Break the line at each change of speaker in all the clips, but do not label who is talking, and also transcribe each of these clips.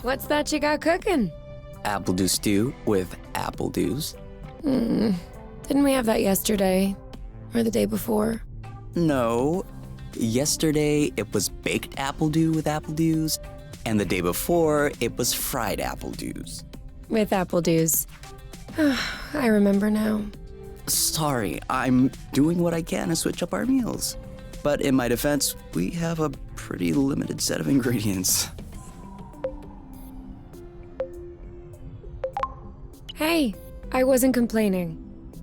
What's that you got cooking?
Appledew stew with appledews.
Didn't we have that yesterday? Or the day before?
No. Yesterday, it was baked appledew with appledews, and the day before, it was fried appledews.
With appledews. I remember now.
Sorry, I'm doing what I can to switch up our meals. But in my defense, we have a pretty limited set of ingredients.
Hey, I wasn't complaining.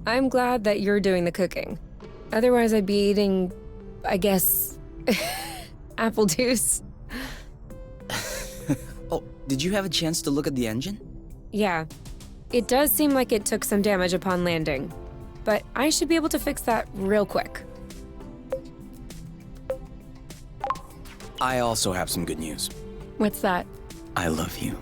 I'm glad that you're doing the cooking. Otherwise, I'd be eating, I guess, appledews.
Oh, did you have a chance to look at the engine?
Yeah, it does seem like it took some damage upon landing, but I should be able to fix that real quick.
I also have some good news.
What's that?
I love you.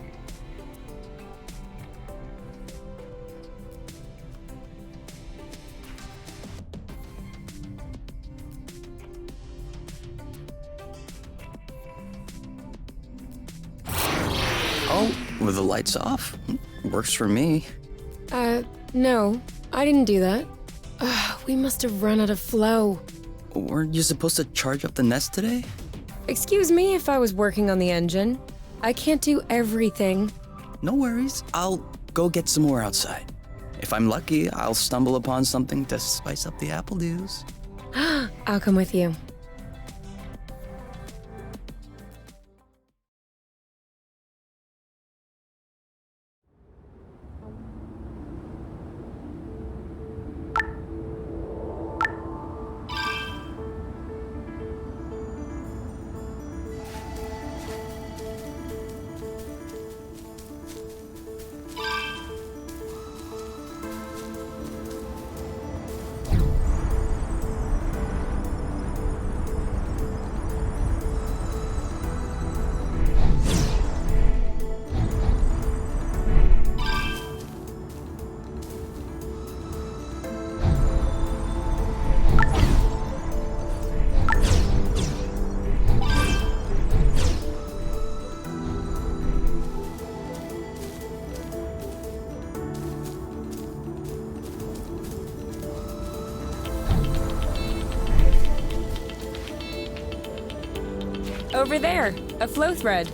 Oh, with the lights off? Works for me.
No, I didn't do that. We must have run out of flow.
Weren't you supposed to charge up the nest today?
Excuse me if I was working on the engine. I can't do everything.
No worries. I'll go get some more outside. If I'm lucky, I'll stumble upon something to spice up the appledews.
I'll come with you. Over there, a flow thread.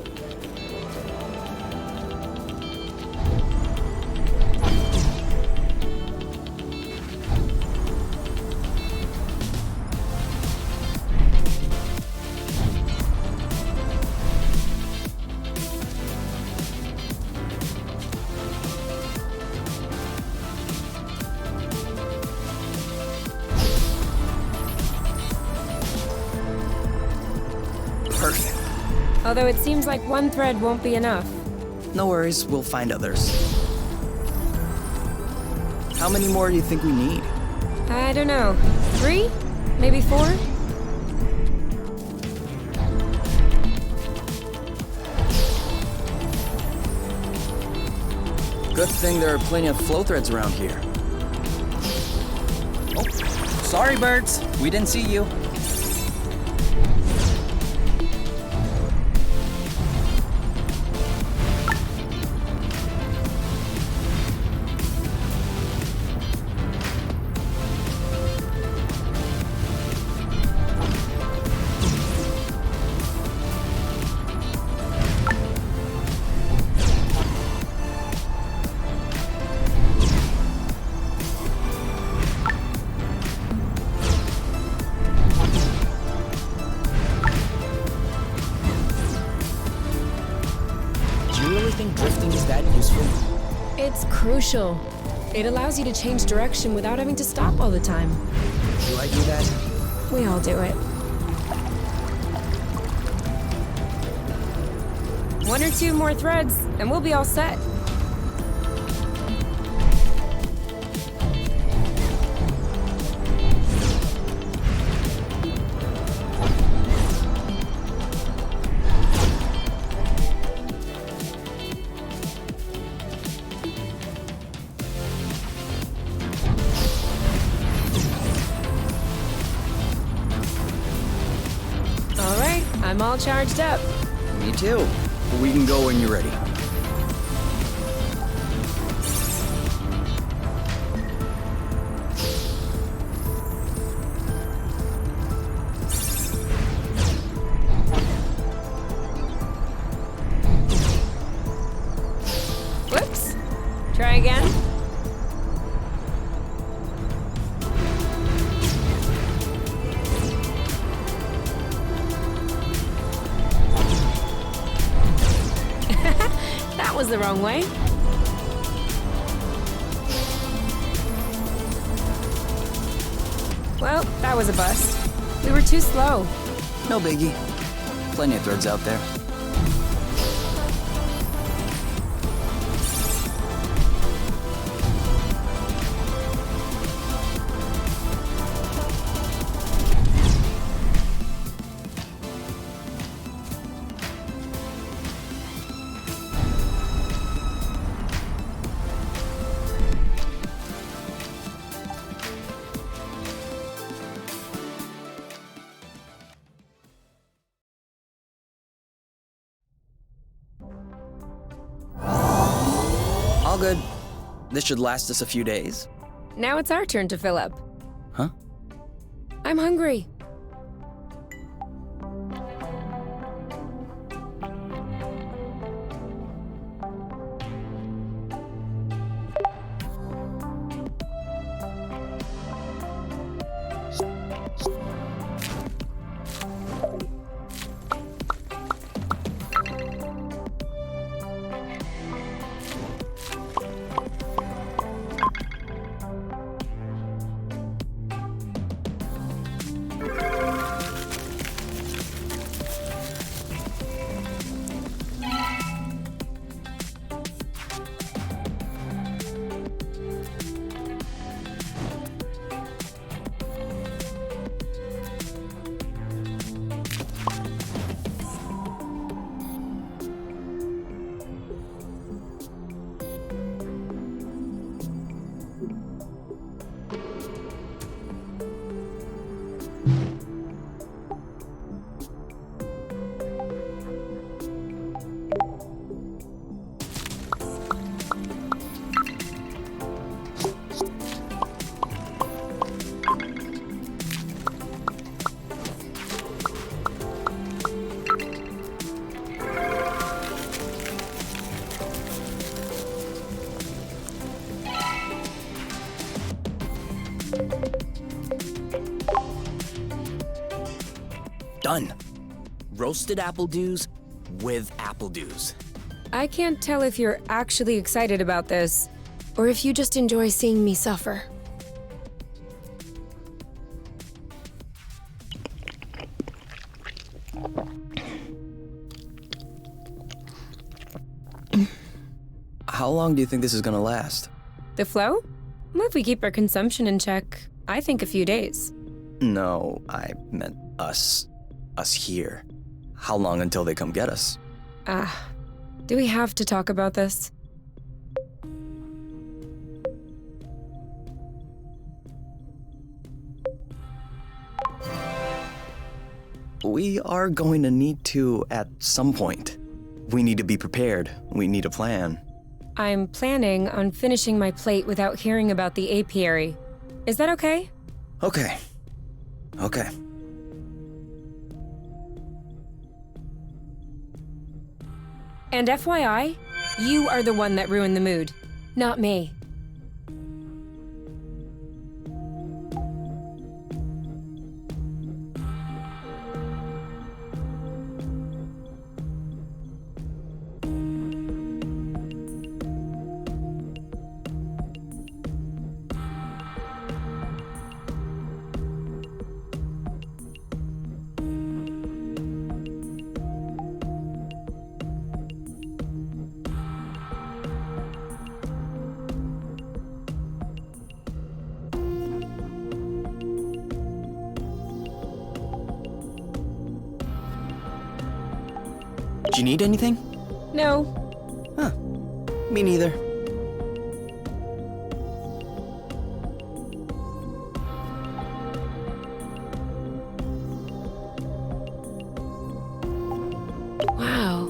Perfect.
Although it seems like one thread won't be enough.
No worries, we'll find others. How many more do you think we need?
I don't know. 3? Maybe 4?
Good thing there are plenty of flow threads around here. Oh, sorry birds, we didn't see you. Drifting is that useful?
It's crucial. It allows you to change direction without having to stop all the time.
Do I do that?
We all do it. 1 or 2 more threads, and we'll be all set. I'm all charged up.
Me too. We can go when you're ready.
was the wrong way. Well, that was a bust. We were too slow.
No biggie. Plenty of threads out there. All good. This should last us a few days.
Now it's our turn to fill up.
Huh?
I'm hungry.
Done. Roasted appledews with appledews.
I can't tell if you're actually excited about this, or if you just enjoy seeing me suffer.
How long do you think this is gonna last?
The flow? Well, if we keep our consumption in check, I think a few days.
No, I meant us. Us here. How long until they come get us?
Do we have to talk about this?
We are going to need to at some point. We need to be prepared. We need a plan.
I'm planning on finishing my plate without hearing about the apiary. Is that okay?
Okay. Okay.
And FYI, you are the one that ruined the mood, not me.
Do you need anything?
No.
Huh. Me neither.
Wow.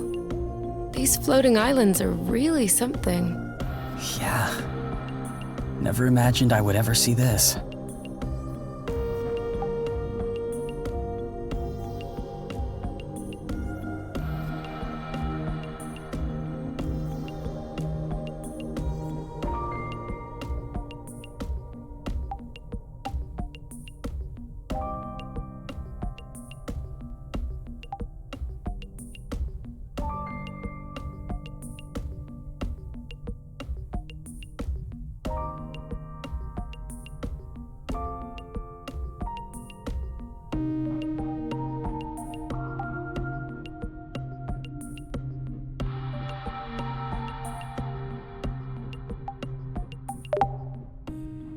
These floating islands are really something.
Yeah. Never imagined I would ever see this.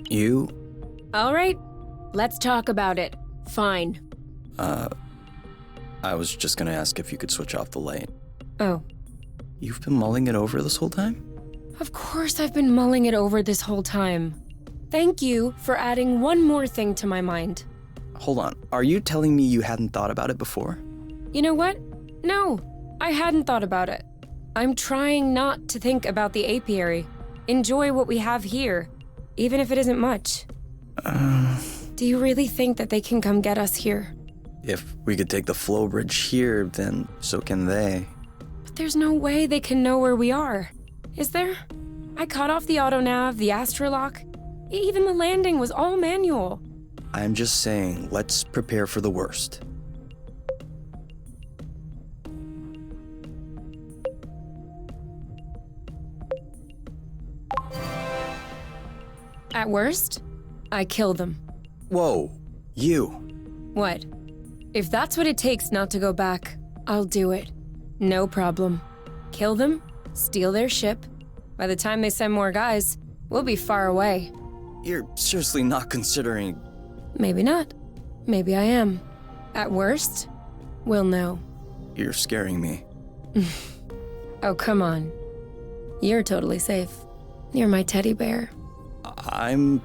You?
All right, let's talk about it. Fine.
I was just gonna ask if you could switch off the light.
Oh.
You've been mulling it over this whole time?
Of course I've been mulling it over this whole time. Thank you for adding one more thing to my mind.
Hold on, are you telling me you hadn't thought about it before?
You know what? No, I hadn't thought about it. I'm trying not to think about the apiary. Enjoy what we have here, even if it isn't much. Do you really think that they can come get us here?
If we could take the flow bridge here, then so can they.
But there's no way they can know where we are. Is there? I cut off the autonav, the astrolock. Even the landing was all manual.
I'm just saying, let's prepare for the worst.
At worst, I kill them.
Whoa, you.
What? If that's what it takes not to go back, I'll do it. No problem. Kill them, steal their ship. By the time they send more guys, we'll be far away.
You're seriously not considering...
Maybe not. Maybe I am. At worst, we'll know.
You're scaring me.
Oh, come on. You're totally safe. You're my teddy bear.
I'm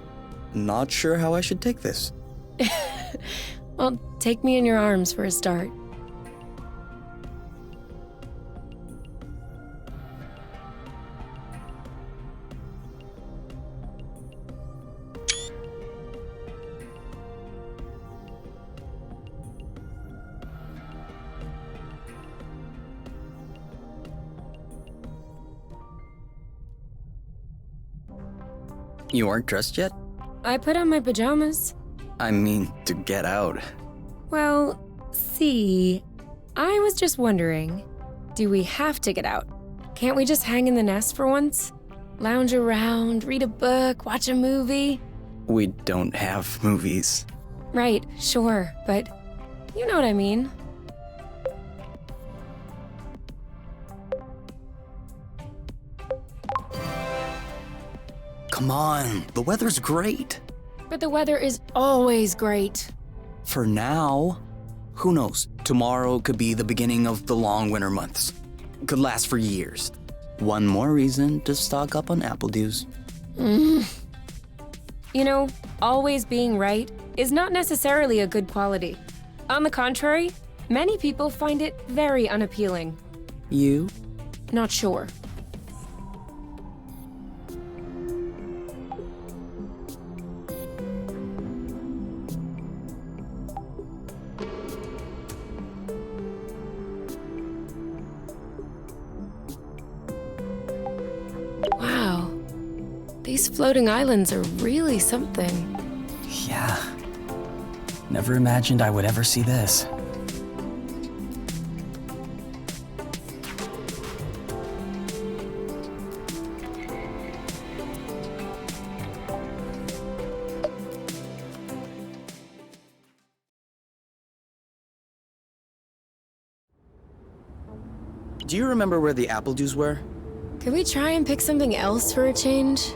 not sure how I should take this.
Well, take me in your arms for a start.
You aren't dressed yet?
I put on my pajamas.
I mean, to get out.
Well, see, I was just wondering, do we have to get out? Can't we just hang in the nest for once? Lounge around, read a book, watch a movie?
We don't have movies.
Right, sure, but you know what I mean.
Come on, the weather's great.
But the weather is always great.
For now. Who knows? Tomorrow could be the beginning of the long winter months. Could last for years. One more reason to stock up on Appledews.
You know, always being right is not necessarily a good quality. On the contrary, many people find it very unappealing.
You?
Not sure. Wow. These floating islands are really something.
Yeah. Never imagined I would ever see this.
Do you remember where the Appledews were?
Could we try and pick something else for a change?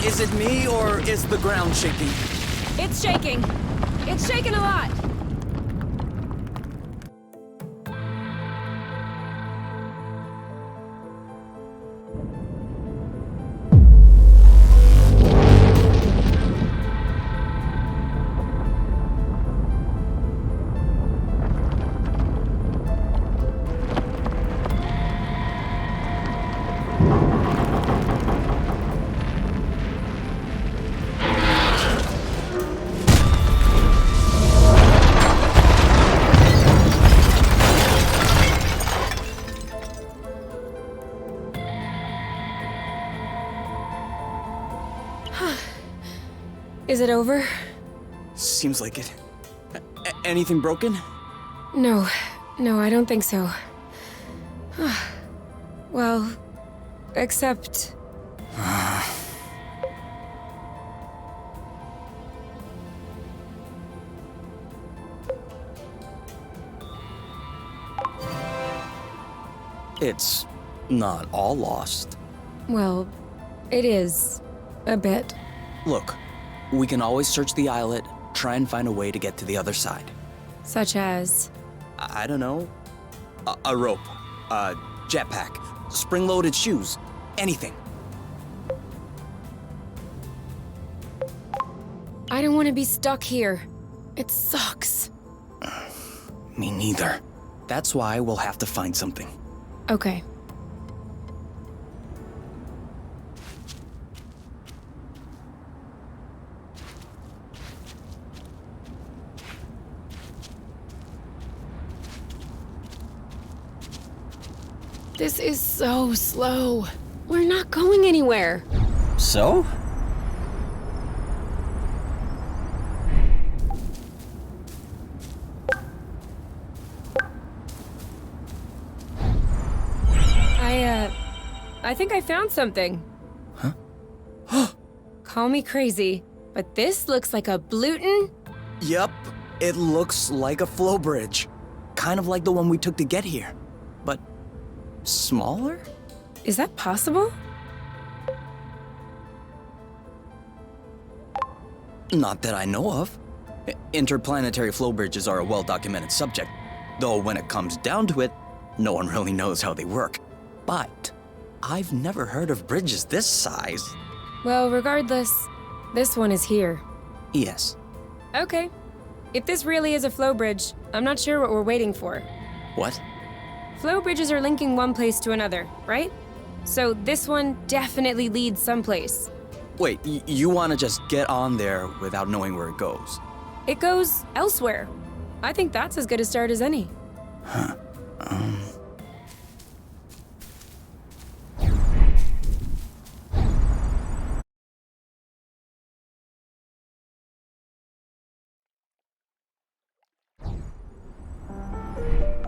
Is it me, or is the ground shaking?
It's shaking. It's shaking a lot. Is it over?
Seems like it. Anything broken?
No, I don't think so. Well, except...
It's not all lost.
Well, it is. A bit.
Look, we can always search the islet, try and find a way to get to the other side.
Such as...
I don't know. A rope, a jetpack, spring-loaded shoes, anything.
I don't want to be stuck here. It sucks.
Me neither. That's why we'll have to find something.
Okay. This is so slow. We're not going anywhere.
So?
I think I found something.
Huh?
Call me crazy, but this looks like a Bluton.
Yep, it looks like a flow bridge. Kind of like the one we took to get here. But smaller?
Is that possible?
Not that I know of. Interplanetary flow bridges are a well-documented subject, though when it comes down to it, no one really knows how they work. But I've never heard of bridges this size.
Well, regardless, this one is here.
Yes.
Okay. If this really is a flow bridge, I'm not sure what we're waiting for.
What?
Flow bridges are linking one place to another, right? So this one definitely leads someplace.
Wait, you want to just get on there without knowing where it goes?
It goes elsewhere. I think that's as good a start as any.
Huh.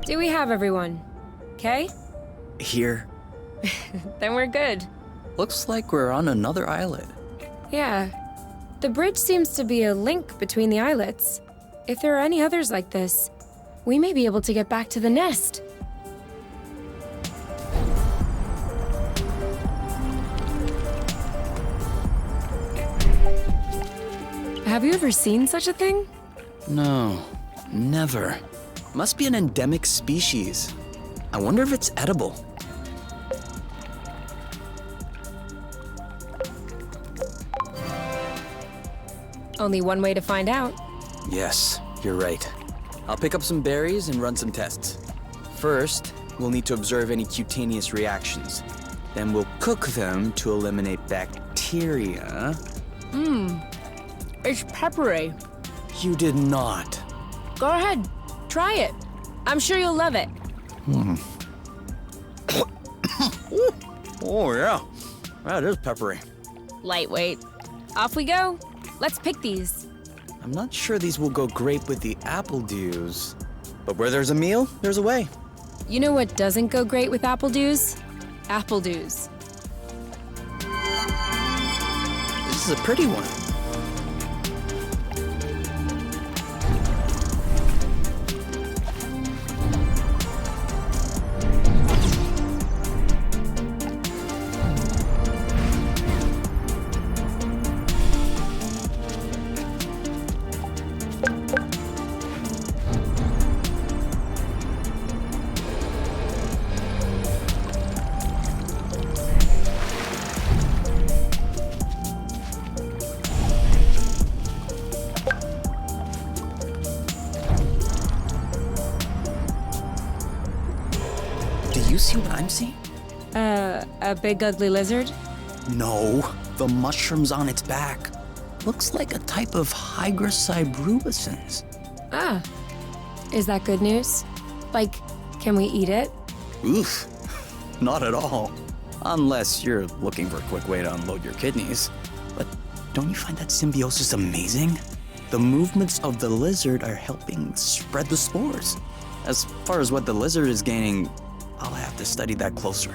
Do we have everyone? Okay?
Here.
Then we're good.
Looks like we're on another islet.
Yeah. The bridge seems to be a link between the islets. If there are any others like this, we may be able to get back to the nest. Have you ever seen such a thing?
No, never. Must be an endemic species. I wonder if it's edible.
Only one way to find out.
Yes, you're right. I'll pick up some berries and run some tests. First, we'll need to observe any cutaneous reactions. Then we'll cook them to eliminate bacteria.
It's peppery.
You did not.
Go ahead, try it. I'm sure you'll love it.
Oh yeah, that is peppery.
Lightweight. Off we go. Let's pick these.
I'm not sure these will go great with the Appledews, but where there's a meal, there's a way.
You know what doesn't go great with Appledews? Appledews.
This is a pretty one. You see what I'm seeing?
A big ugly lizard?
No, the mushrooms on its back. Looks like a type of hygroscybrubescens.
Ah. Is that good news? Like, can we eat it?
Oof, not at all. Unless you're looking for a quick way to unload your kidneys. But don't you find that symbiosis amazing? The movements of the lizard are helping spread the spores. As far as what the lizard is gaining, I'll have to to study that closer.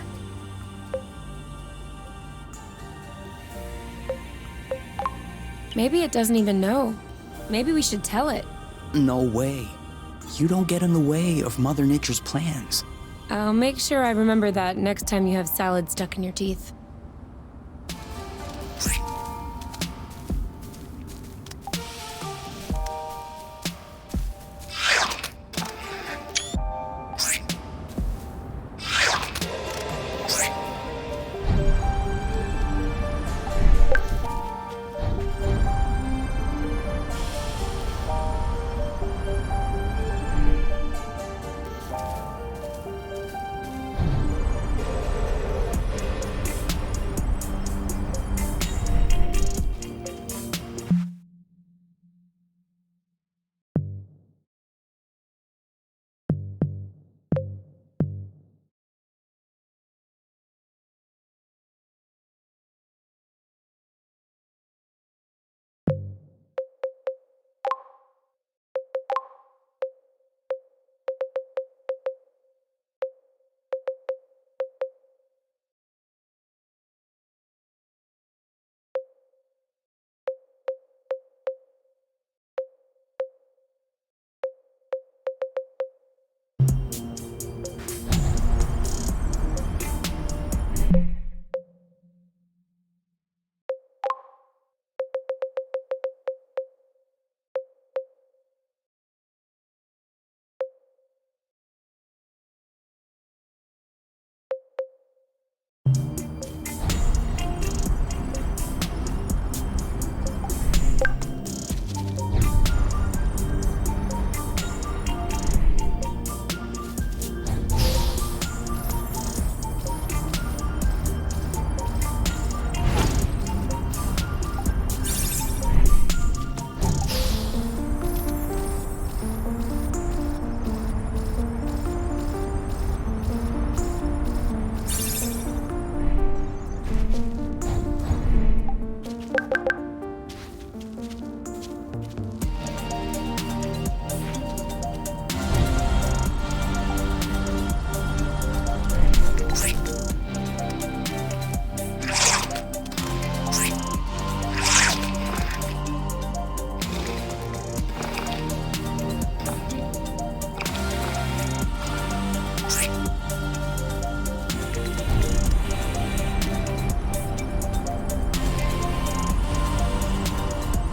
Maybe it doesn't even know. Maybe we should tell it.
No way. You don't get in the way of Mother Nature's plans.
I'll make sure I remember that next time you have salad stuck in your teeth.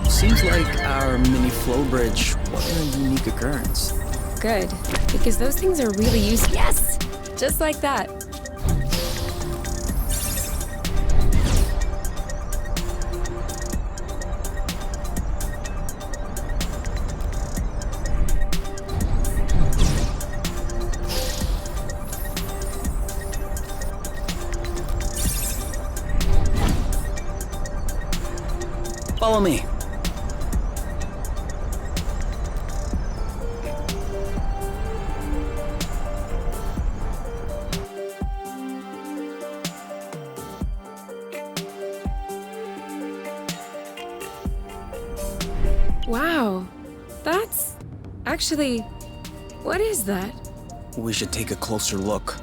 Seems like our mini flow bridge wasn't a unique occurrence.
Good, because those things are really useful. Yes! Just like that.
Follow me.
Wow, that's... Actually, what is that?
We should take a closer look.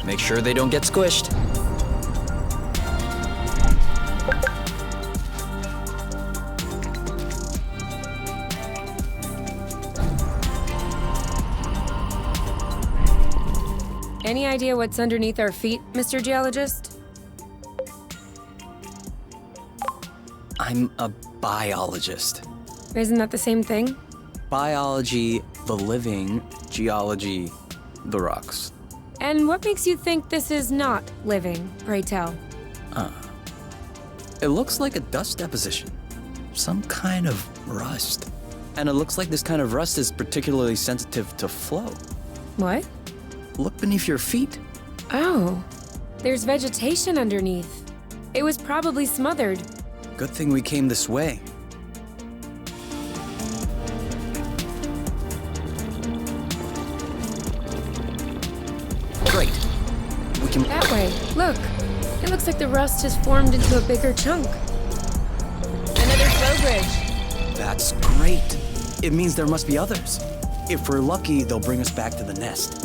Make sure they don't get squished.
Any idea what's underneath our feet, Mr. Geologist?
I'm a biologist.
Isn't that the same thing?
Biology, the living, geology, the rocks.
And what makes you think this is not living, pray tell?
It looks like a dust deposition. Some kind of rust. And it looks like this kind of rust is particularly sensitive to flow.
What?
Look beneath your feet.
Oh, there's vegetation underneath. It was probably smothered.
Good thing we came this way. Great. We can...
That way, look. It It looks like the rust has formed into a bigger chunk. Another flow bridge.
That's great. It means there must be others. If we're lucky, they'll bring us back to the nest.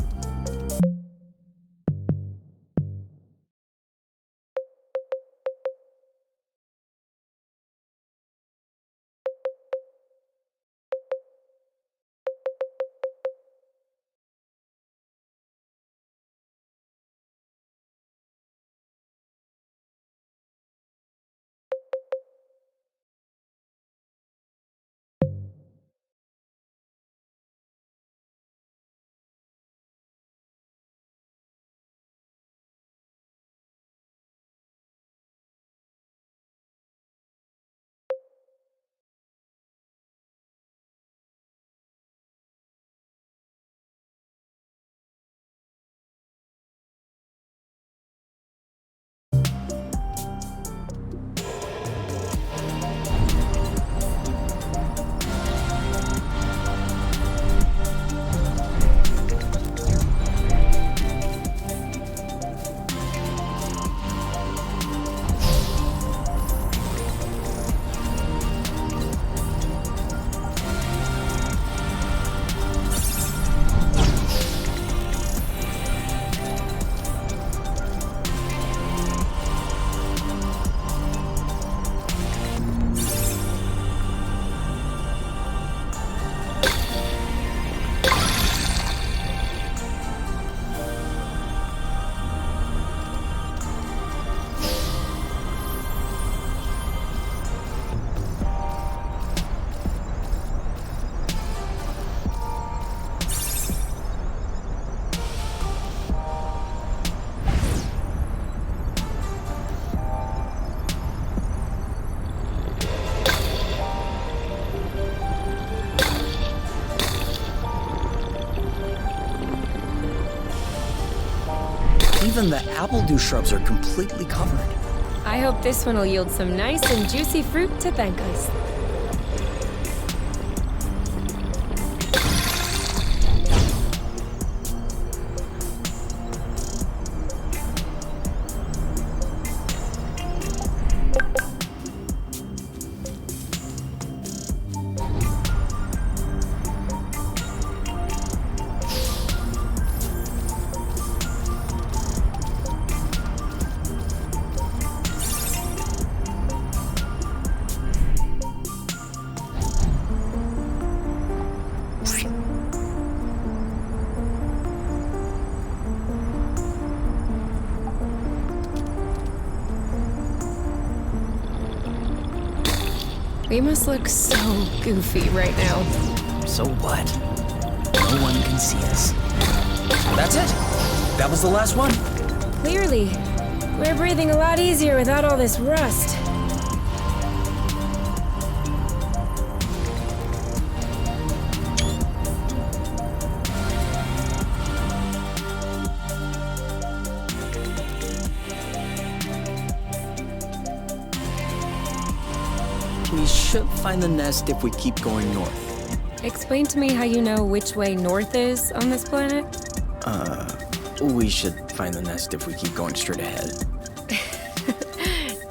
Even the Appledew shrubs are completely covered.
I hope this one will yield some nice and juicy fruit to thank us. We must look so goofy right now.
So what? No one can see us. That's it! That was the last one.
Clearly. We're breathing a lot easier without all this rust.
We should find the nest if we keep going north.
Explain to me how you know which way north is on this planet?
We should find the nest if we keep going straight ahead.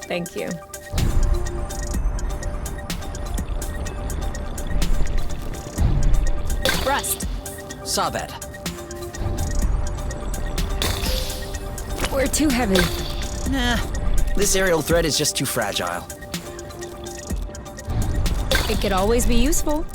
Thank you. Rust.
Saw that.
We're too heavy.
Nah, this aerial thread is just too fragile.
It could always be useful.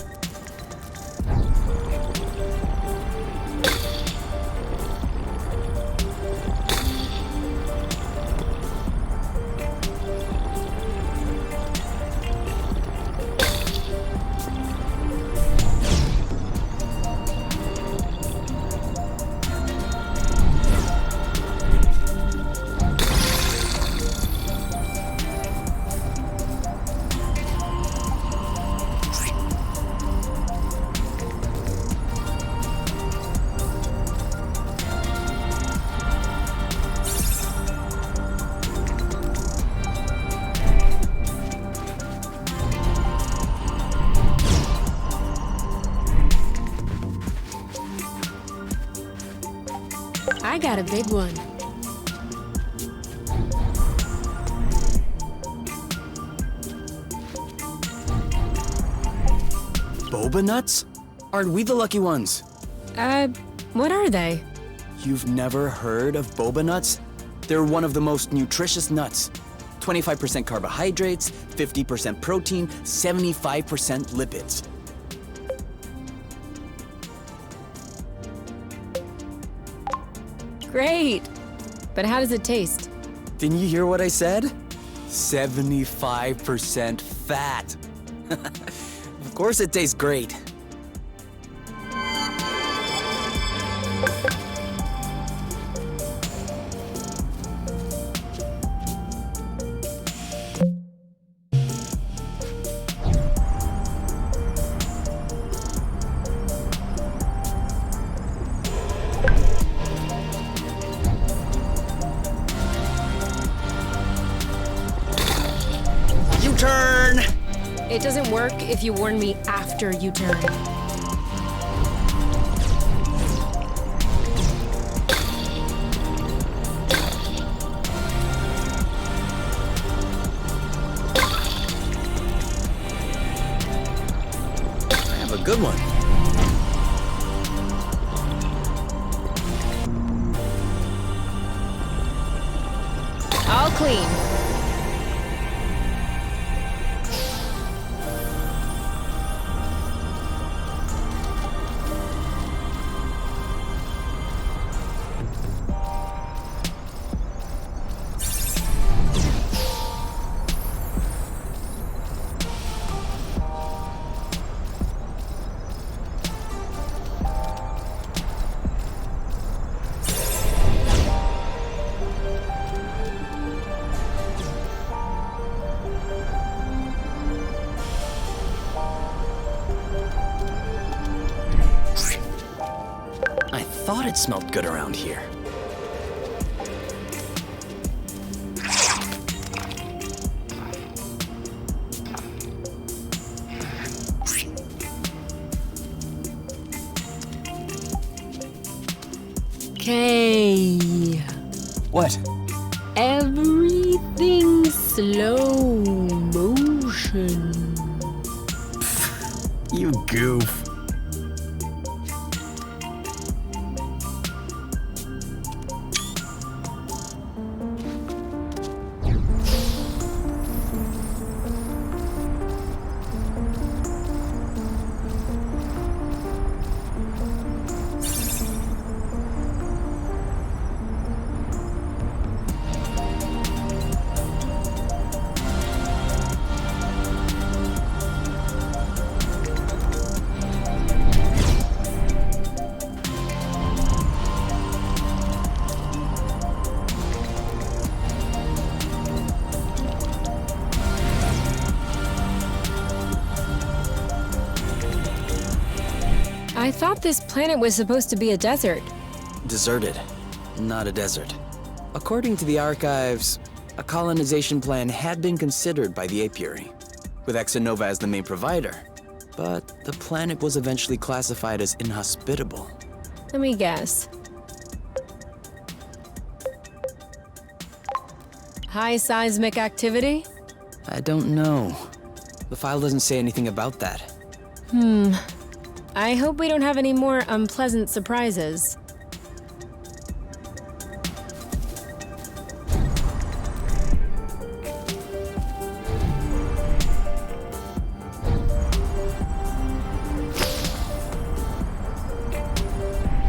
I got a big one.
Boba nuts? Aren't we the lucky ones?
What are they?
You've never heard of Boba nuts? They're one of the most nutritious nuts. 25% carbohydrates, 50% protein, 75% lipids.
Great! But how does it taste?
Didn't you hear what I said? 75% fat. Of course it tastes great. U-turn!
It doesn't work if you warn me after you turn.
I have a good one.
All clean.
I thought it smelled good around here.
Okay.
What?
Everything slow motion.
You goof.
I thought this planet was supposed to be a desert.
Deserted, not a desert. According to the archives, a colonization plan had been considered by the Apiary, with Exonova as the main provider. But the planet was eventually classified as inhospitable.
Let me guess. High seismic activity?
I don't know. The file doesn't say anything about that.
I hope we don't have any more unpleasant surprises.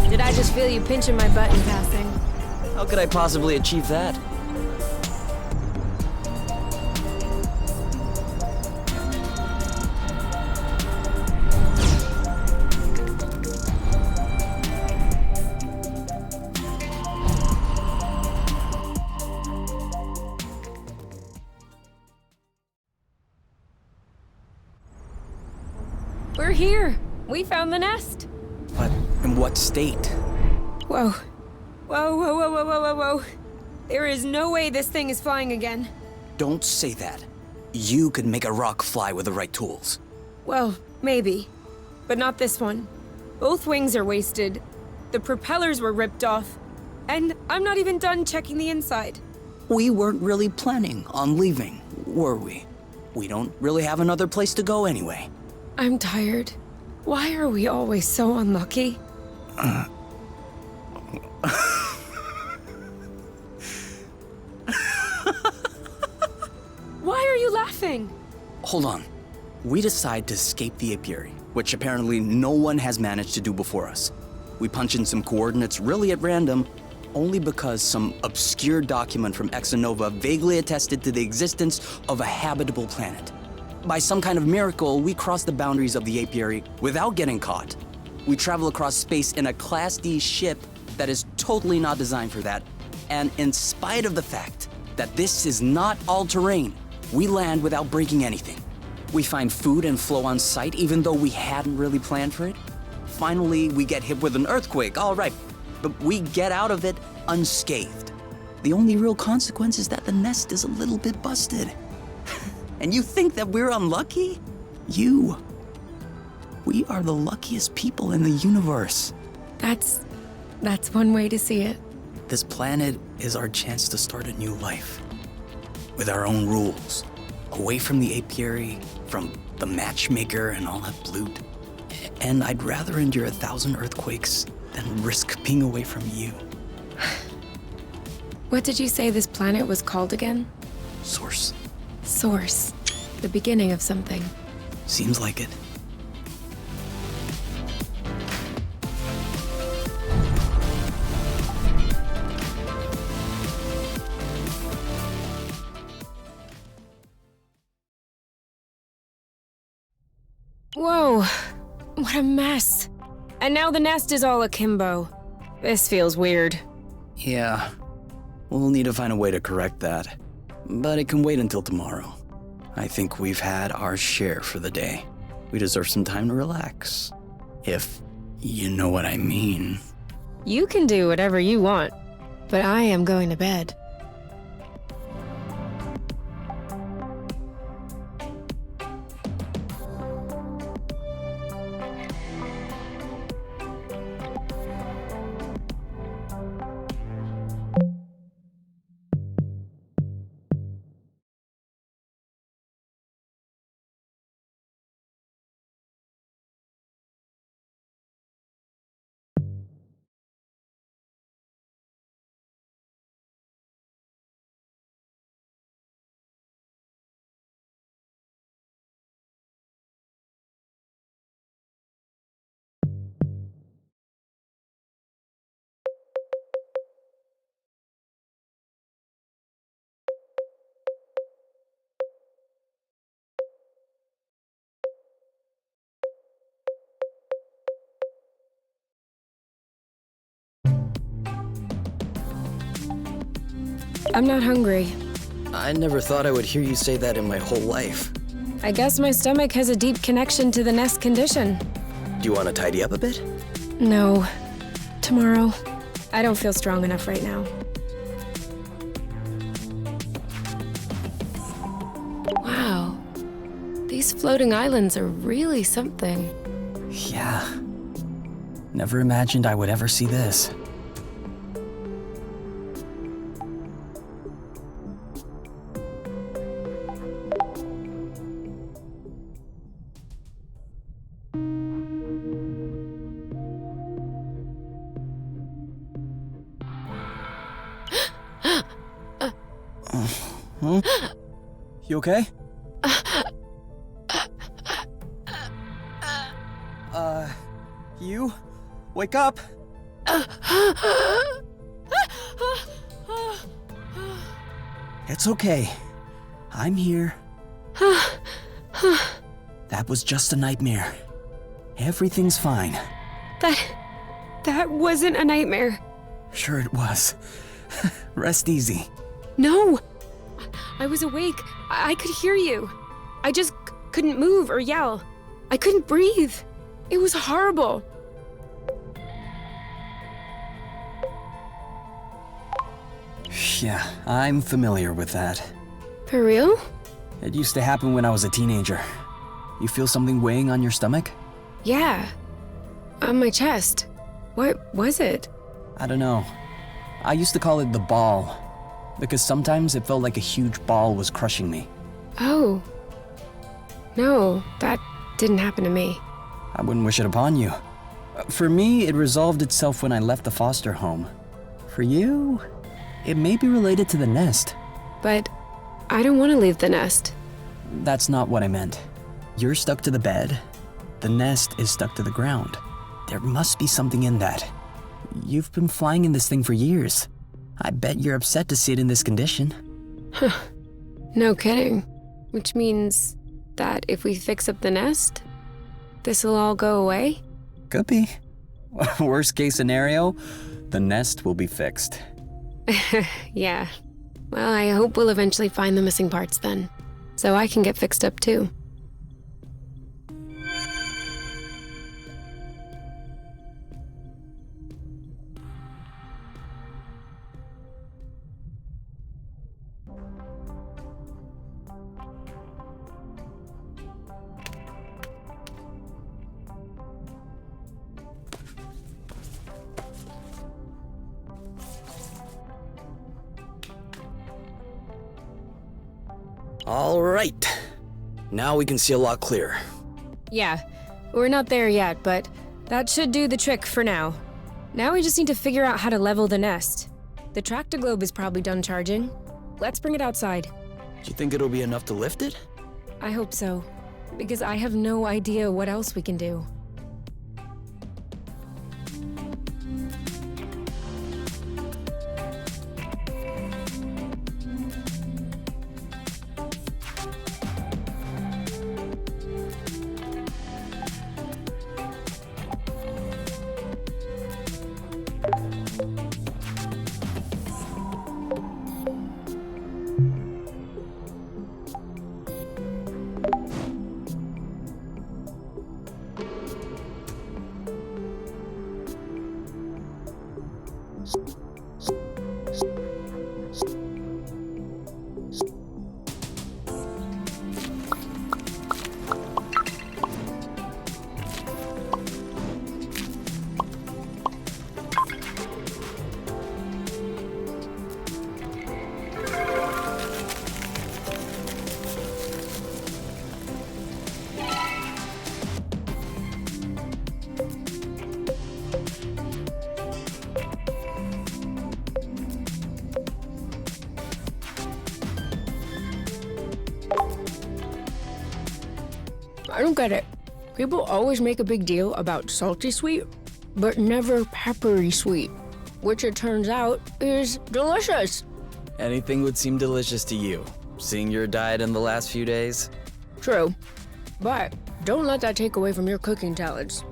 Did I just feel you pinching my butt in passing?
How could I possibly achieve that?
We're here! We found the nest!
But in what state?
Whoa. Whoa, whoa, whoa, whoa, whoa, whoa, whoa. There is no way this thing is flying again.
Don't say that. You could make a rock fly with the right tools.
Well, maybe. But not this one. Both wings are wasted. The propellers were ripped off. And I'm not even done checking the inside.
We weren't really planning on leaving, were we? We don't really have another place to go anyway.
I'm tired. Why are we always so unlucky? Why are you laughing?
Hold on. We decide to escape the apiary, which apparently no one has managed to do before us. We punch in some coordinates really at random, only because some obscure document from Exonova vaguely attested to the existence of a habitable planet. By some kind of miracle, we cross the boundaries of the apiary without getting caught. We travel across space in a Class D ship that is totally not designed for that, and in spite of the fact that this is not all-terrain, we land without breaking anything. We find food and flow on site even though we hadn't really planned for it. Finally, we get hit with an earthquake, all right, but we get out of it unscathed. The only real consequence is that the nest is a little bit busted. And you think that we're unlucky? We are the luckiest people in the universe.
That's one way to see it.
This planet is our chance to start a new life. With our own rules. Away from the apiary, from the matchmaker and all that loot. And I'd rather endure 1,000 earthquakes than risk being away from you.
What did you say this planet was called again?
Source.
Source. The beginning of something.
Seems like it.
Whoa, what a mess. And now the nest is all akimbo. This feels weird.
Yeah, we'll need to find a way to correct that. But it can wait until tomorrow. I think we've had our share for the day. We deserve some time to relax. If you know what I mean.
You can do whatever you want, but I am going to bed. I'm not hungry.
I never thought I would hear you say that in my whole life.
I guess my stomach has a deep connection to the nest condition.
Do you want to tidy up a bit?
No. Tomorrow. I don't feel strong enough right now. Wow. These floating islands are really something.
Yeah. Never imagined I would ever see this. You okay? You? Wake up! It's okay. I'm here. That was just a nightmare. Everything's fine.
That wasn't a nightmare.
Sure it was. Rest easy.
No! I was awake. I could hear you. I just couldn't move or yell. I couldn't breathe. It was horrible.
Yeah, I'm familiar with that.
For real?
It used to happen when I was a teenager. You feel something weighing on your stomach?
Yeah. On my chest. What was it?
I don't know. I used to call it the ball, because sometimes it felt like a huge ball was crushing me.
Oh. No, that didn't happen to me.
I wouldn't wish it upon you. For me, it resolved itself when I left the foster home. For you, it may be related to the nest.
But I don't want to leave the nest.
That's not what I meant. You're stuck to the bed. The nest is stuck to the ground. There must be something in that. You've been flying in this thing for years. I bet you're upset to see it in this condition.
Huh. No kidding. Which means that if we fix up the nest, this'll all go away?
Could be. Worst case scenario, the nest will be fixed.
Yeah. Well, I hope we'll eventually find the missing parts then, so I can get fixed up too.
All right. Now we can see a lot clearer.
Yeah, we're not there yet, but that should do the trick for now. Now we just need to figure out how to level the nest. The tractoglobe is probably done charging. Let's bring it outside.
Do you think it'll be enough to lift it?
I hope so, because I have no idea what else we can do. I don't get it. People always make a big deal about salty sweet, but never peppery sweet, which it turns out is delicious.
Anything would seem delicious to you, seeing your diet in the last few days.
True, but don't let that take away from your cooking talents.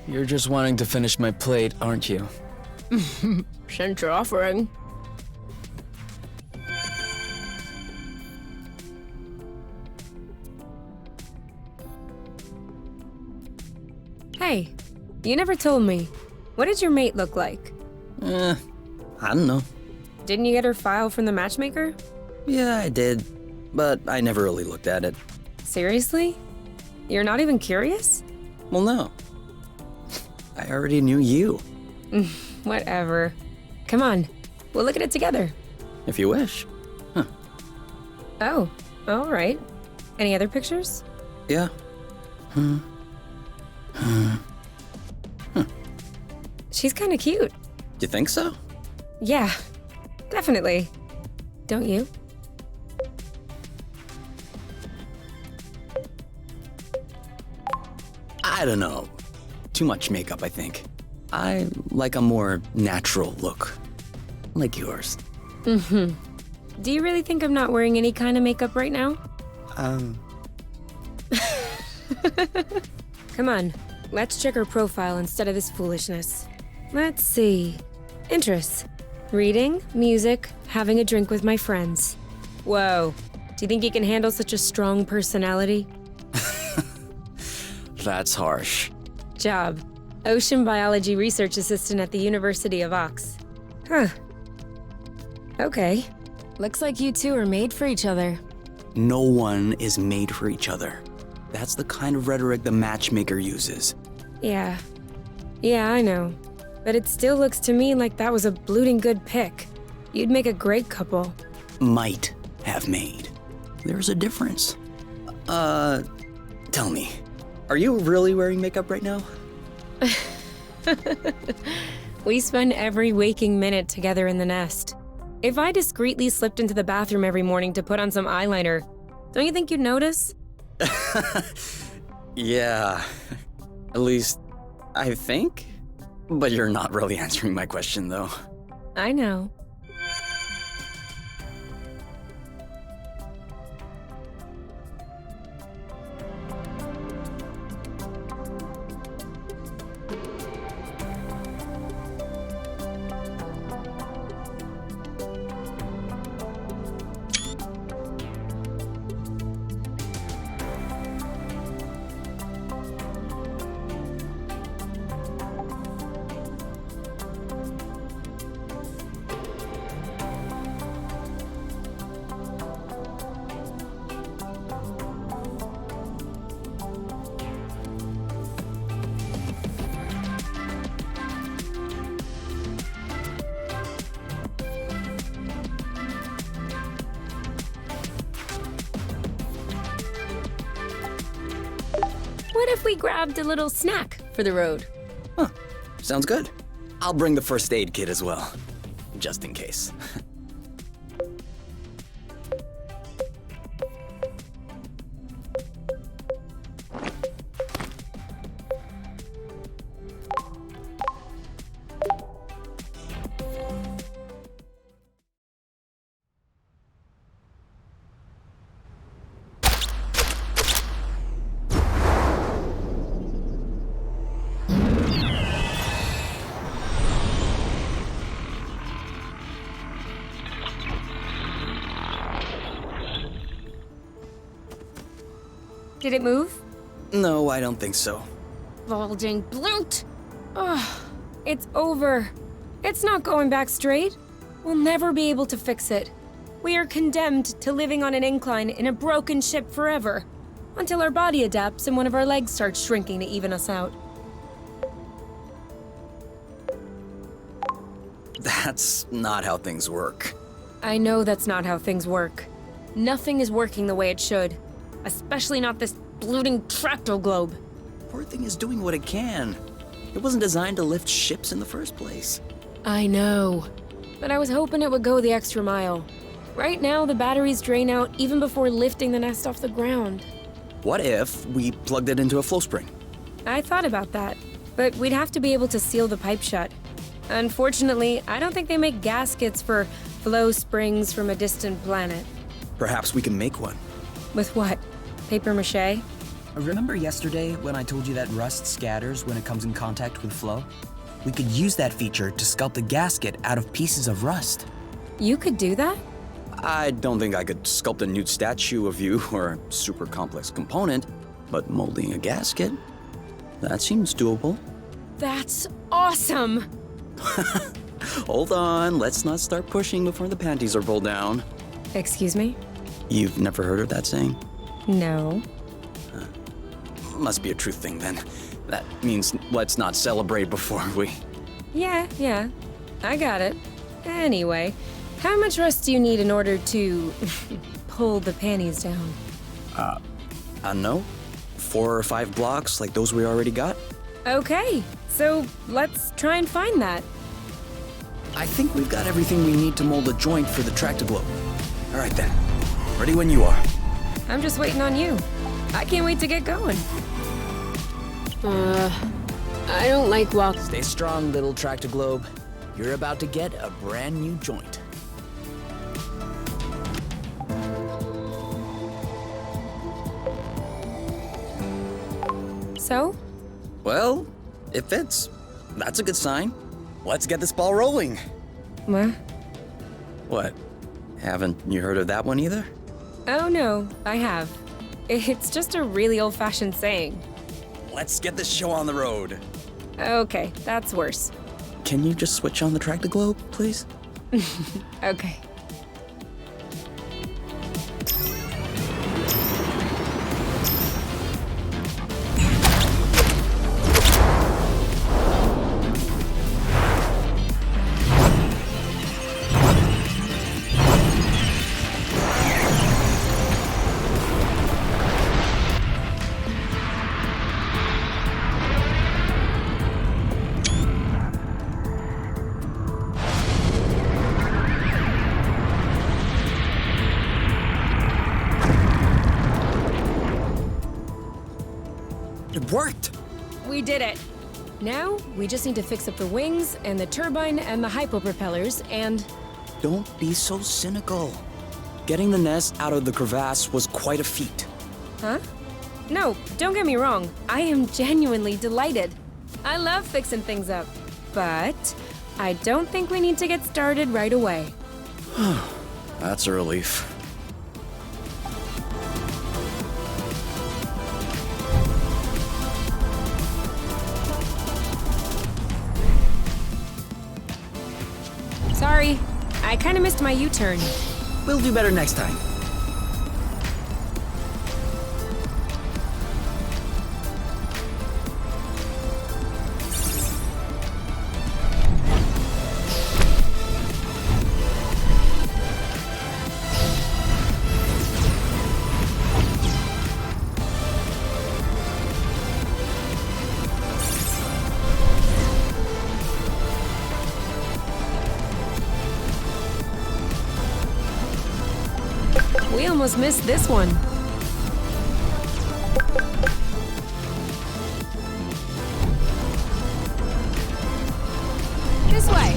You're just wanting to finish my plate, aren't you?
Since you're offering. Hey, you never told me. What did your mate look like?
I don't know.
Didn't you get her file from the matchmaker?
Yeah, I did, but I never really looked at it.
Seriously? You're not even curious?
Well, no. I already knew you.
Whatever. Come on, we'll look at it together.
If you wish.
Oh, all right. Any other pictures?
Yeah.
She's kind of cute.
You think so?
Yeah, definitely. Don't you?
I don't know. Too much makeup, I think. I like a more natural look. Like yours.
Do you really think I'm not wearing any kind of makeup right now? Come on, let's check her profile instead of this foolishness. Let's see. Interests. Reading, music, having a drink with my friends. Whoa. Do you think you can handle such a strong personality?
That's harsh.
Job. Ocean biology research assistant at the University of Ox. Huh. Okay. Looks like you two are made for each other.
No one is made for each other. That's the kind of rhetoric the matchmaker uses.
Yeah. Yeah, I know. But it still looks to me like that was a blooting good pick. You'd make a great couple.
Might have made. There's a difference. Tell me, Are you really wearing makeup right now?
We spend every waking minute together in the nest. If I discreetly slipped into the bathroom every morning to put on some eyeliner, don't you think you'd notice?
Yeah, at least I think. But you're not really answering my question, though.
I know. What if we grabbed a little snack for the road?
Huh, sounds good. I'll bring the first aid kit as well, just in case.
Did it move?
No, I don't think so.
Bulging bloot! Ugh, it's over. It's not going back straight. We'll never be able to fix it. We are condemned to living on an incline in a broken ship forever, until our body adapts and one of our legs starts shrinking to even us out.
That's not how things work.
I know that's not how things work. Nothing is working the way it should. Especially not this bloating tracto globe.
Poor thing is doing what it can. It wasn't designed to lift ships in the first place.
I know, but I was hoping it would go the extra mile. Right now, the batteries drain out even before lifting the nest off the ground.
What if we plugged it into a flow spring?
I thought about that, but we'd have to be able to seal the pipe shut. Unfortunately, I don't think they make gaskets for flow springs from a distant planet.
Perhaps we can make one.
With what? Paper mache?
Remember yesterday when I told you that rust scatters when it comes in contact with flow? We could use that feature to sculpt a gasket out of pieces of rust.
You could do that?
I don't think I could sculpt a nude statue of you or a super complex component, but molding a gasket? That seems doable.
That's awesome!
Hold on, let's not start pushing before the panties are pulled down.
Excuse me?
You've never heard of that saying?
No.
Must be a true thing then. That means let's not celebrate before we...
Yeah. I got it. Anyway, how much rust do you need in order to pull the panties down?
I don't know. 4 or 5 blocks like those we already got?
Okay, so let's try and find that.
I think we've got everything we need to mold a joint for the tractoglobe. All right then. Ready when you are.
I'm just waiting on you. I can't wait to get going. I don't like walking.
Stay strong, little tractoglobe. You're about to get a brand new joint.
So?
Well, it fits. That's a good sign. Let's get this ball rolling.
What?
What? Haven't you heard of that one either?
Oh no, I have. It's just a really old-fashioned saying.
Let's get this show on the road.
Okay, that's worse.
Can you just switch on the tractoglobe, please?
Okay. We did it! Now, we just need to fix up the wings, and the turbine, and the hypopropellers, and...
Don't be so cynical. Getting the nest out of the crevasse was quite a feat.
Huh? No, don't get me wrong. I am genuinely delighted. I love fixing things up. But I don't think we need to get started right away.
That's a relief.
Sorry, I kind of missed my U-turn.
We'll do better next time.
We almost missed this one. This way.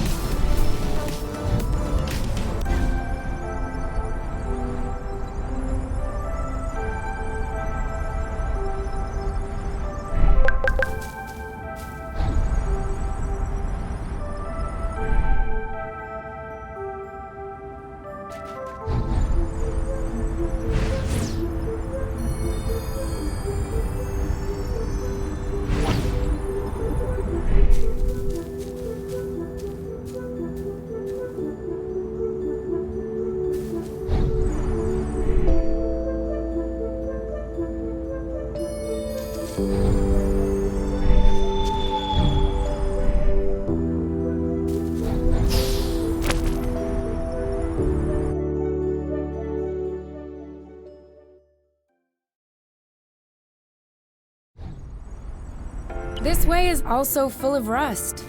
This way is also full of rust.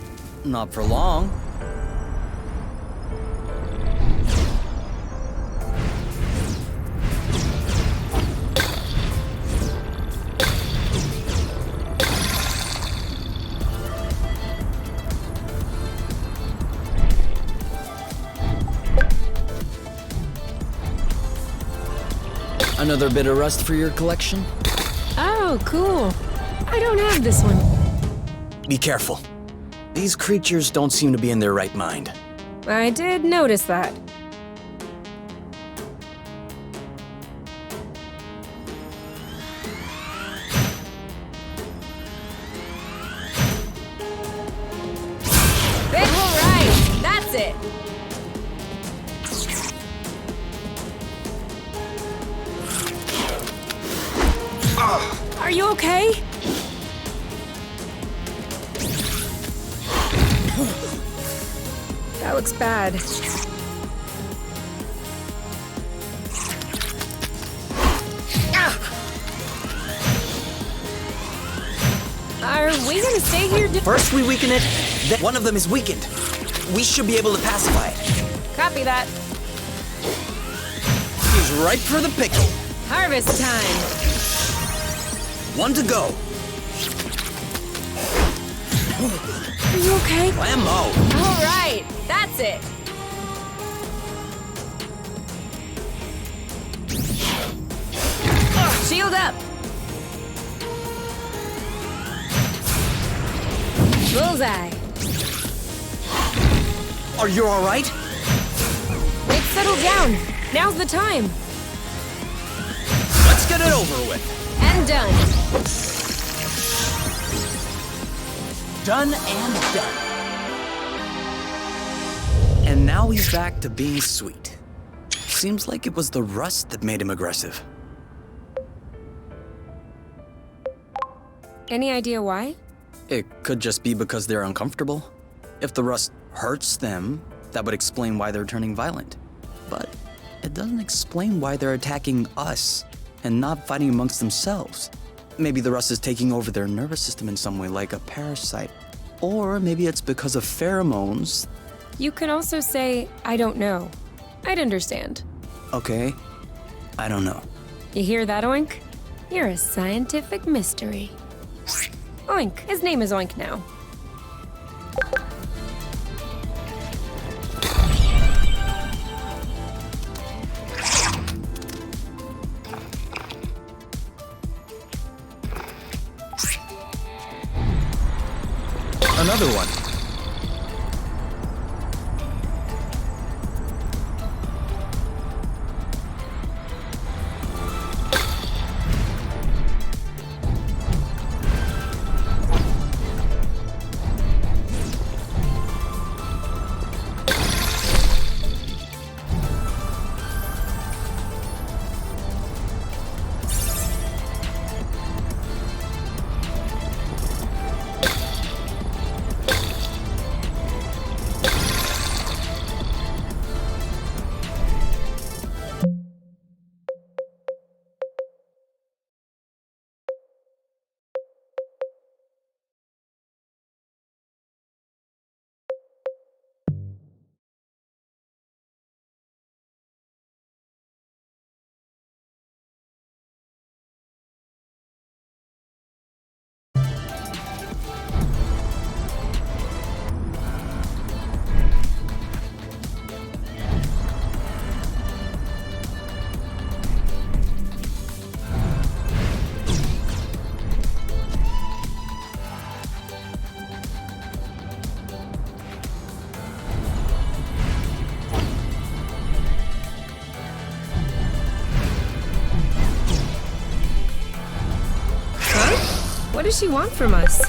Not for long. Another bit of rust for your collection?
Oh, cool. I don't have this one.
Be careful. These creatures don't seem to be in their right mind.
I did notice that. Bigufurai! That's it! Are you okay? That looks bad. Are we gonna stay here?
First we weaken it, then one of them is weakened. We should be able to pacify it.
Copy that.
He's ripe for the picking.
Harvest time.
One to go.
Are you okay?
Whammo!
All right, that's it. Shield up. Bullseye.
Are you all right?
It's settled down. Now's the time.
Let's get it over with.
And done.
Done and done. And now he's back to being sweet. Seems like it was the rust that made him aggressive.
Any idea why?
It could just be because they're uncomfortable. If the rust hurts them, that would explain why they're turning violent. But it doesn't explain why they're attacking us and not fighting amongst themselves. Maybe the rust is taking over their nervous system in some way, like a parasite. Or maybe it's because of pheromones.
You could also say, I don't know. I'd understand.
Okay, I don't know.
You hear that, Oink? You're a scientific mystery. Oink. His name is Oink now.
Another one.
What does she want from us?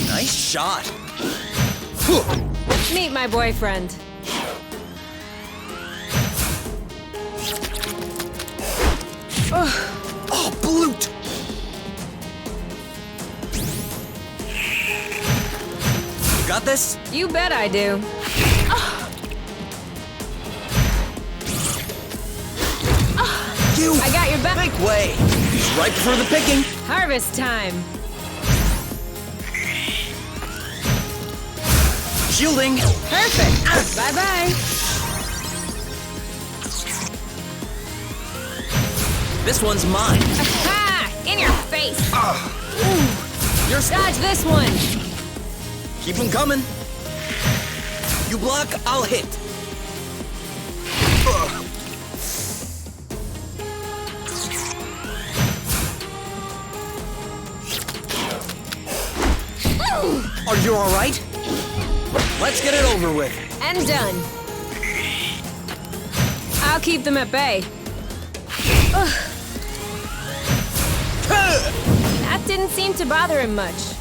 Nice shot.
Meet my boyfriend.
Oh, Blute! You got this?
You bet I do.
You!
I got your back.
Make way! He's ripe for the picking.
Harvest time.
Shielding.
Perfect. Bye-bye.
This one's mine.
Ha! In your face.
You're
Dodge this one.
Keep them coming. You block, I'll hit. Are you all right? Let's get it over with.
And done. I'll keep them at bay. That didn't seem to bother him much.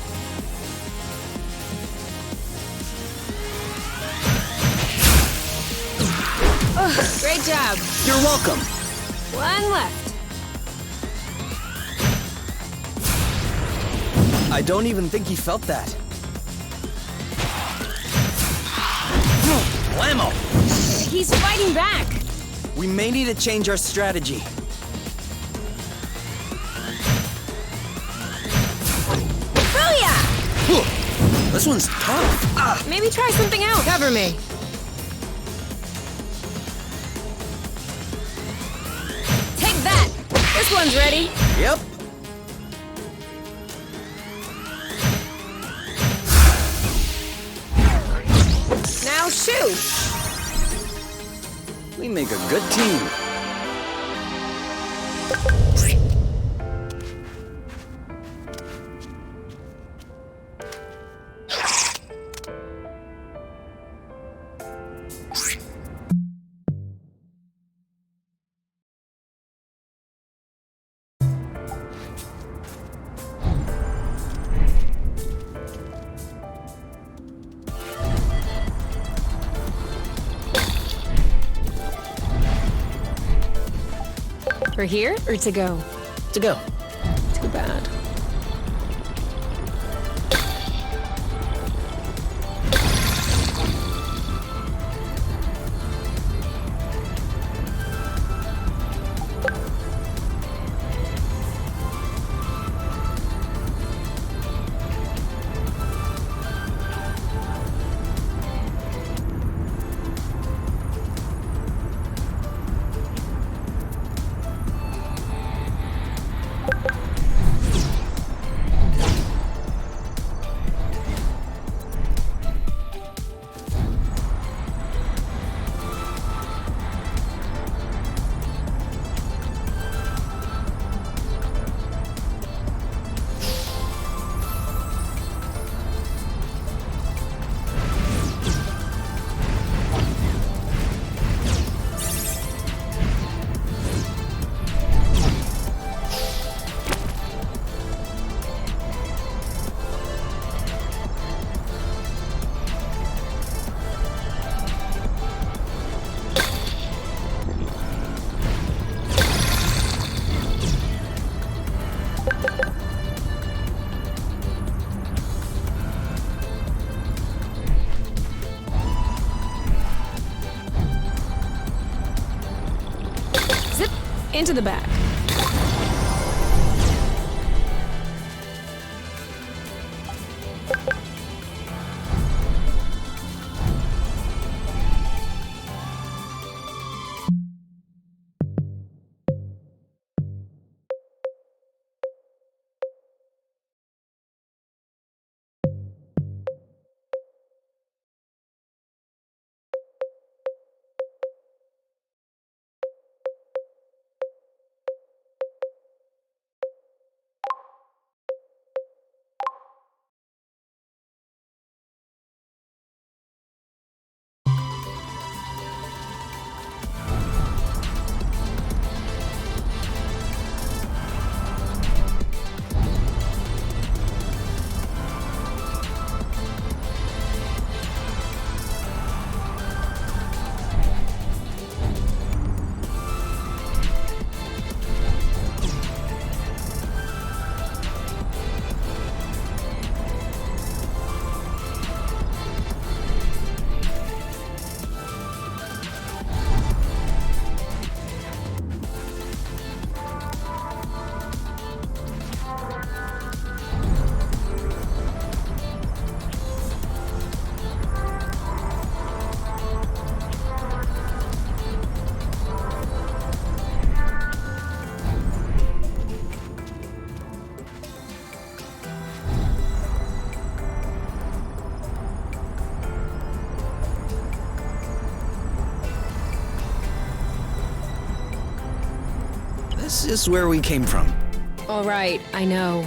Great job.
You're welcome.
One left.
I don't even think he felt that. Blammo!
He's fighting back.
We may need to change our strategy.
Booyah!
This one's tough.
Maybe try something else. Cover me. Take that. This one's ready.
Yep.
Now shoot.
We make a good team.
For here or to go?
To go.
Too bad. Into the back.
This is where we came from.
All right, I know.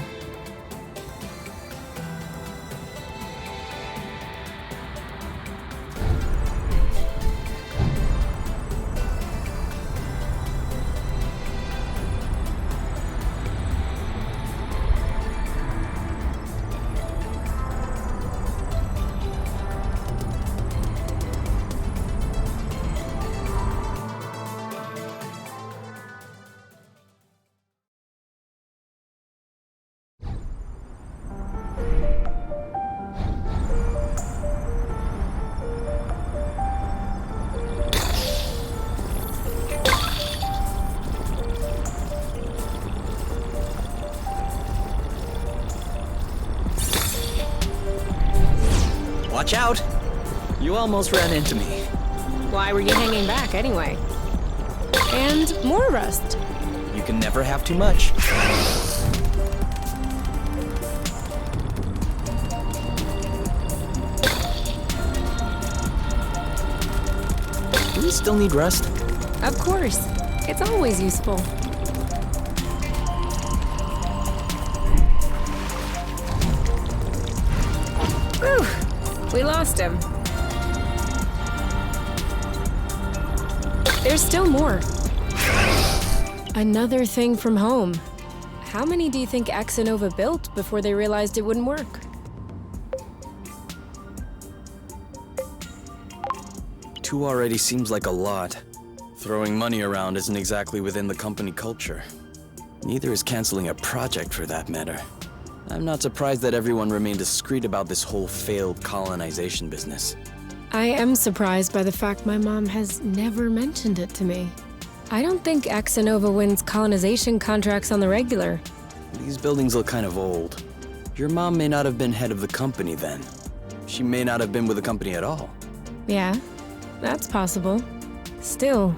Watch out! You almost ran into me.
Why were you hanging back anyway? And more rust.
You can never have too much. Do we still need rust?
Of course. It's always useful. Whew! We lost him. There's still more. Another thing from home. How many do you think Axonova built before they realized it wouldn't work?
2 already seems like a lot. Throwing money around isn't exactly within the company culture. Neither is canceling a project for that matter. I'm not surprised that everyone remained discreet about this whole failed colonization business.
I am surprised by the fact my mom has never mentioned it to me. I don't think Axonova wins colonization contracts on the regular.
These buildings look kind of old. Your mom may not have been head of the company then. She may not have been with the company at all.
Yeah, that's possible. Still,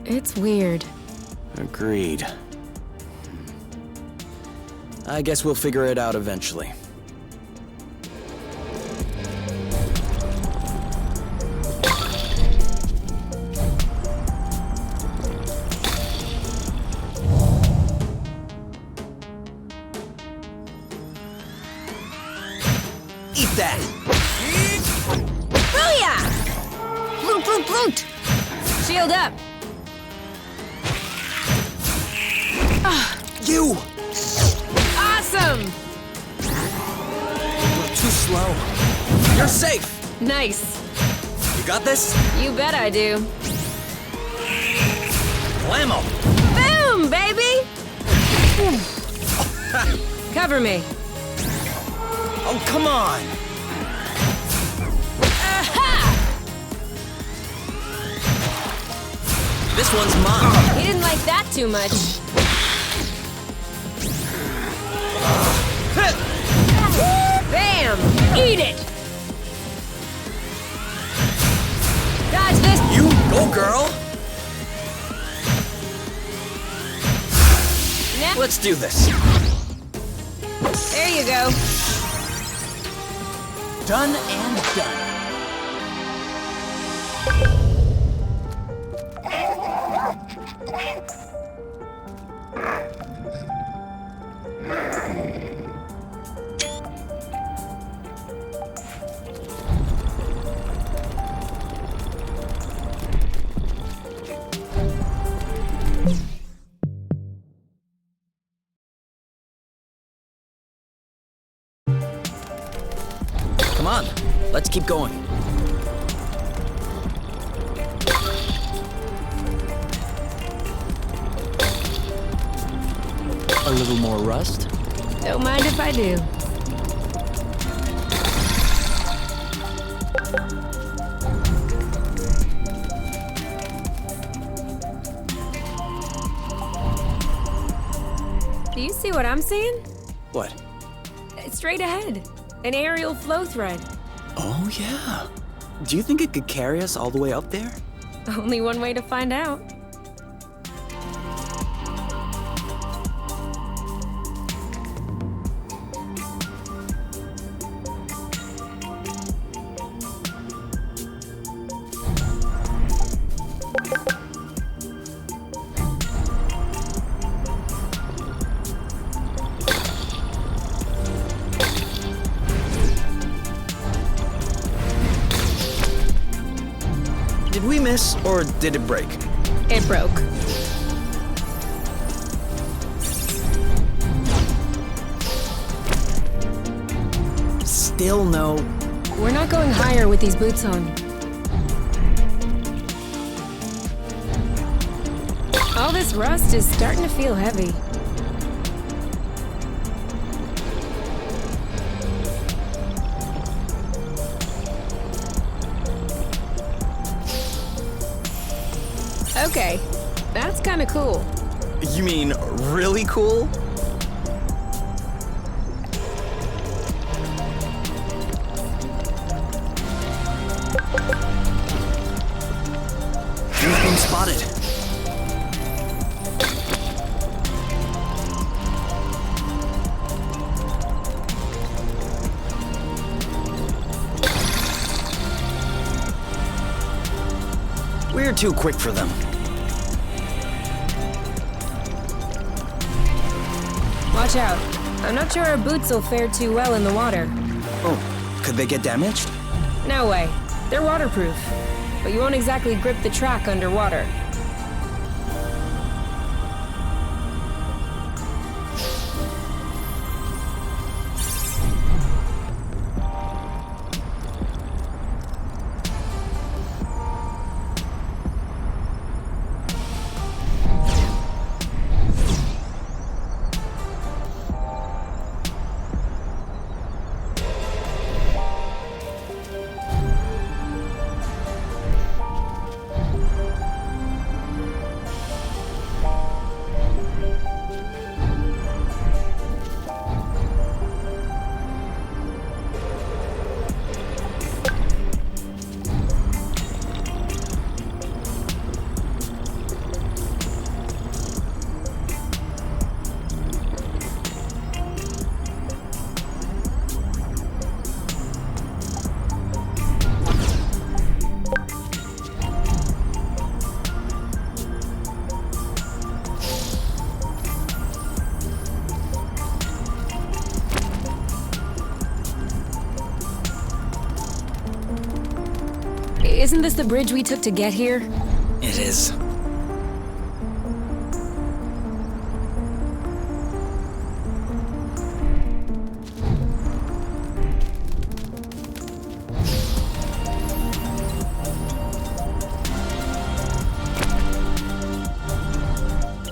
it's weird.
Agreed. I guess we'll figure it out eventually. Eat that!
Booyah! Loot, loot, loot! Shield up!
You!
Awesome!
You're too slow. You're safe!
Nice.
You got this?
You bet I do.
Blammo!
Boom, baby! Cover me.
Oh, come on!
Aha!
This one's mine.
He didn't like that too much. Bam! Eat it! Dodge this!
You go, girl!
Nah.
Let's do this.
There you go.
Done and done.
Come on, let's keep going. A little more rust?
Don't mind if I do. Do you see what I'm seeing?
What?
Straight ahead. An aerial flow thread.
Oh, yeah. Do you think it could carry us all the way up there?
Only one way to find out.
Did we miss, or did it break?
It broke.
Still no.
We're not going higher with these boots on. All this rust is starting to feel heavy. Okay, that's kind of cool.
You mean really cool? You've been spotted. We're too quick for them.
Watch out. I'm not sure our boots will fare too well in the water.
Oh, could they get damaged?
No way. They're waterproof. But you won't exactly grip the track underwater. Isn't this the bridge we took to get here?
It is.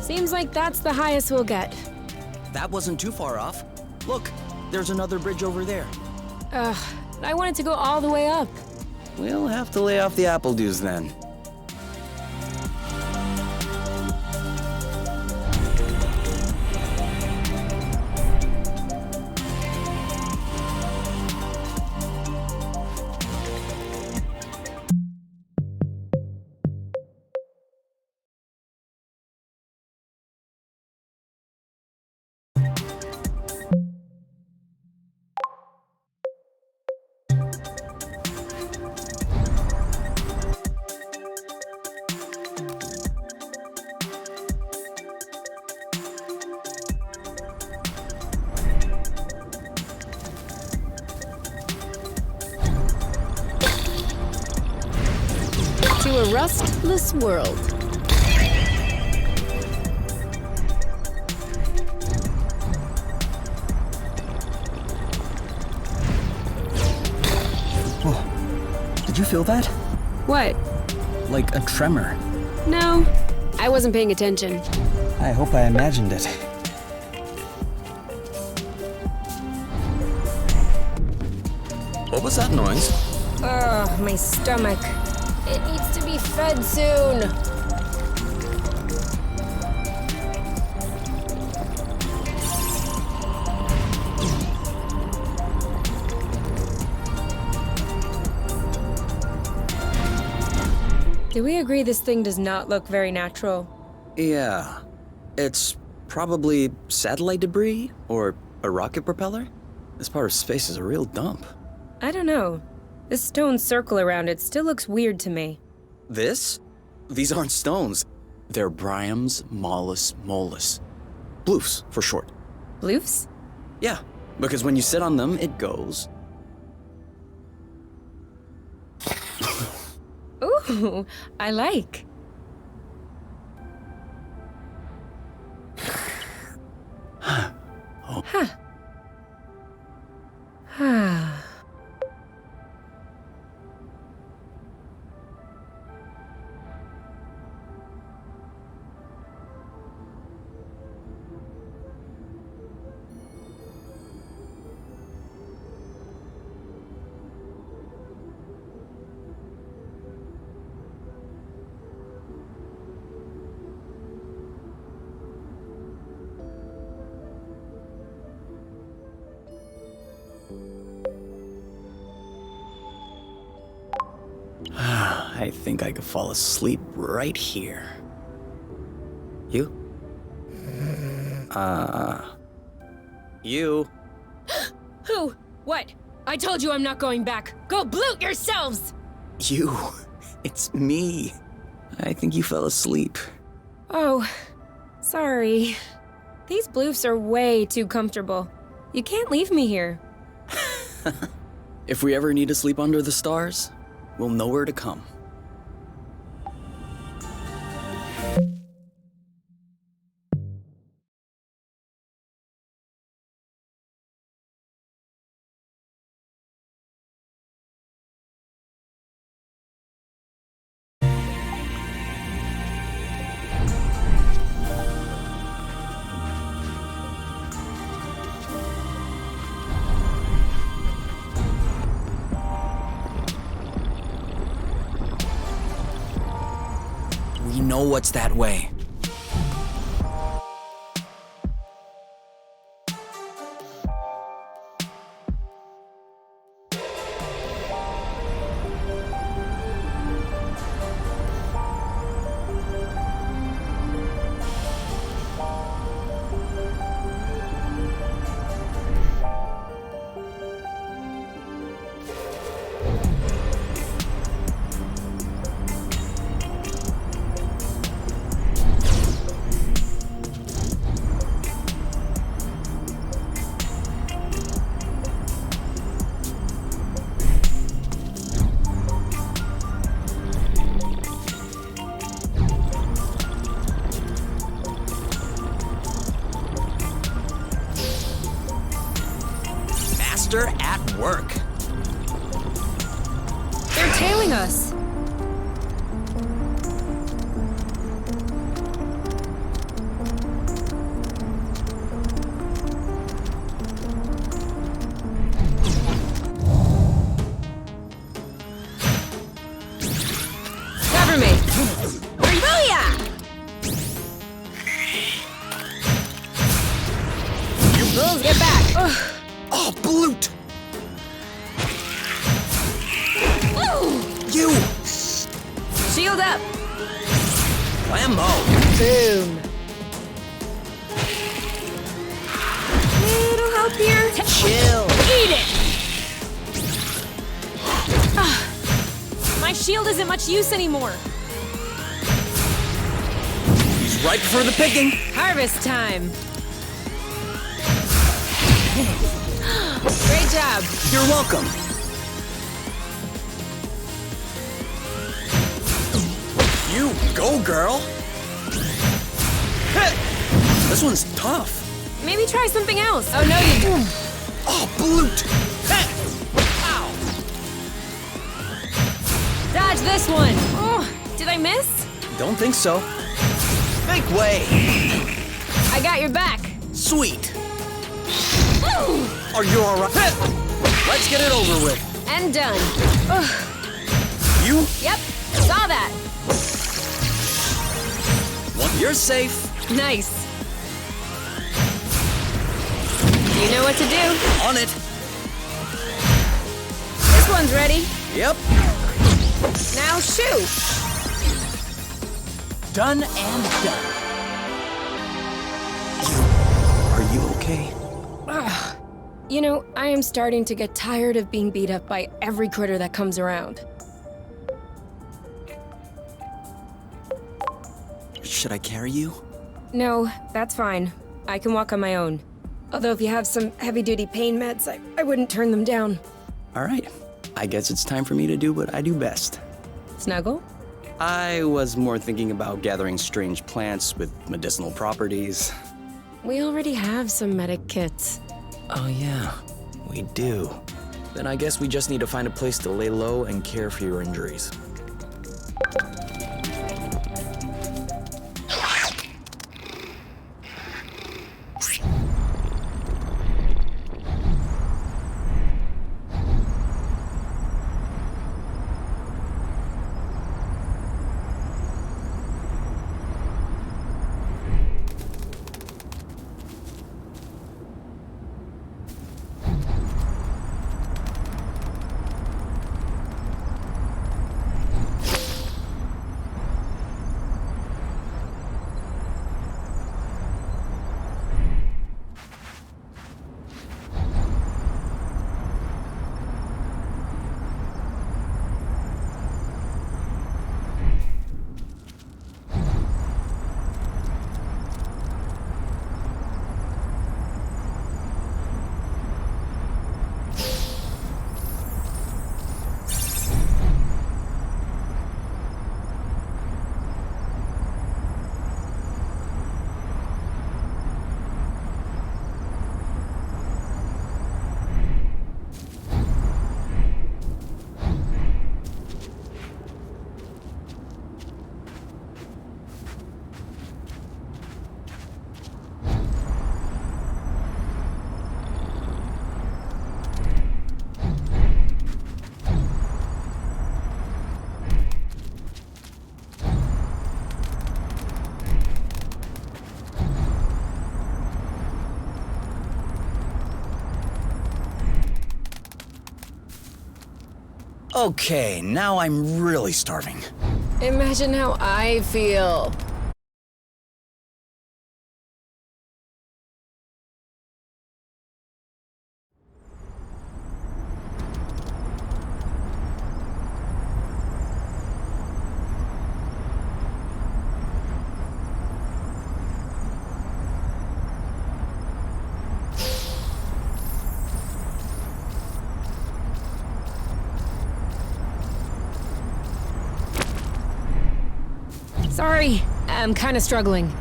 Seems like that's the highest we'll get.
That wasn't too far off. Look, there's another bridge over there.
I wanted to go all the way up.
We'll have to lay off the Appledews then.
rustless world.
Oh, did you feel that?
What?
Like a tremor.
No, I wasn't paying attention.
I hope I imagined it.
What was that noise?
Ugh, my stomach. It needs to be fed soon. Do we agree this thing does not look very natural?
Yeah. It's probably satellite debris or a rocket propeller. This part of space is a real dump.
I don't know. This stone circle around it still looks weird to me.
This? These aren't stones. They're Bryums mollis mollis. Bloofs, for short.
Bloofs?
Yeah, because when you sit on them, it goes.
Ooh, I like. Huh.
I think I could fall asleep right here. You? You?
Who? What? I told you I'm not going back. Go bloot yourselves!
You. It's me. I think you fell asleep.
Oh, sorry. These bloofs are way too comfortable. You can't leave me here.
If we ever need to sleep under the stars, we'll know where to come. We know what's that way. At work.
They're tailing us. Cover me. Booyah! You bulls, get back. Ugh.
Oh, Bloot! You!
Shield up.
Lambo!
Boom. Little help here.
Chill!
Eat it! My shield isn't much use anymore.
He's ripe for the picking!
Harvest time. Great job.
You're welcome. You go, girl! Hit! This one's tough.
Maybe try something else.
Oh, no, you don't.
Oh, bloot! Hit! Ow!
Dodge this one.
Oh, did I miss?
Don't think so. Make way!
I got your back.
Sweet! Are you alright? Hit! Let's get it over with.
And done.
You?
Yep, saw that.
You're safe.
Nice. You know what to do.
On it.
This one's ready.
Yep.
Now shoot.
Done and done.
Are you okay?
You know, I am starting to get tired of being beat up by every critter that comes around.
Should I carry you?
No, that's fine. I can walk on my own. Although if you have some heavy-duty pain meds, I wouldn't turn them down.
All right. I guess it's time for me to do what I do best.
Snuggle?
I was more thinking about gathering strange plants with medicinal properties.
We already have some medic kits.
Oh yeah, we do. Then I guess we just need to find a place to lay low and care for your injuries. Okay, now I'm really starving.
Imagine how I feel.
Sorry, I'm kind of struggling.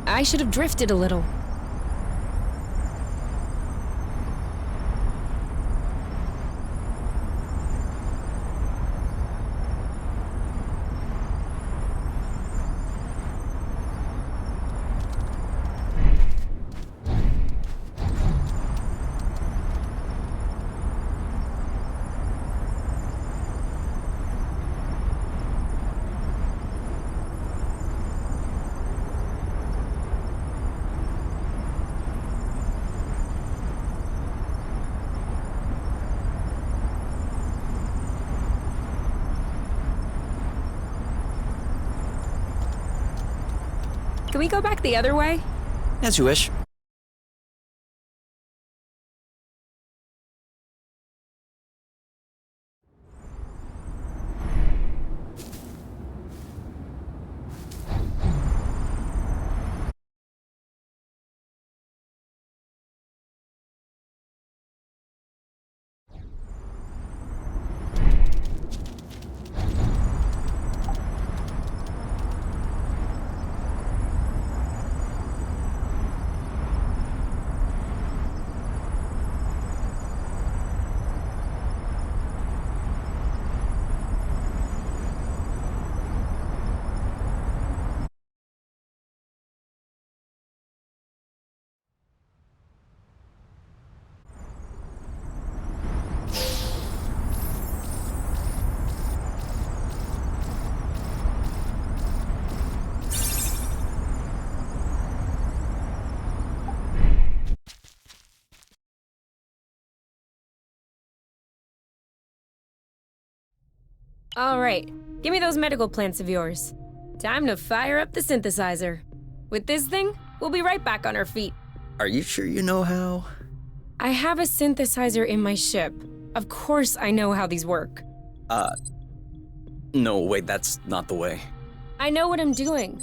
I should have drifted a little. Can we go back the other way?
As you wish.
All right, give me those medical plants of yours. Time to fire up the synthesizer. With this thing, we'll be right back on our feet.
Are you sure you know how?
I have a synthesizer in my ship. Of course I know how these work.
No, wait, that's not the way.
I know what I'm doing.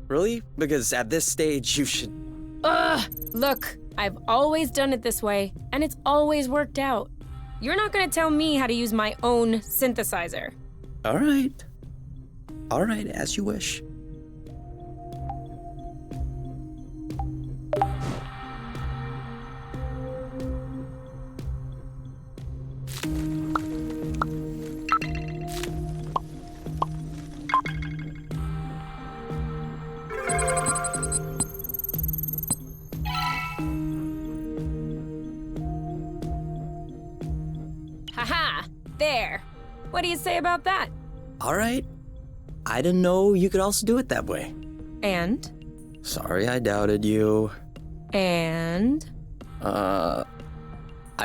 Really? Because at this stage, you should...
Ugh! Look, I've always done it this way, and it's always worked out. You're not gonna tell me how to use my own synthesizer.
All right. All right, as you wish.
Haha! There! What do you say about that?
All right. I didn't know you could also do it that way.
And?
Sorry I doubted you.
And?
I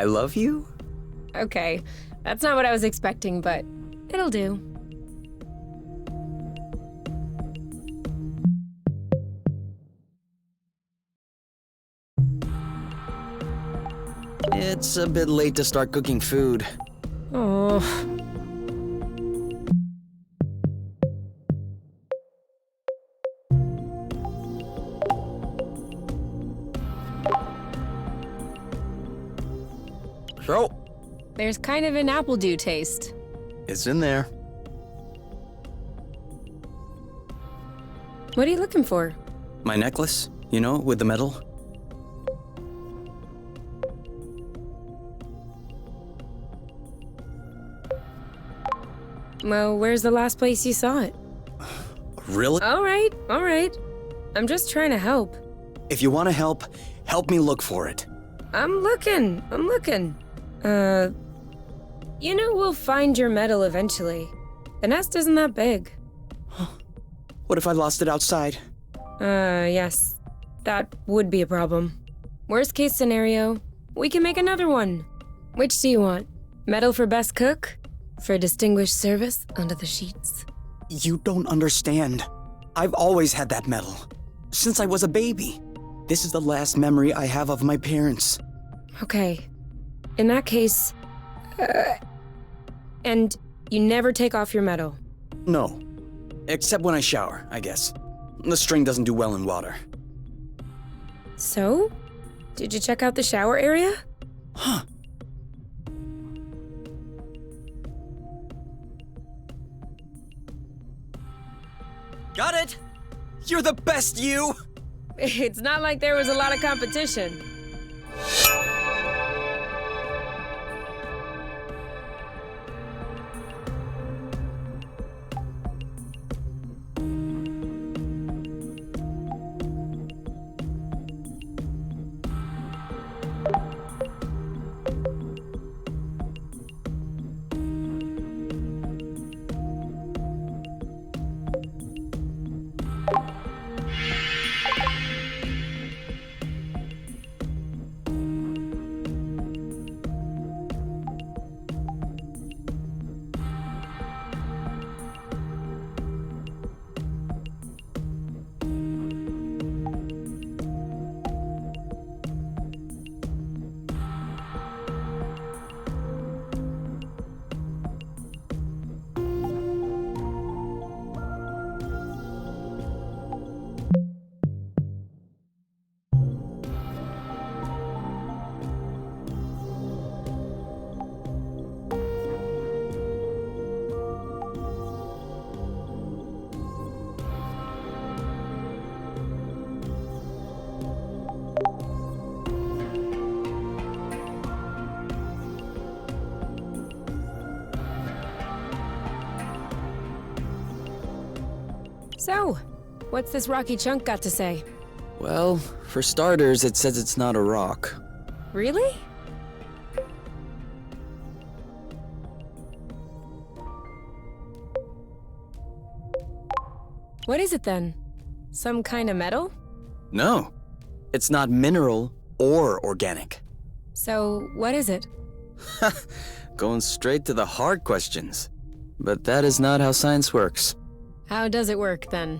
love you?
Okay, that's not what I was expecting, but it'll do.
It's a bit late to start cooking food.
Oh.
So,
There's kind of an Appledew taste.
it's in there.
What are you looking for?
My necklace, you know, with the medal.
Well, where's the last place you saw it?
Really?
All right. I'm just trying to help.
If you want to help me look for it.
I'm looking. You know we'll find your medal eventually. The nest isn't that big.
What if I lost it outside?
Yes. That would be a problem. Worst case scenario, we can make another one. Which do you want? Medal for best cook? For distinguished service under the sheets?
You don't understand. I've always had that medal. Since I was a baby. This is the last memory I have of my parents.
Okay. In that case... and you never take off your medal?
No. Except when I shower, I guess. The string doesn't do well in water.
So? Did you check out the shower area?
Huh. Got it! You're the best, you!
It's not like there was a lot of competition. So, what's this rocky chunk got to say?
Well, for starters, it says it's not a rock.
Really? What is it then? Some kind of metal?
No. It's not mineral or organic.
So, what is it?
Going straight to the hard questions. But that is not how science works.
How does it work then?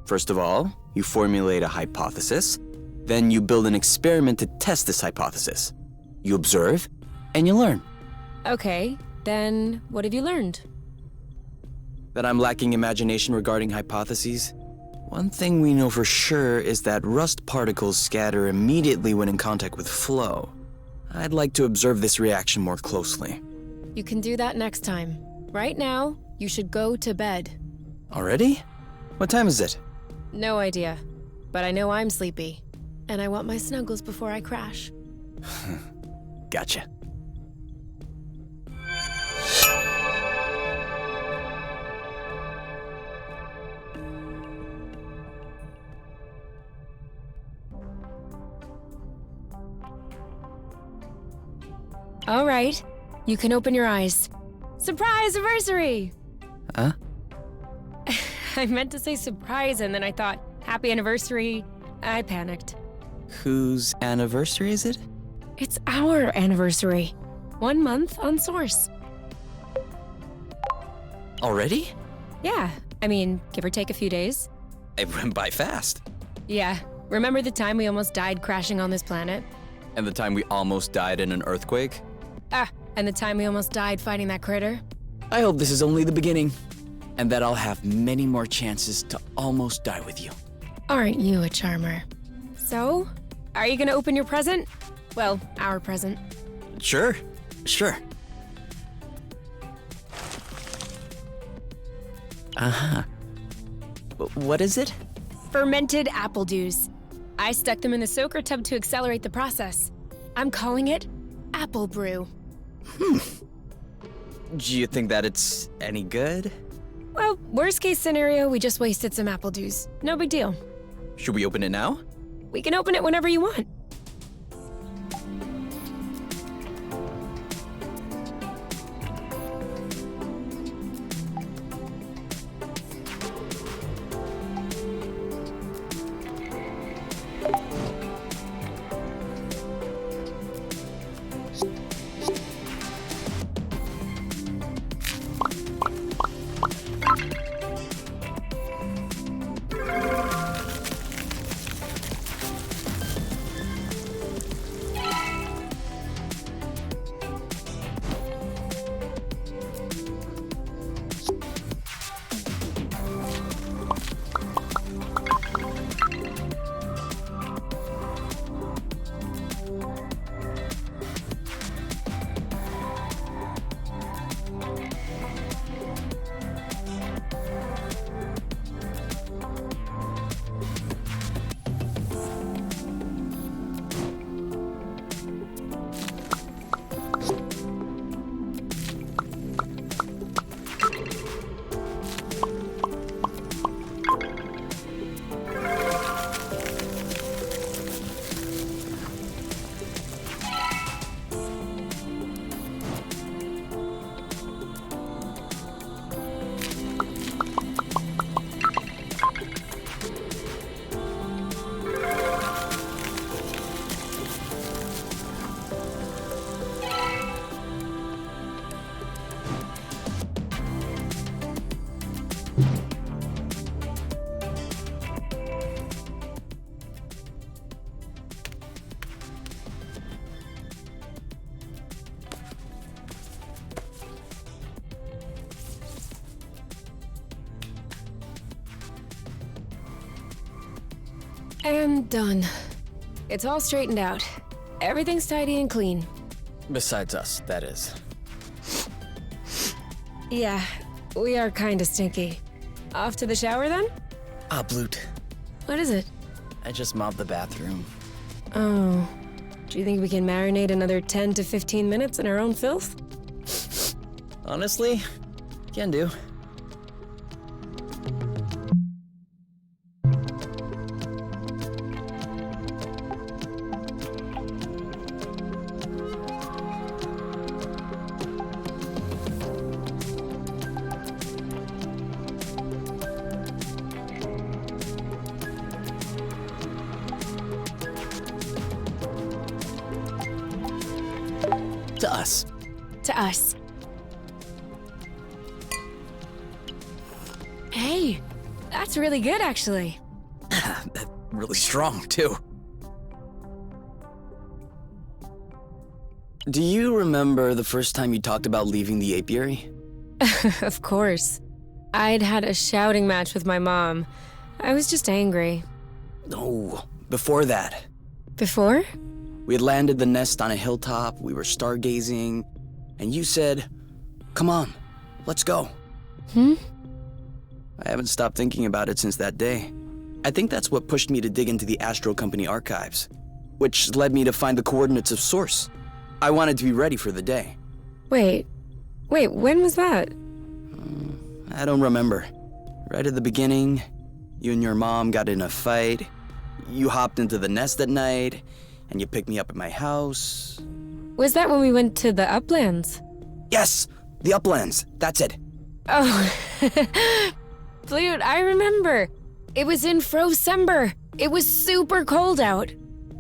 First of all, you formulate a hypothesis, then you build an experiment to test this hypothesis. You observe, and you learn.
Okay, then what have you learned?
That I'm lacking imagination regarding hypotheses? One thing we know for sure is that rust particles scatter immediately when in contact with flow. I'd like to observe this reaction more closely.
You can do that next time. Right now, you should go to bed.
Already? What time is it?
No idea, but I know I'm sleepy. And I want my snuggles before I crash.
Gotcha.
All right, you can open your eyes. Surprise anniversary!
Huh?
I meant to say surprise, and then I thought, happy anniversary. I panicked.
Whose anniversary is it?
It's our anniversary. 1 month on Source.
Already?
Yeah, I mean, give or take a few days.
It went by fast.
Yeah, remember the time we almost died crashing on this planet?
And the time we almost died in an earthquake?
And the time we almost died fighting that critter?
I hope this is only the beginning, and that I'll have many more chances to almost die with you.
Aren't you a charmer? So, are you gonna open your present? Well, our present.
Sure. Uh-huh. What is it?
Fermented appledews. I stuck them in the soaker tub to accelerate the process. I'm calling it Applebrew.
Do you think that it's any good?
Well, worst case scenario, we just wasted some appledews. No big deal.
Should we open it now?
We can open it whenever you want. And done. It's all straightened out. Everything's tidy and clean.
Besides us, that is.
Yeah, we are kinda stinky. Off to the shower then?
Blut.
What is it?
I just mopped the bathroom.
Oh. Do you think we can marinate another 10 to 15 minutes in our own filth?
Honestly, can do.
To us. That's really good, actually.
Really strong, too. Do you remember the first time you talked about leaving the apiary?
Of course. I'd had a shouting match with my mom. I was just angry.
No, before that.
Before?
We had landed the nest on a hilltop, we were stargazing, and you said, "Come on, let's go." I haven't stopped thinking about it since that day. I think that's what pushed me to dig into the Astro Company archives, which led me to find the coordinates of Source. I wanted to be ready for the day.
Wait, when was that?
I don't remember. Right at the beginning, you and your mom got in a fight. You hopped into the nest at night, and you picked me up at my house.
Was that when we went to the uplands?
Yes, the uplands, that's it.
Oh, Flute, I remember. It was in Frocember. It was super cold out.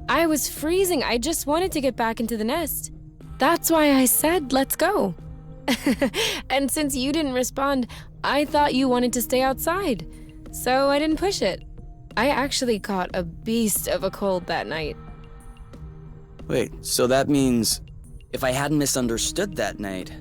I was freezing. I just wanted to get back into the nest. That's why I said, let's go. And since you didn't respond, I thought you wanted to stay outside. So I didn't push it. I actually caught a beast of a cold that night.
Wait, so that means if I hadn't misunderstood that night...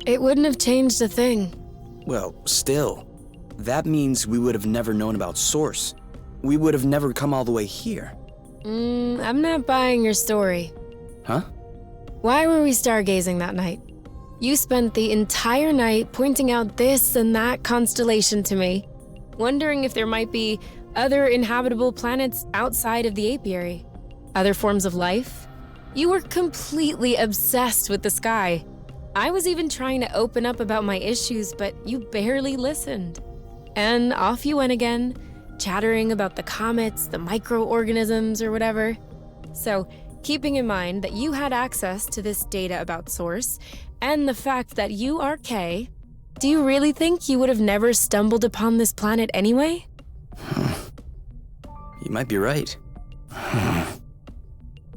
It wouldn't have changed a thing.
Well, still, that means we would have never known about Source. We would have never come all the way here.
I'm not buying your story.
Huh?
Why were we stargazing that night? You spent the entire night pointing out this and that constellation to me, wondering if there might be other inhabitable planets outside of the apiary. Other forms of life? You were completely obsessed with the sky. I was even trying to open up about my issues, but you barely listened. And off you went again, chattering about the comets, the microorganisms, or whatever. So, keeping in mind that you had access to this data about Source, and the fact that you are K, do you really think you would have never stumbled upon this planet anyway?
You might be right.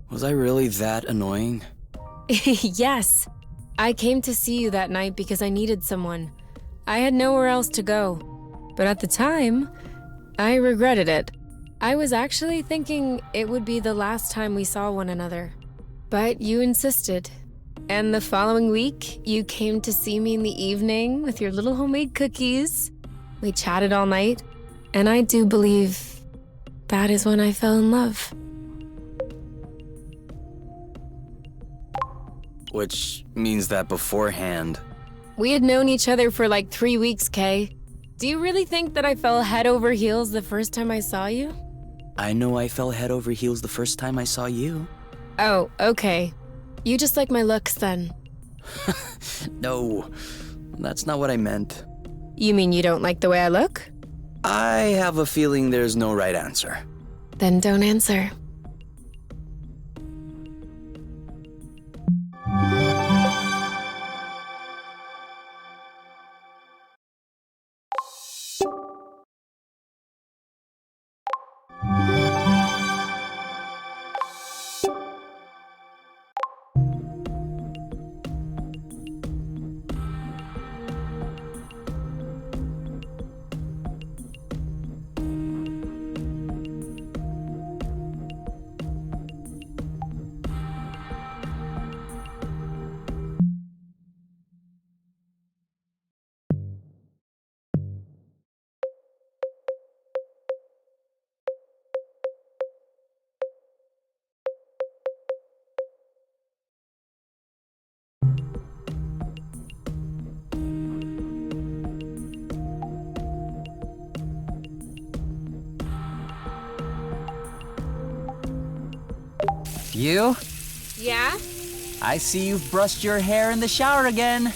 Was I really that annoying?
Yes. I came to see you that night because I needed someone. I had nowhere else to go. But at the time, I regretted it. I was actually thinking it would be the last time we saw one another. But you insisted. And the following week, you came to see me in the evening with your little homemade cookies. We chatted all night, and I do believe that is when I fell in love.
Which means that beforehand...
We had known each other for like 3 weeks, Kay. Do you really think that I fell head over heels the first time I saw you?
I know I fell head over heels the first time I saw you.
Oh, okay. You just like my looks then.
No, that's not what I meant.
You mean you don't like the way I look?
I have a feeling there's no right answer.
Then don't answer.
You?
Yeah?
I see you've brushed your hair in the shower again.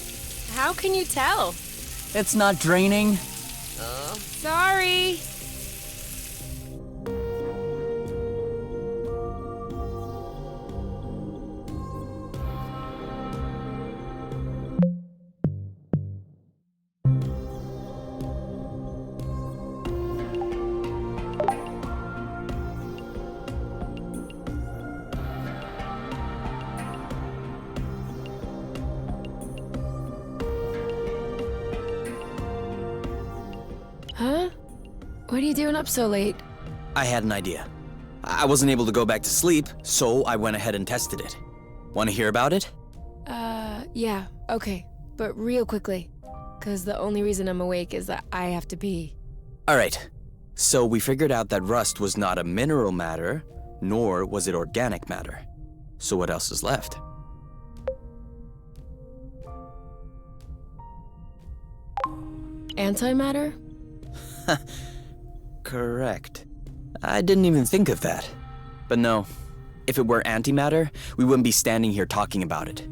How can you tell?
It's not draining.
Sorry.
What are you doing up so late?
I had an idea. I wasn't able to go back to sleep, so I went ahead and tested it. Want to hear about it?
Yeah, okay. But real quickly. 'Cause the only reason I'm awake is that I have to pee.
Alright, so we figured out that rust was not a mineral matter, nor was it organic matter. So what else is left?
Antimatter?
Correct. I didn't even think of that. But no, if it were antimatter, we wouldn't be standing here talking about it.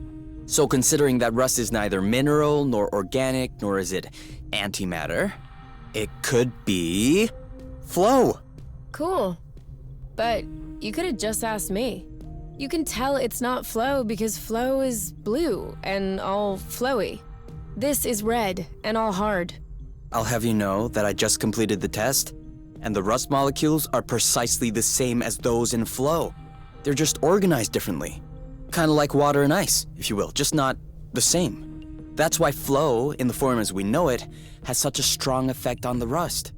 So considering that rust is neither mineral, nor organic, nor is it antimatter, it could be flow.
Cool. But you could have just asked me. You can tell it's not flow because flow is blue and all flowy. This is red and all hard.
I'll have you know that I just completed the test, and the rust molecules are precisely the same as those in flow. They're just organized differently. Kind of like water and ice, if you will, just not the same. That's why flow, in the form as we know it, has such a strong effect on the rust.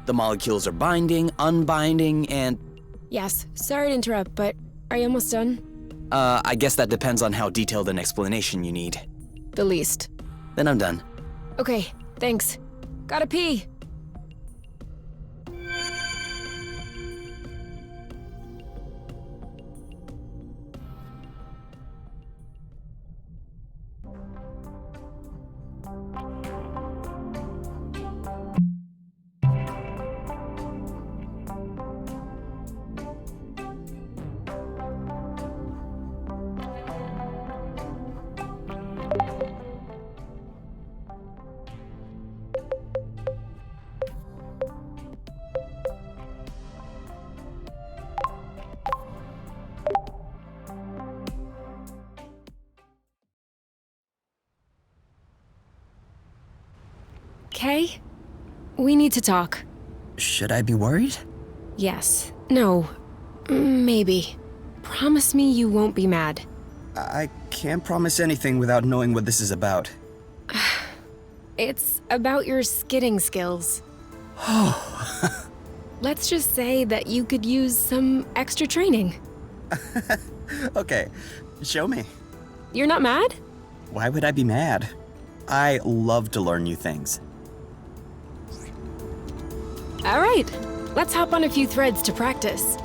The molecules are binding, unbinding, and...
Yes, sorry to interrupt, but are you almost done?
I guess that depends on how detailed an explanation you need.
The least.
Then I'm done.
Okay, thanks. Gotta pee. Okay? We need to talk.
Should I be worried?
Yes. No. Maybe. Promise me you won't be mad.
I can't promise anything without knowing what this is about.
It's about your skidding skills. Let's just say that you could use some extra training.
Okay, show me.
You're not mad?
Why would I be mad? I love to learn new things.
All right. Let's hop on a few threads to practice.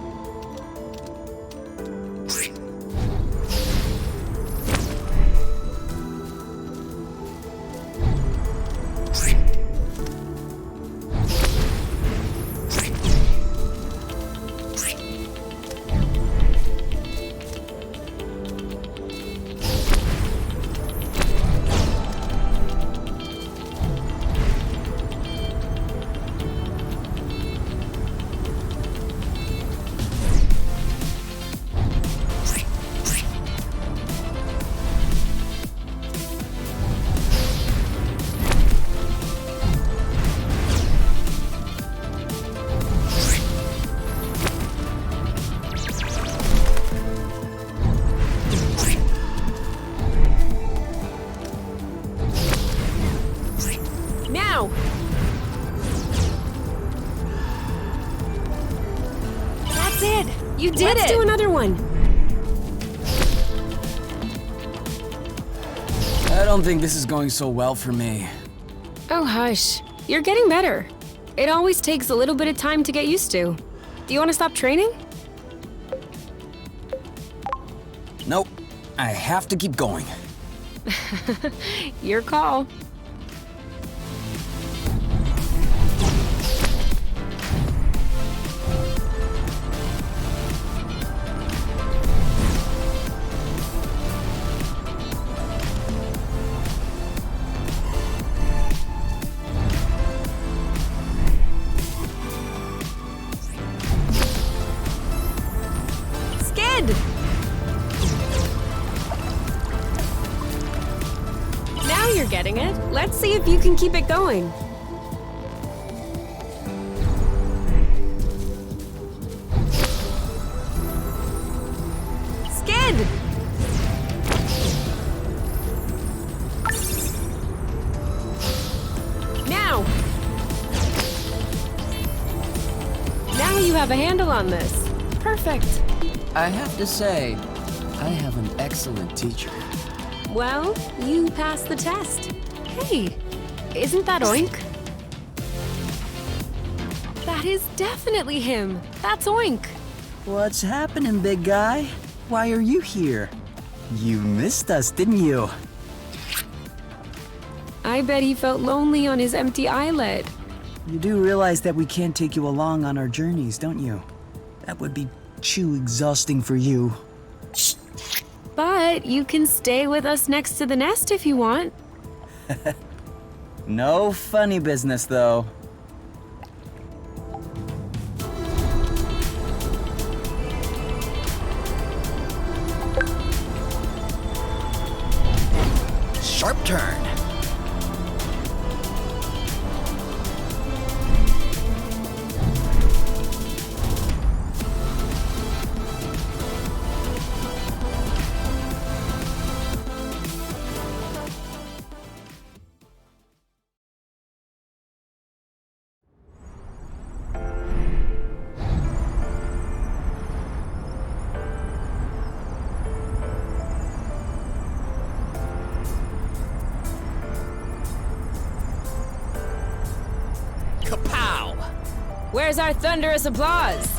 That's it! You did it! Let's do another one!
I don't think this is going so well for me.
Oh, hush. You're getting better. It always takes a little bit of time to get used to. Do you want to stop training?
Nope. I have to keep going.
Your call. Now you're getting it. Let's see if you can keep it going. Skid! Now! have a handle on this. Perfect.
I have to say, I have an excellent teacher.
Well, you passed the test. Hey, isn't that Oink? That is definitely him. That's Oink.
What's happening, big guy? Why are you here? You missed us, didn't you?
I bet he felt lonely on his empty islet.
You do realize that we can't take you along on our journeys, don't you? That would be too exhausting for you.
But you can stay with us next to the nest if you want.
No funny business, though.
Sharp turn. Kapow!
Where's our thunderous applause?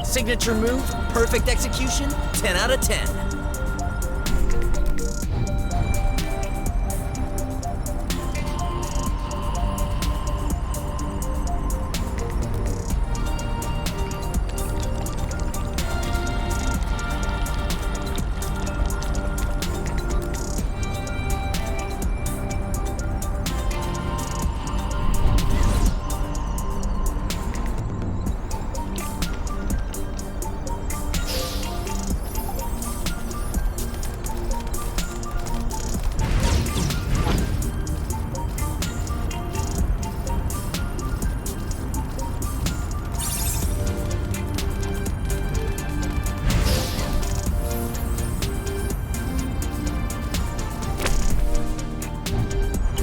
Signature move, perfect execution, 10 out of 10.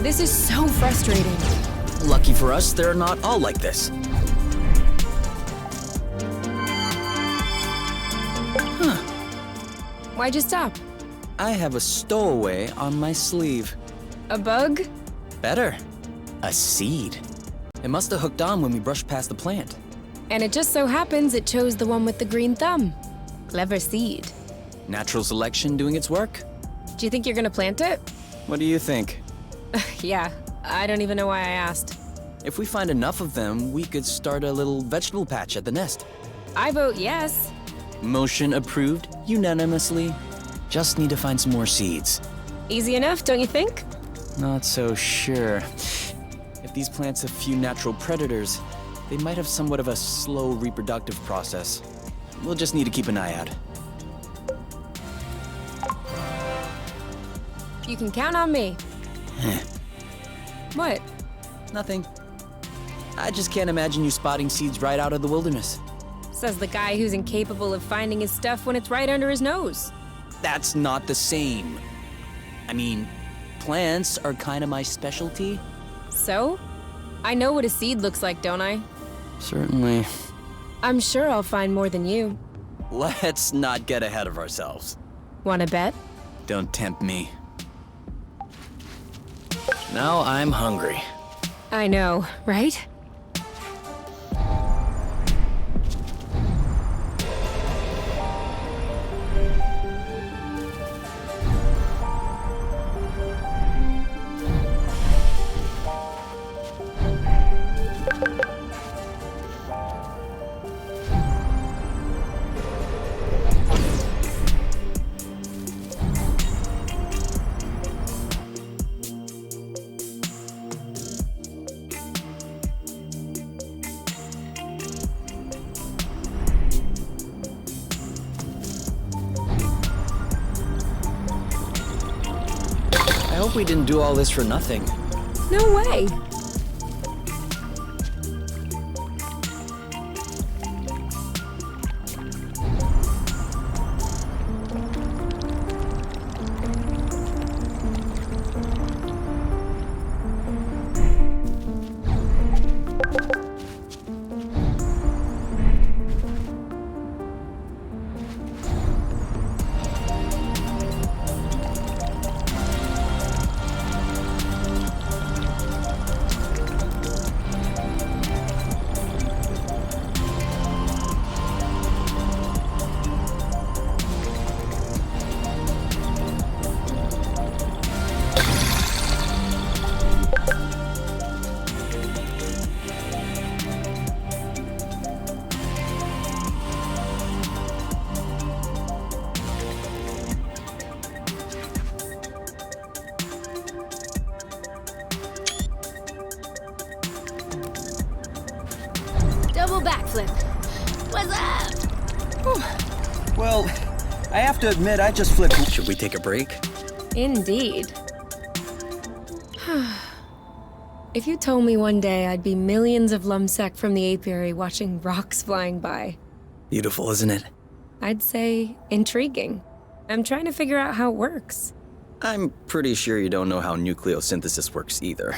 This is so frustrating.
Lucky for us, they're not all like this.
Why'd you stop?
I have a stowaway on my sleeve.
A bug?
Better. A seed. It must have hooked on when we brushed past the plant.
And it just so happens it chose the one with the green thumb. Clever seed.
Natural selection doing its work?
Do you think you're gonna plant it?
What do you think?
Yeah, I don't even know why I asked.
If we find enough of them, we could start a little vegetable patch at the nest.
I vote yes.
Motion approved unanimously. Just need to find some more seeds.
Easy enough, don't you think?
Not so sure. If these plants have few natural predators, they might have somewhat of a slow reproductive process. We'll just need to keep an eye out.
You can count on me. What?
Nothing. I just can't imagine you spotting seeds right out of the wilderness.
Says the guy who's incapable of finding his stuff when it's right under his nose.
That's not the same. I mean, plants are kind of my specialty.
So? I know what a seed looks like, don't I?
Certainly.
I'm sure I'll find more than you.
Let's not get ahead of ourselves.
Wanna bet?
Don't tempt me. Now I'm hungry.
I know, right?
hope we didn't do all this for nothing.
No way!
Double backflip. What's up?
Well, I have to admit, I just flipped.
Should we take a break?
Indeed. If you told me one day I'd be millions of lumsec from the apiary watching rocks flying by,
Beautiful, isn't it?
I'd say intriguing. I'm trying to figure out how it works.
I'm pretty sure you don't know how nucleosynthesis works either.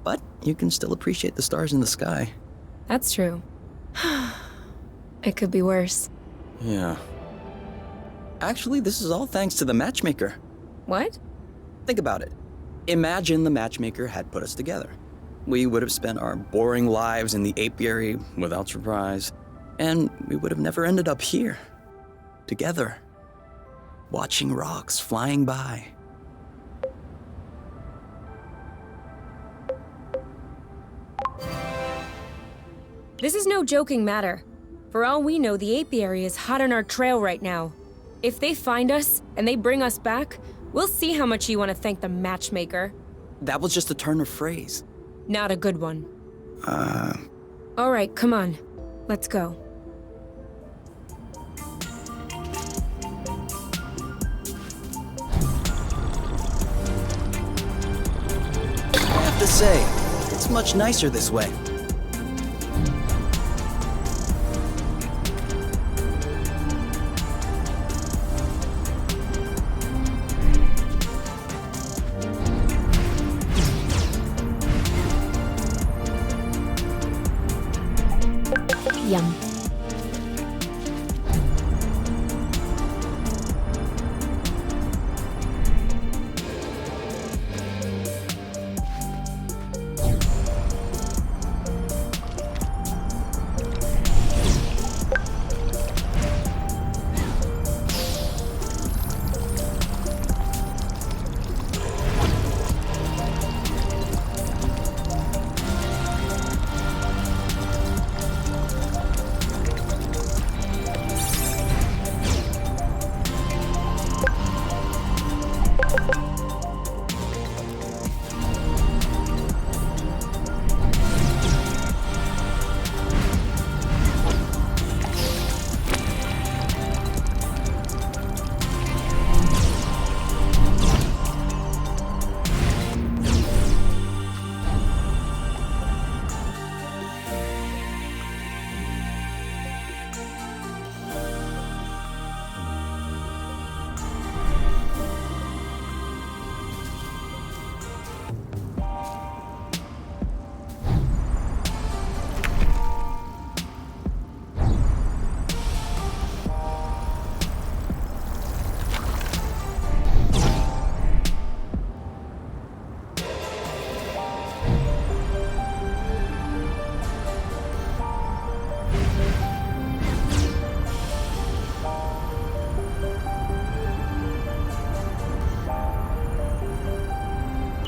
But you can still appreciate the stars in the sky.
That's true. It could be worse.
Yeah. Actually, this is all thanks to the matchmaker.
What?
Think about it. Imagine the matchmaker had put us together. We would have spent our boring lives in the apiary without surprise, and we would have never ended up here, together, watching rocks flying by.
This is no joking matter. For all we know, the apiary is hot on our trail right now. If they find us and they bring us back, we'll see how much you want to thank the matchmaker.
That was just a turn of phrase.
Not a good one. All right, come on. Let's go.
I have to say, it's much nicer this way.
Yum.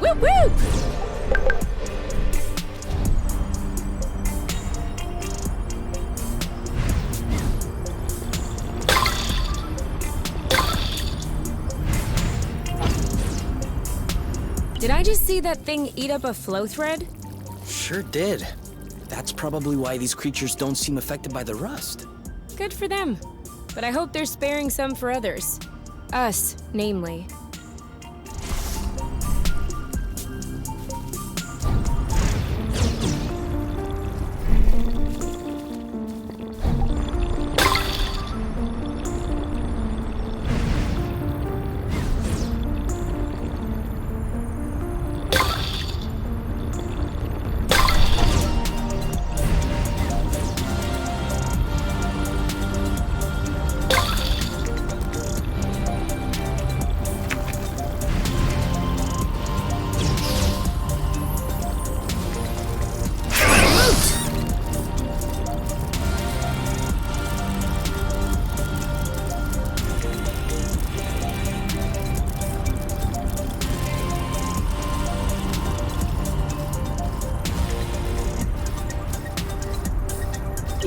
Woo! Did I just see that thing eat up a flow thread?
Sure did. That's probably why these creatures don't seem affected by the rust.
Good for them. But I hope they're sparing some for others. Us, namely.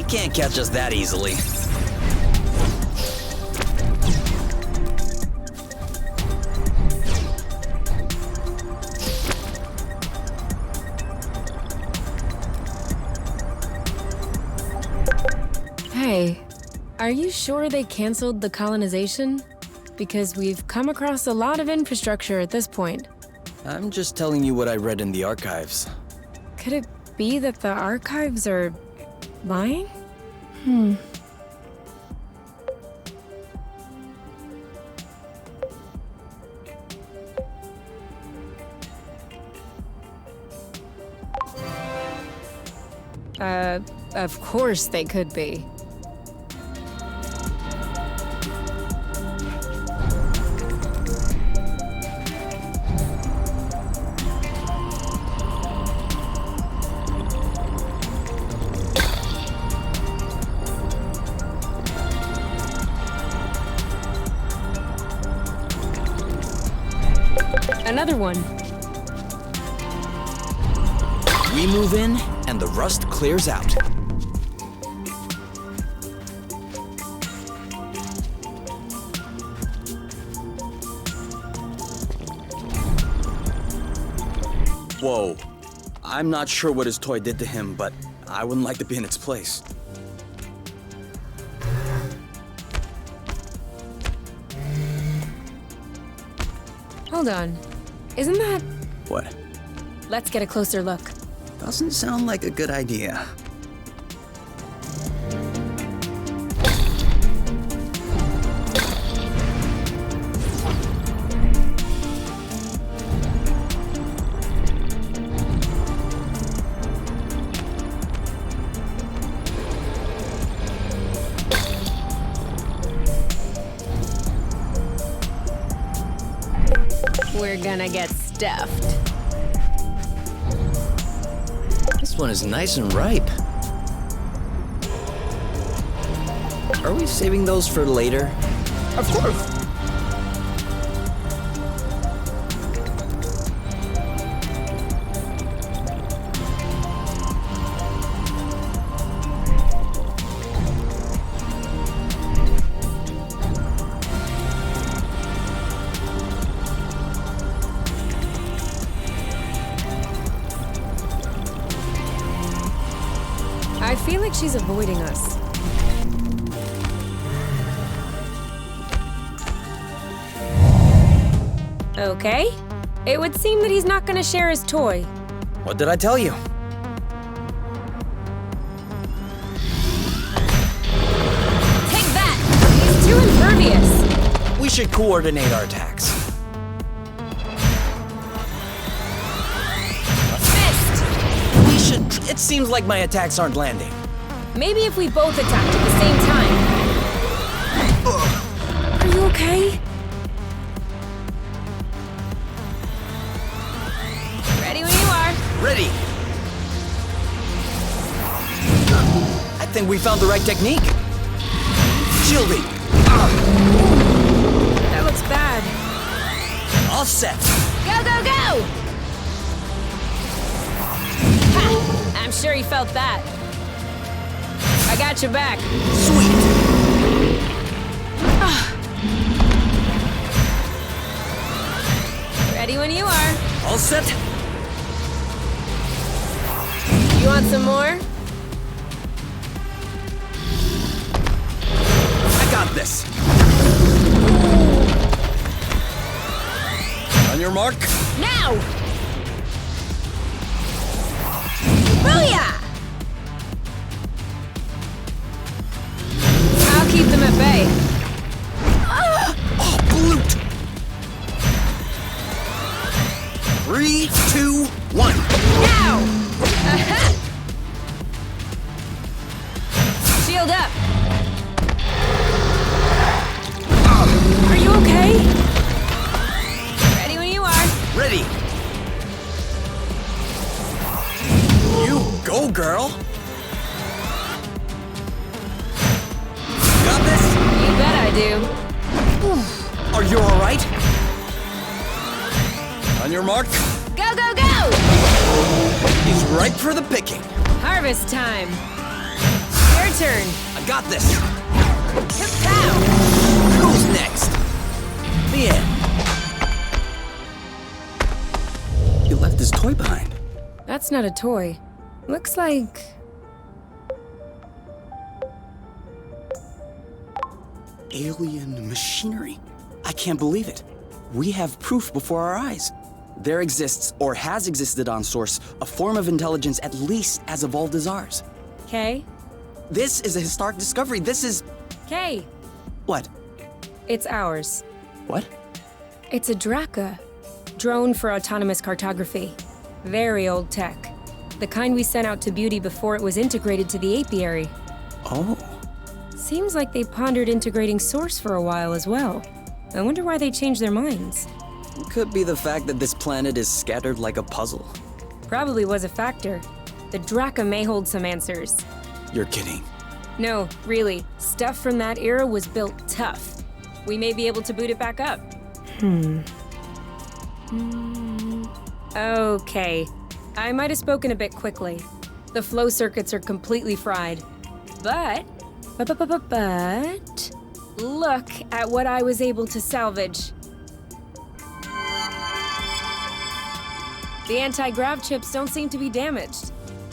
You can't catch us that easily.
Hey, are you sure they canceled the colonization? Because we've come across a lot of infrastructure at this point.
I'm just telling you what I read in the archives.
Could it be that the archives are lying? Of course they could be. Another one.
We move in, and the rust clears out. Whoa. I'm not sure what his toy did to him, but I wouldn't like to be in its place.
Hold on. Isn't that...
What?
Let's get a closer look.
Doesn't sound like a good idea.
We're gonna get stuffed.
This one is nice and ripe. Are we saving those for later?
Of course. I feel like she's avoiding us.
Okay. It would seem that he's not gonna share his toy.
What did I tell you?
Take that! He's too impervious.
We should coordinate our attacks.
Missed!
We should... It seems like my attacks aren't landing.
Maybe if we both attacked at the same time. Are you okay? Ready when you are.
Ready. I think we found the right technique. Shielding.
That looks bad.
All set.
Go, go, go! Ha! I'm sure he felt that. I got your back.
Sweet.
Ready when you are.
All set.
You want some more?
I got this. On your mark.
Now! Booyah! I'll keep them at bay.
Oh, blute. 3, 2, 1.
Now! Aha! Shield up. Are you okay? Ready when you are.
Ready. You go, girl. Got this?
You bet I do.
Are you all right? On your mark.
Go, go, go!
He's ripe for the picking.
Harvest time. Your turn.
I got this.
Kapow!
Who's next? The end. You left his toy behind.
That's not a toy. Looks like...
Alien machinery. I can't believe it. We have proof before our eyes. There exists, or has existed on Source, a form of intelligence at least as evolved as ours.
Kay?
This is a historic discovery. This is...
Kay!
What?
It's ours.
What?
It's a DrACar. Drone for autonomous cartography. Very old tech. The kind we sent out to Beauty before it was integrated to the Apiary.
Oh.
Seems like they pondered integrating Source for a while as well. I wonder why they changed their minds.
Could be the fact that this planet is scattered like a puzzle.
Probably was a factor. The DrACar may hold some answers.
You're kidding.
No, really. Stuff from that era was built tough. We may be able to boot it back up. Okay. I might have spoken a bit quickly. The flow circuits are completely fried. But look at what I was able to salvage. The anti-grav chips don't seem to be damaged.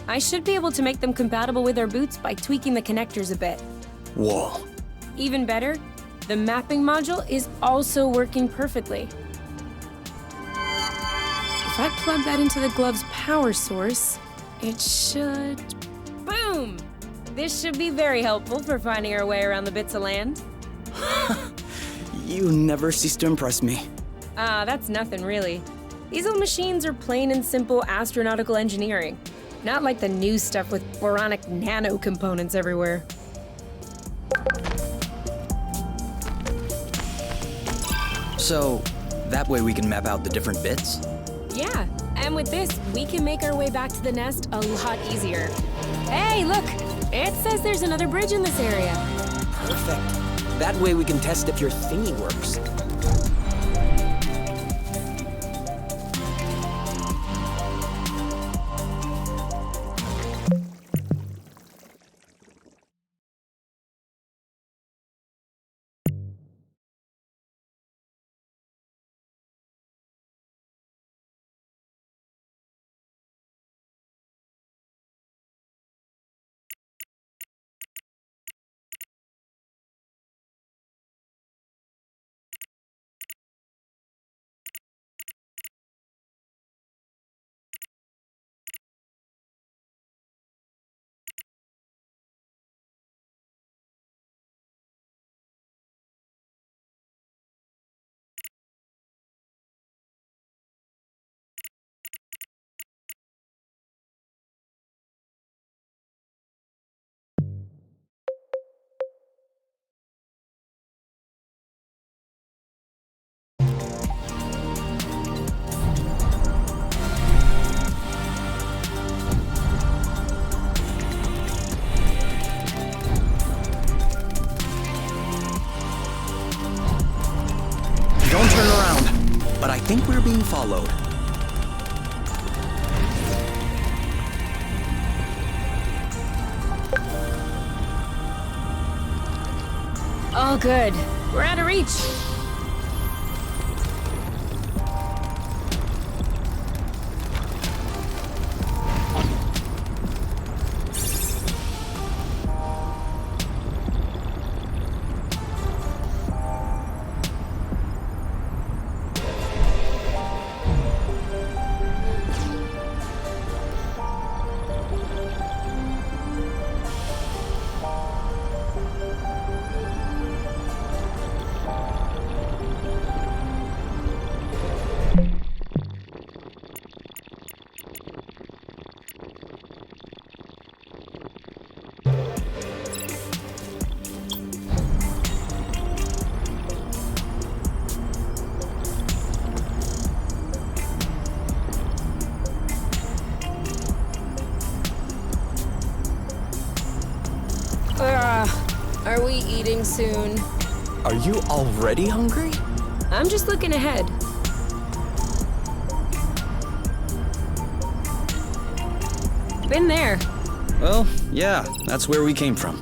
I should be able to make them compatible with our boots by tweaking the connectors a bit.
Whoa.
Even better, the mapping module is also working perfectly. If I plug that into the glove's power source, it should... Boom! This should be very helpful for finding our way around the bits of land.
You never cease to impress me.
Ah, that's nothing really. These old machines are plain and simple astronautical engineering. Not like the new stuff with boronic nano components everywhere.
So, that way we can map out the different bits?
Yeah, and with this, we can make our way back to the nest a lot easier. Hey, look! It says there's another bridge in this area.
Perfect. That way we can test if your thingy works. Don't turn around. But I think we're being followed.
All good. We're out of reach. Are we eating soon?
Are you already hungry?
I'm just looking ahead. Been there.
Well, yeah, that's where we came from.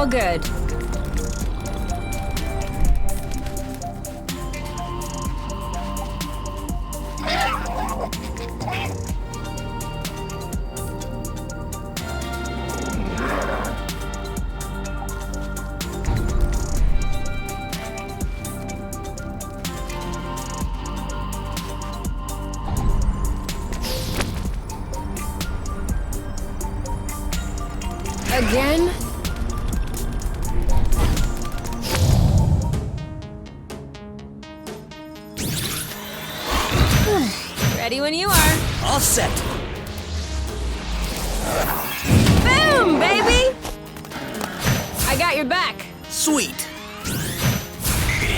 good. Again? Ready when you are.
All set.
Boom, baby! I got your back.
Sweet.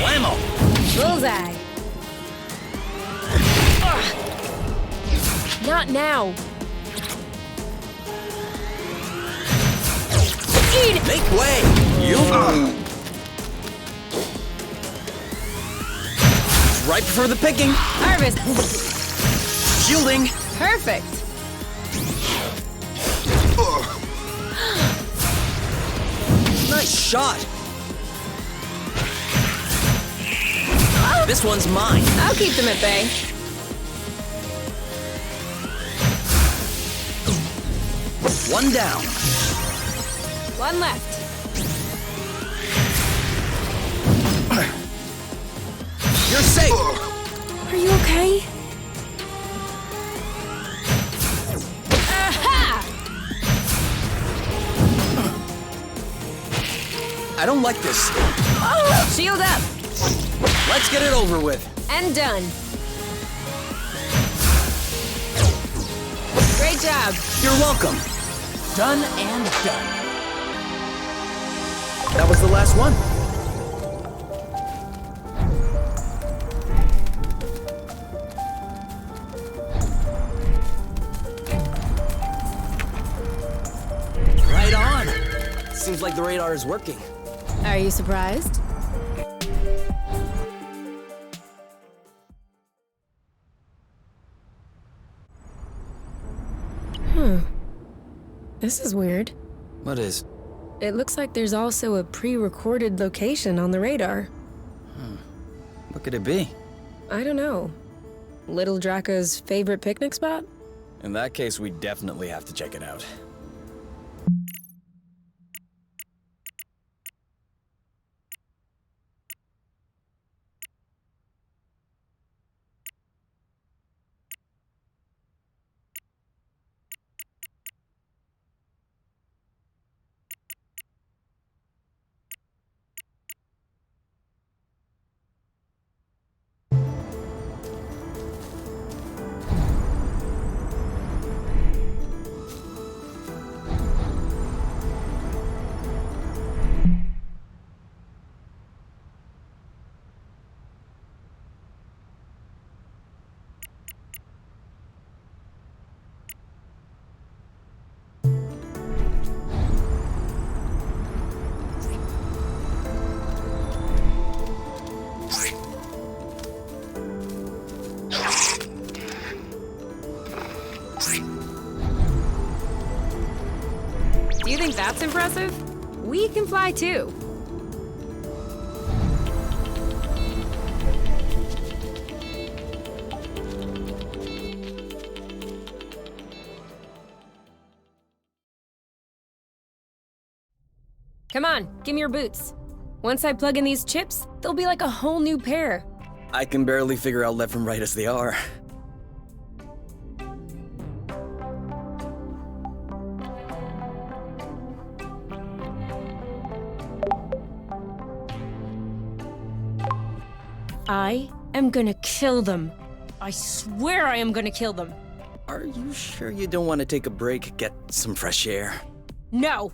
Whammo.
Bullseye. Not now. Eat it!
Make way. You. It's ripe for the picking.
Harvest.
Shielding.
Perfect.
Nice shot. This one's mine.
I'll keep them at bay.
One down.
One left.
You're safe.
Are you okay? Aha!
I don't like this.
Oh, shield up.
Let's get it over with.
And done. Great job.
You're welcome.
Done and done. That was the last one.
Right on. Seems like the radar is working.
Are you surprised? This is weird.
What is?
It looks like there's also a pre-recorded location on the radar.
What could it be?
I don't know. Little DrACar's favorite picnic spot?
In that case, we definitely have to check it out.
Do you think that's impressive? We can fly too. Come on, give me your boots. Once I plug in these chips, they'll be like a whole new pair.
I can barely figure out left from right as they are.
I am gonna kill them. I swear I am gonna kill them.
Are you sure you don't want to take a break, get some fresh air?
No!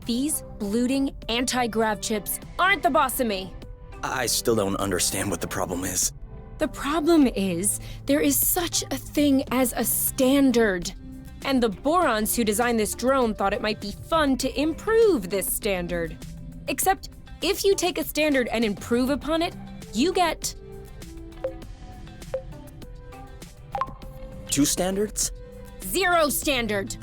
These bloating anti-grav chips aren't the boss of me.
I still don't understand what the problem is.
The problem is, there is such a thing as a standard. And the Borons who designed this drone thought it might be fun to improve this standard. Except, if you take a standard and improve upon it, you get
2 standards?
0 standard.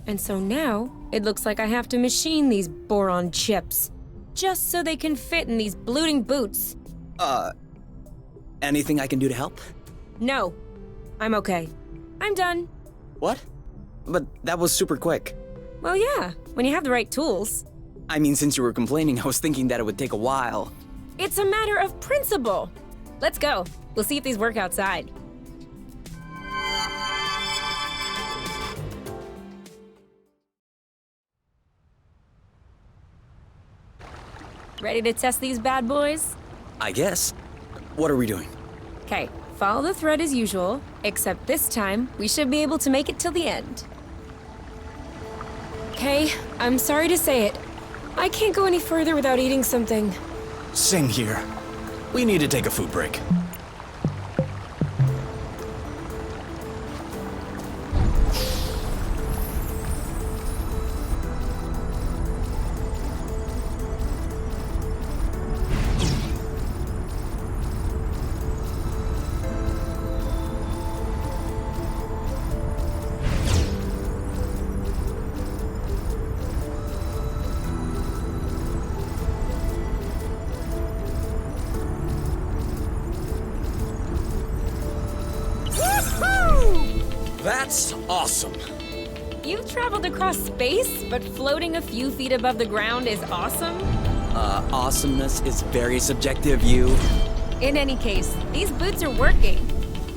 And so now, It looks like I have to machine these boron chips, just so they can fit in these blooting boots.
Anything I can do to help?
No, I'm okay. I'm done.
What? But that was super quick.
Well, yeah, when you have the right tools.
I mean, since you were complaining, I was thinking that it would take a while.
It's a matter of principle. Let's go. We'll see if these work outside. Ready to test these bad boys?
I guess. What are we doing?
Okay, follow the thread as usual, except this time we should be able to make it till the end. Okay, I'm sorry to say it. I can't go any further without eating something.
Same here. We need to take a food break. That's awesome.
You've traveled across space, but floating a few feet above the ground is awesome?
Awesomeness is very subjective, you.
In any case, these boots are working.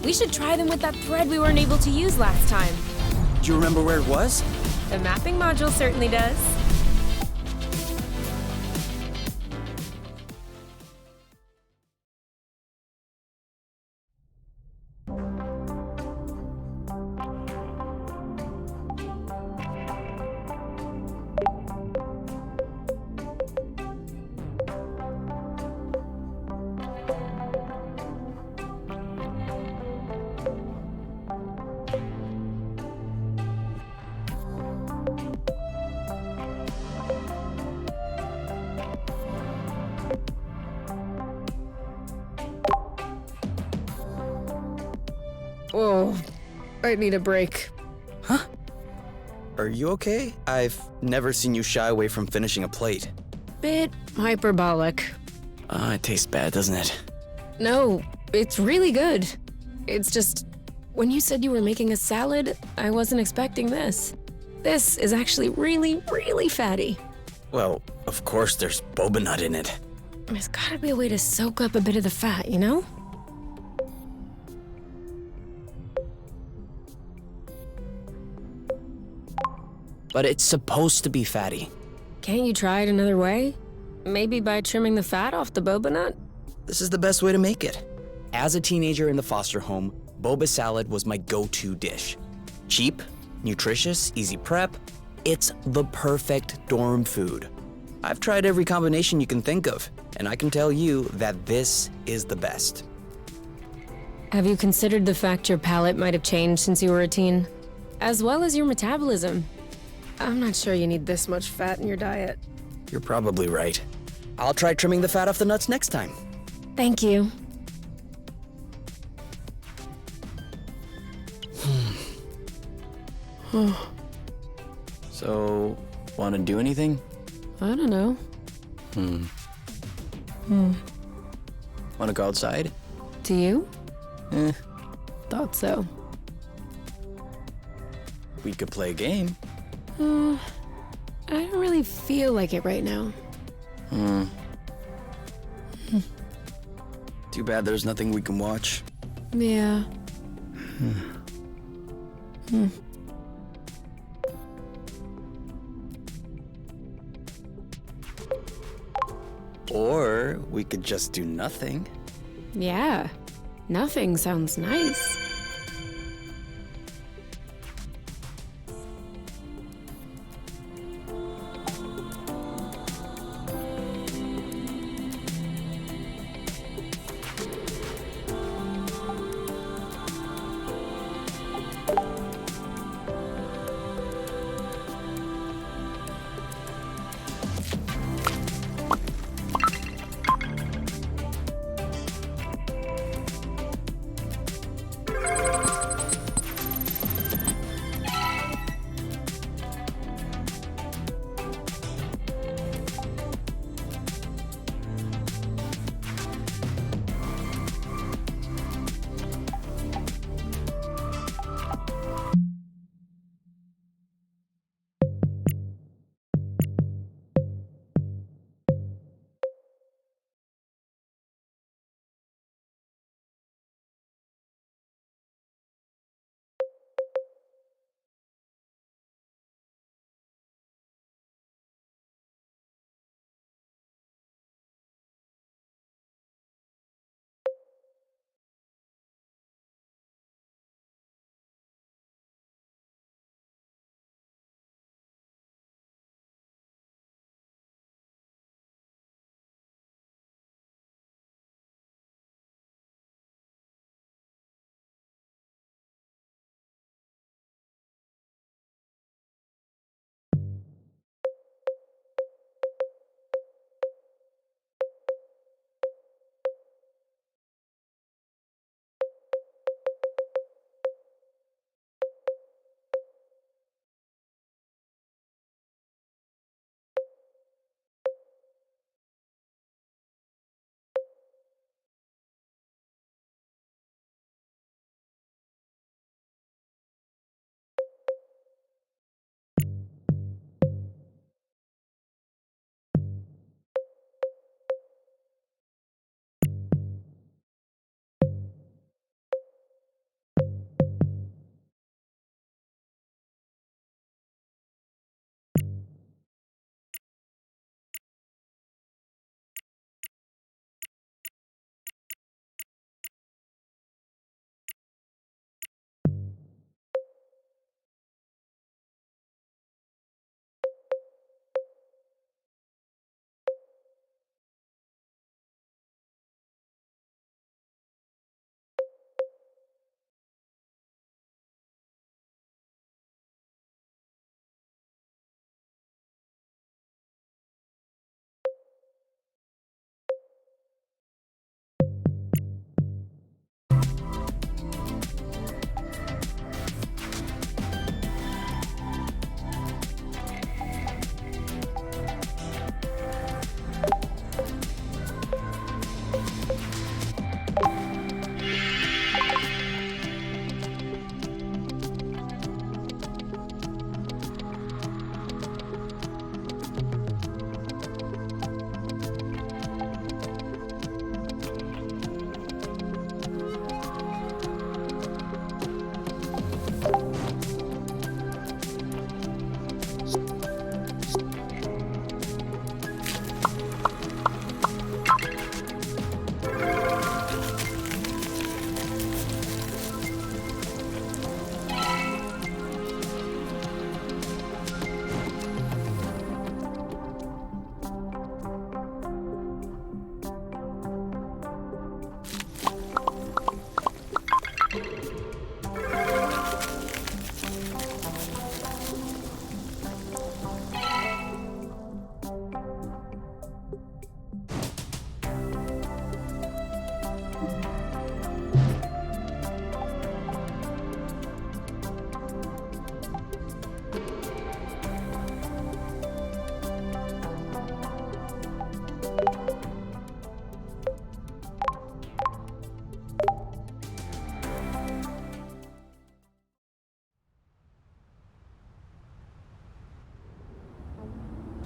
We should try them with that thread we weren't able to use last time.
Do you remember where it was?
The mapping module certainly does.
Oh, I need a break.
Huh? Are you okay? I've never seen you shy away from finishing a plate.
Bit hyperbolic.
It tastes bad, doesn't it?
No, it's really good. It's just, when you said you were making a salad, I wasn't expecting this. This is actually really, really fatty.
Well, of course there's boba nut in it.
There's gotta be a way to soak up a bit of the fat, you know?
But it's supposed to be fatty.
Can't you try it another way? Maybe by trimming the fat off the boba nut?
This is the best way to make it. As a teenager in the foster home, boba salad was my go-to dish. Cheap, nutritious, easy prep. It's the perfect dorm food. I've tried every combination you can think of, and I can tell you that this is the best.
Have you considered the fact your palate might have changed since you were a teen? As well as your metabolism. I'm not sure you need this much fat in your diet.
You're probably right. I'll try trimming the fat off the nuts next time.
Thank you.
So, want to do anything?
I don't know.
Want to go outside?
Do you?
Eh,
Thought so.
we could play a game.
I don't really feel like it right now.
Too bad there's nothing we can watch.
Yeah.
Or we could just do nothing.
Yeah. Nothing sounds nice.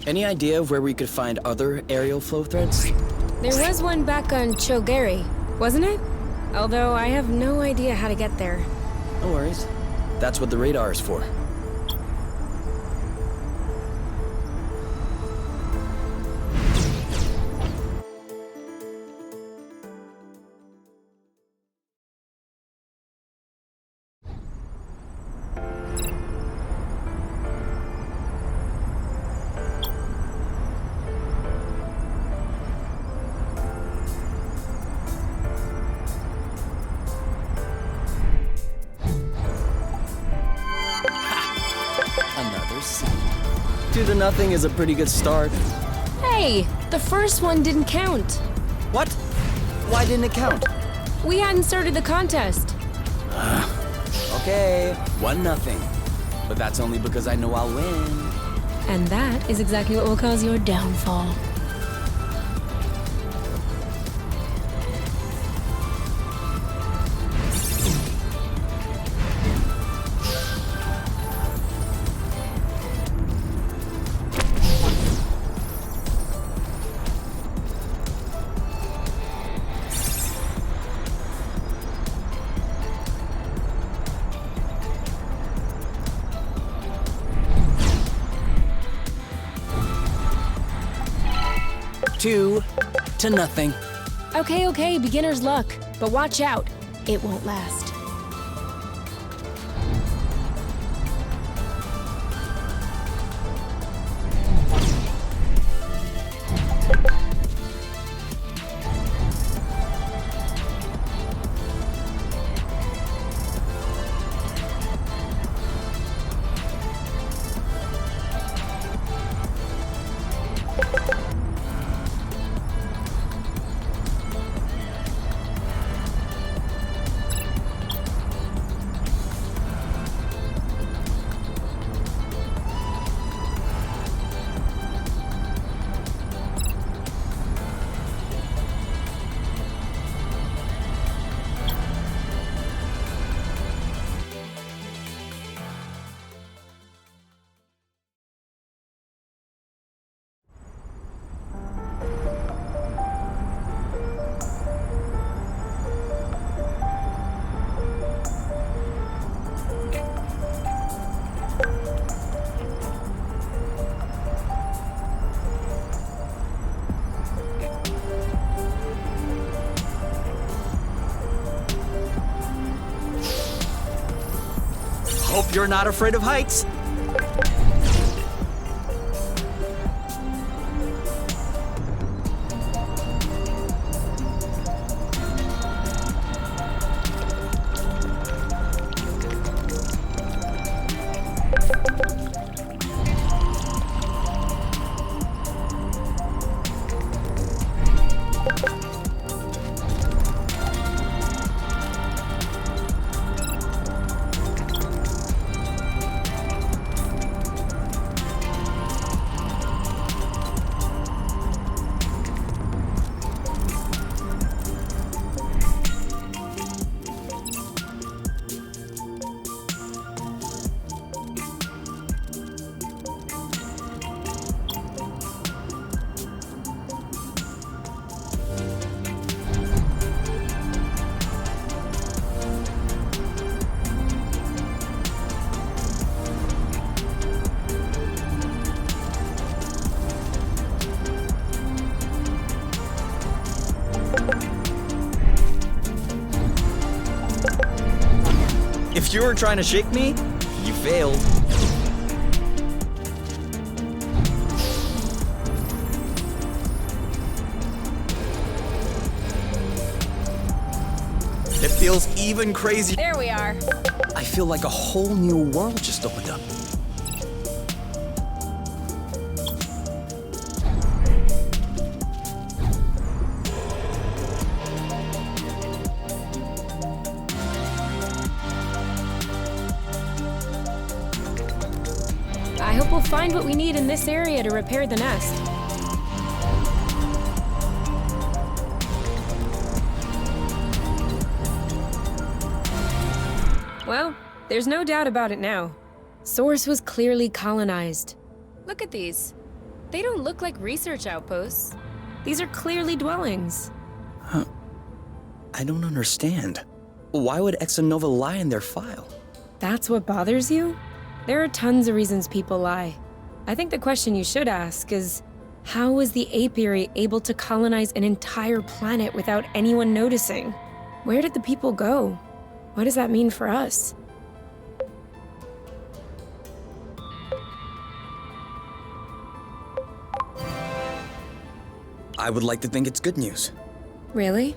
Any idea of where we could find other aerial flow threads?
There was one back on Chogari, wasn't it? Although I have no idea how to get there.
No worries. That's what the radar is for. Another seed. 2-0 is a pretty good start.
Hey, the first one didn't count.
What? Why didn't it count?
We hadn't started the contest.
Okay, 1-0. But that's only because I know I'll win.
And that is exactly what will cause your downfall.
Two to nothing.
Okay, beginner's luck. But watch out. It won't last.
Hope you're not afraid of heights. If you were trying to shake me, you failed. It feels even crazier.
There we are.
I feel like a whole new world just opened up.
I hope we'll find what we need in this area to repair the nest. Well, there's no doubt about it now. Source was clearly colonized. Look at these.
They don't look like research outposts.
These are clearly dwellings.
I don't understand. Why would Exonova lie in their file?
That's what bothers you? There are tons of reasons people lie. I think the question you should ask is, how was the Apiary able to colonize an entire planet without anyone noticing? Where did the people go? What does that mean for us?
I would like to think it's good news.
Really?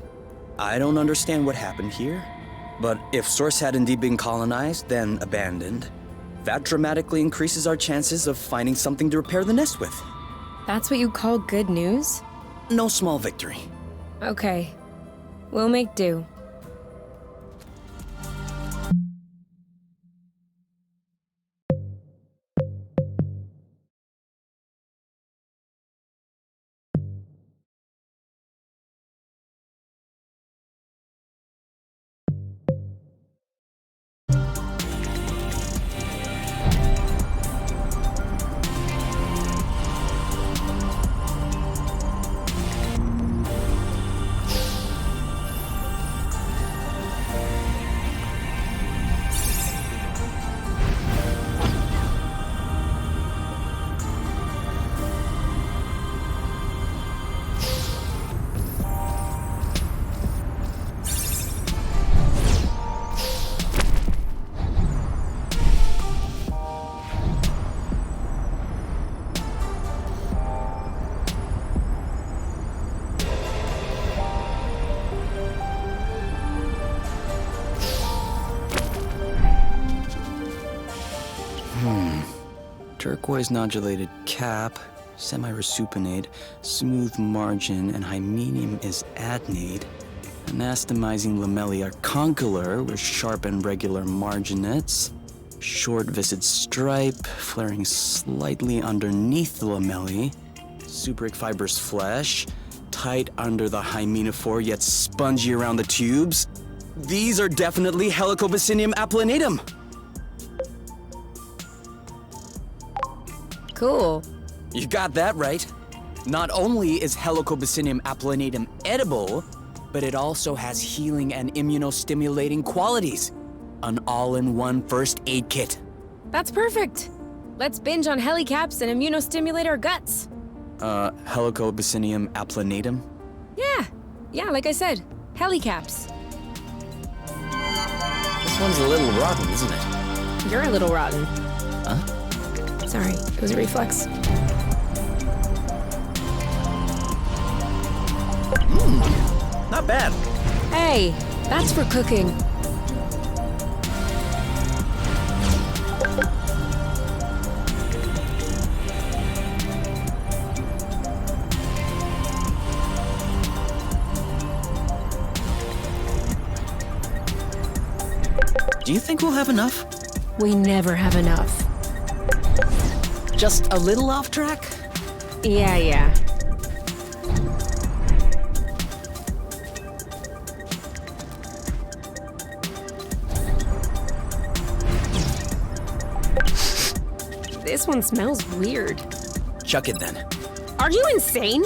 I don't understand what happened here, but if Source had indeed been colonized, then abandoned, that dramatically increases our chances of finding something to repair the nest with.
That's what you call good news?
No small victory.
Okay. We'll make do.
Turquoise nodulated cap, semi-resupinate, smooth margin, and hymenium is adnate. Anastomizing lamellae are condylar with sharp and regular marginates. Short viscid stripe, flaring slightly underneath the lamellae. Subric fibrous flesh, tight under the hymenophore yet spongy around the tubes. These are definitely Helicobacinium applanatum.
Cool.
You got that right. Not only is Helicobacinium applanatum edible, but it also has healing and immunostimulating qualities. An all-in-one first aid kit.
That's perfect. Let's binge on helicaps and immunostimulate our guts.
Helicobacinium applanatum?
Yeah, like I said, helicaps.
This one's a little rotten, isn't it?
You're a little rotten.
Huh?
Sorry, it was a reflex.
Not bad.
Hey, that's for cooking.
Do you think we'll have enough?
We never have enough.
Just a little off track?
Yeah.
This one smells weird.
Chuck it then.
Are you insane?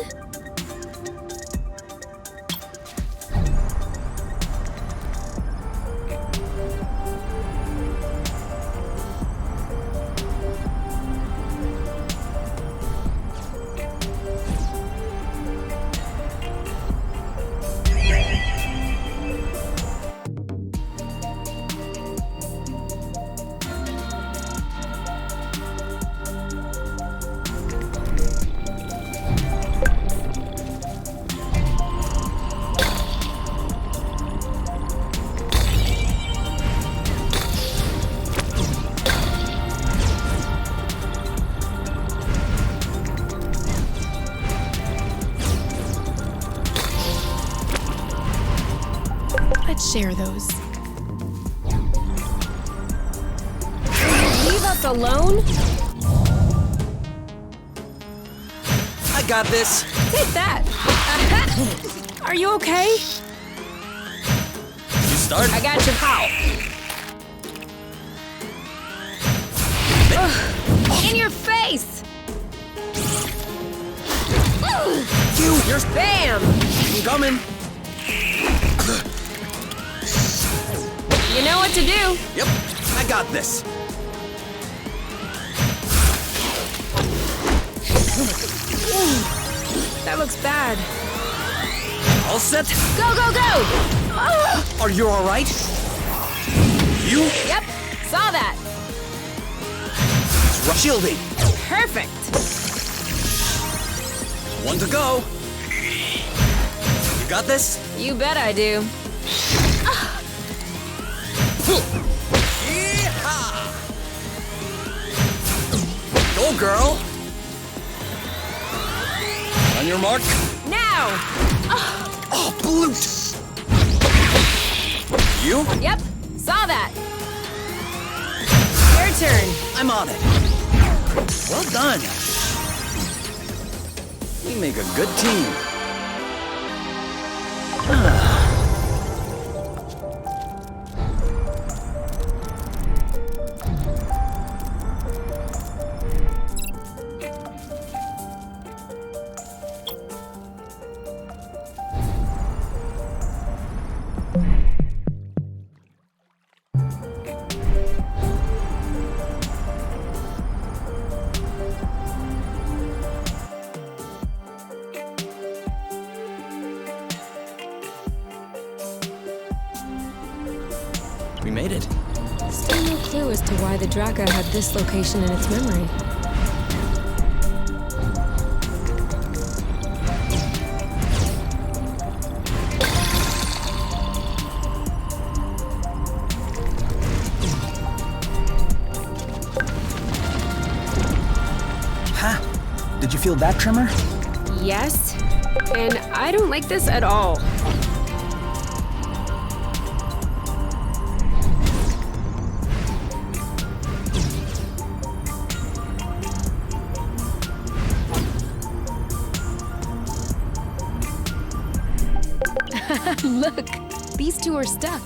Share those.
Leave us alone?
I got this.
Take that!
Are you okay?
You start.
I got you. How? In your face!
You're
Bam!
I'm coming.
You know what to do.
Yep, I got this.
That looks bad.
All set?
Go, go, go!
Are you all right? You?
Yep, saw that.
Shielding.
Perfect.
One to go. You got this?
You bet I do.
Yeehaw! Go, girl. On your mark.
Now!
Oh, bloot! You?
Yep, saw that. Your turn.
I'm on it. Well done. We make a good team. We made it.
Still no clue as to why the DrACar had this location in its memory.
Ha! Did you feel that tremor?
Yes, and I don't like this at all. Look, these two are stuck.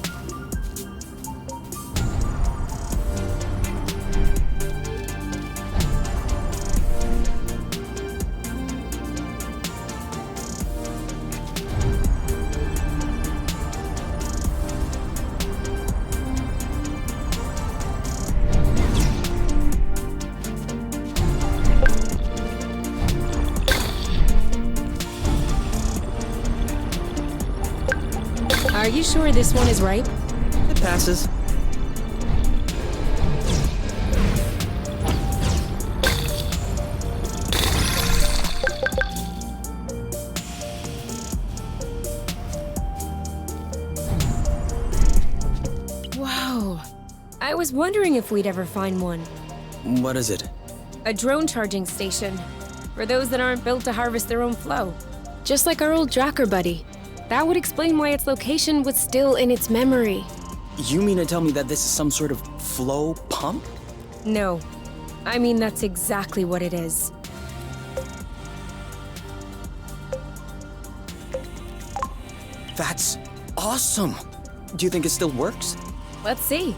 Are you sure this one is ripe?
It passes.
Whoa. I was wondering if we'd ever find one.
What is it?
A drone charging station. For those that aren't built to harvest their own flow. Just like our old DrACar buddy. That would explain why its location was still in its memory.
You mean to tell me that this is some sort of flow pump?
No. I mean, that's exactly what it is.
That's awesome! Do you think it still works?
Let's see.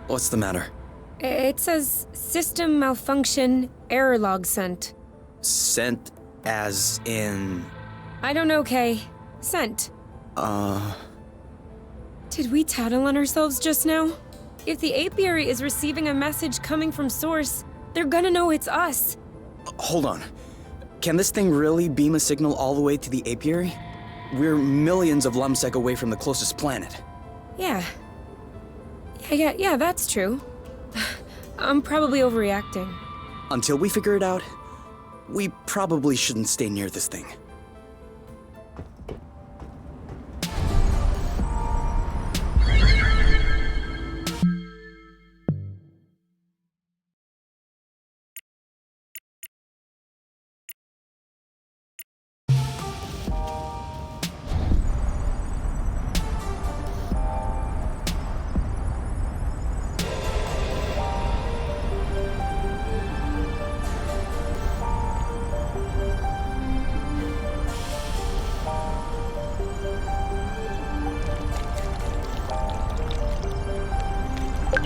What's the matter?
It says system malfunction, error log sent.
Sent as in...
I don't know, Kay. Sent. Did we tattle on ourselves just now? If the Apiary is receiving a message coming from Source, they're gonna know it's us.
Hold on. Can this thing really beam a signal all the way to the Apiary? We're millions of lumsec away from the closest planet.
Yeah, that's true. I'm probably overreacting.
Until we figure it out, we probably shouldn't stay near this thing.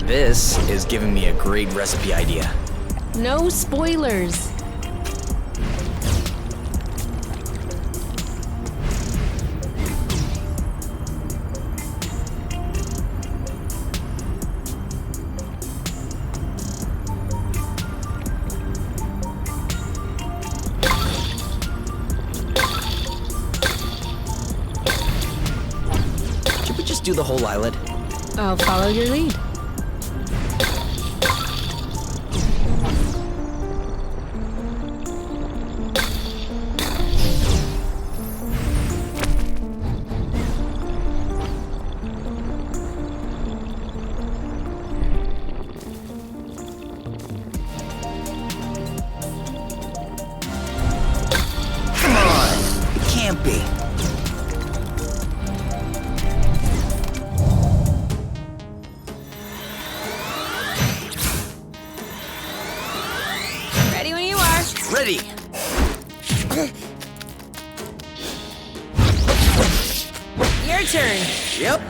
This is giving me a great recipe idea.
No spoilers.
Should we just do the whole islet?
I'll follow your lead.
Can't be.
Ready when you are.
Ready.
Your turn.
Yep.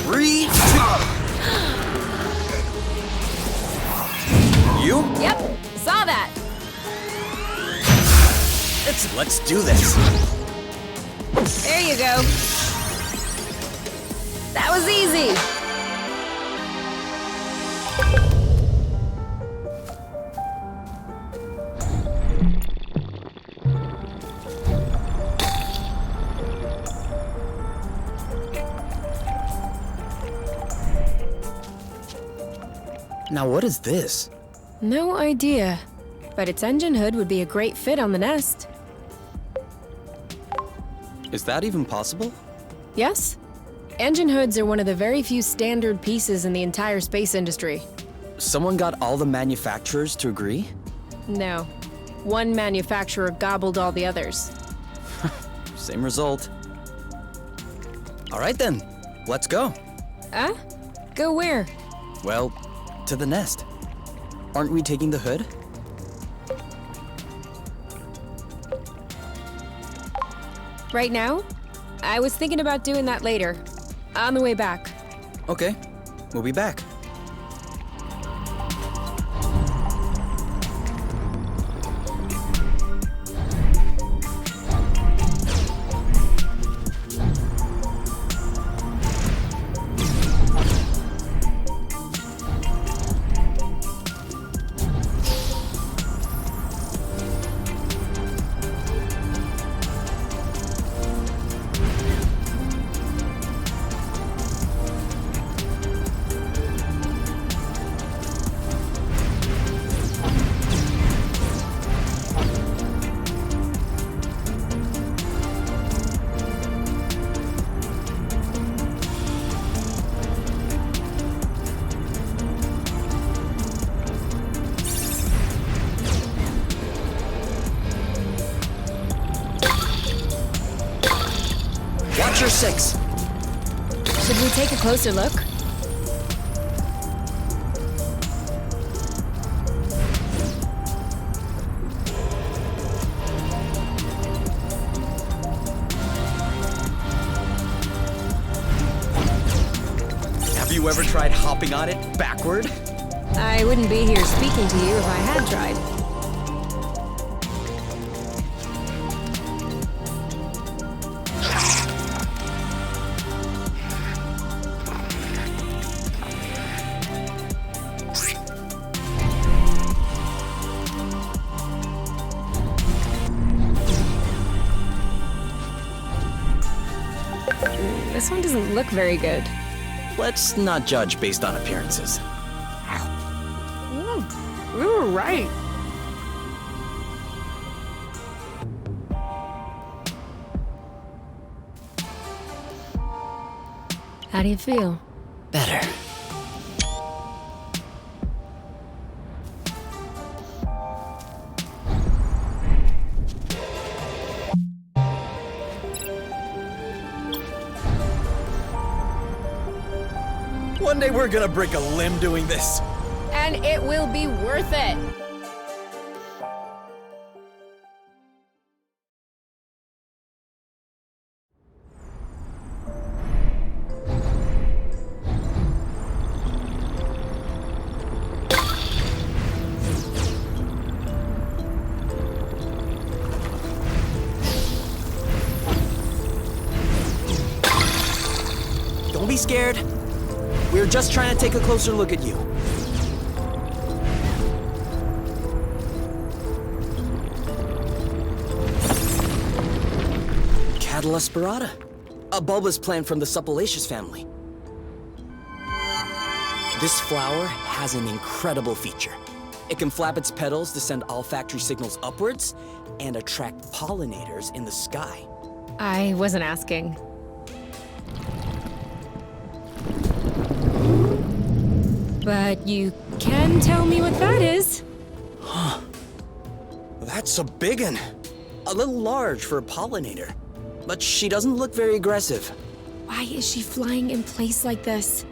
3, 2. You?
Yep, saw that.
Let's do this.
There you go. That was easy.
Now what is this?
No idea. But its engine hood would be a great fit on the nest.
Is that even possible?
Yes? Engine hoods are one of the very few standard pieces in the entire space industry.
Someone got all the manufacturers to agree?
No. One manufacturer gobbled all the others.
Same result. All right then, let's go.
Go where?
Well, to the nest. Aren't we taking the hood?
Right now? I was thinking about doing that later. On the way back.
Okay, we'll be back. Watch your 6.
Should we take a closer look?
Have you ever tried hopping on it backward?
I wouldn't be here speaking to you if I had tried. This one doesn't look very good.
Let's not judge based on appearances.
We were right. How do you feel?
Better.
One day we're gonna break a limb doing this.
And it will be worth it.
scared. We're just trying to take a closer look at you. Catilla spirata, a bulbous plant from the Suppalaceous family. This flower has an incredible feature. It can flap its petals to send olfactory signals upwards and attract pollinators in the sky.
I wasn't asking. But you can tell me what that is.
That's a biggin'. A little large for a pollinator. But she doesn't look very aggressive.
Why is she flying in place like this?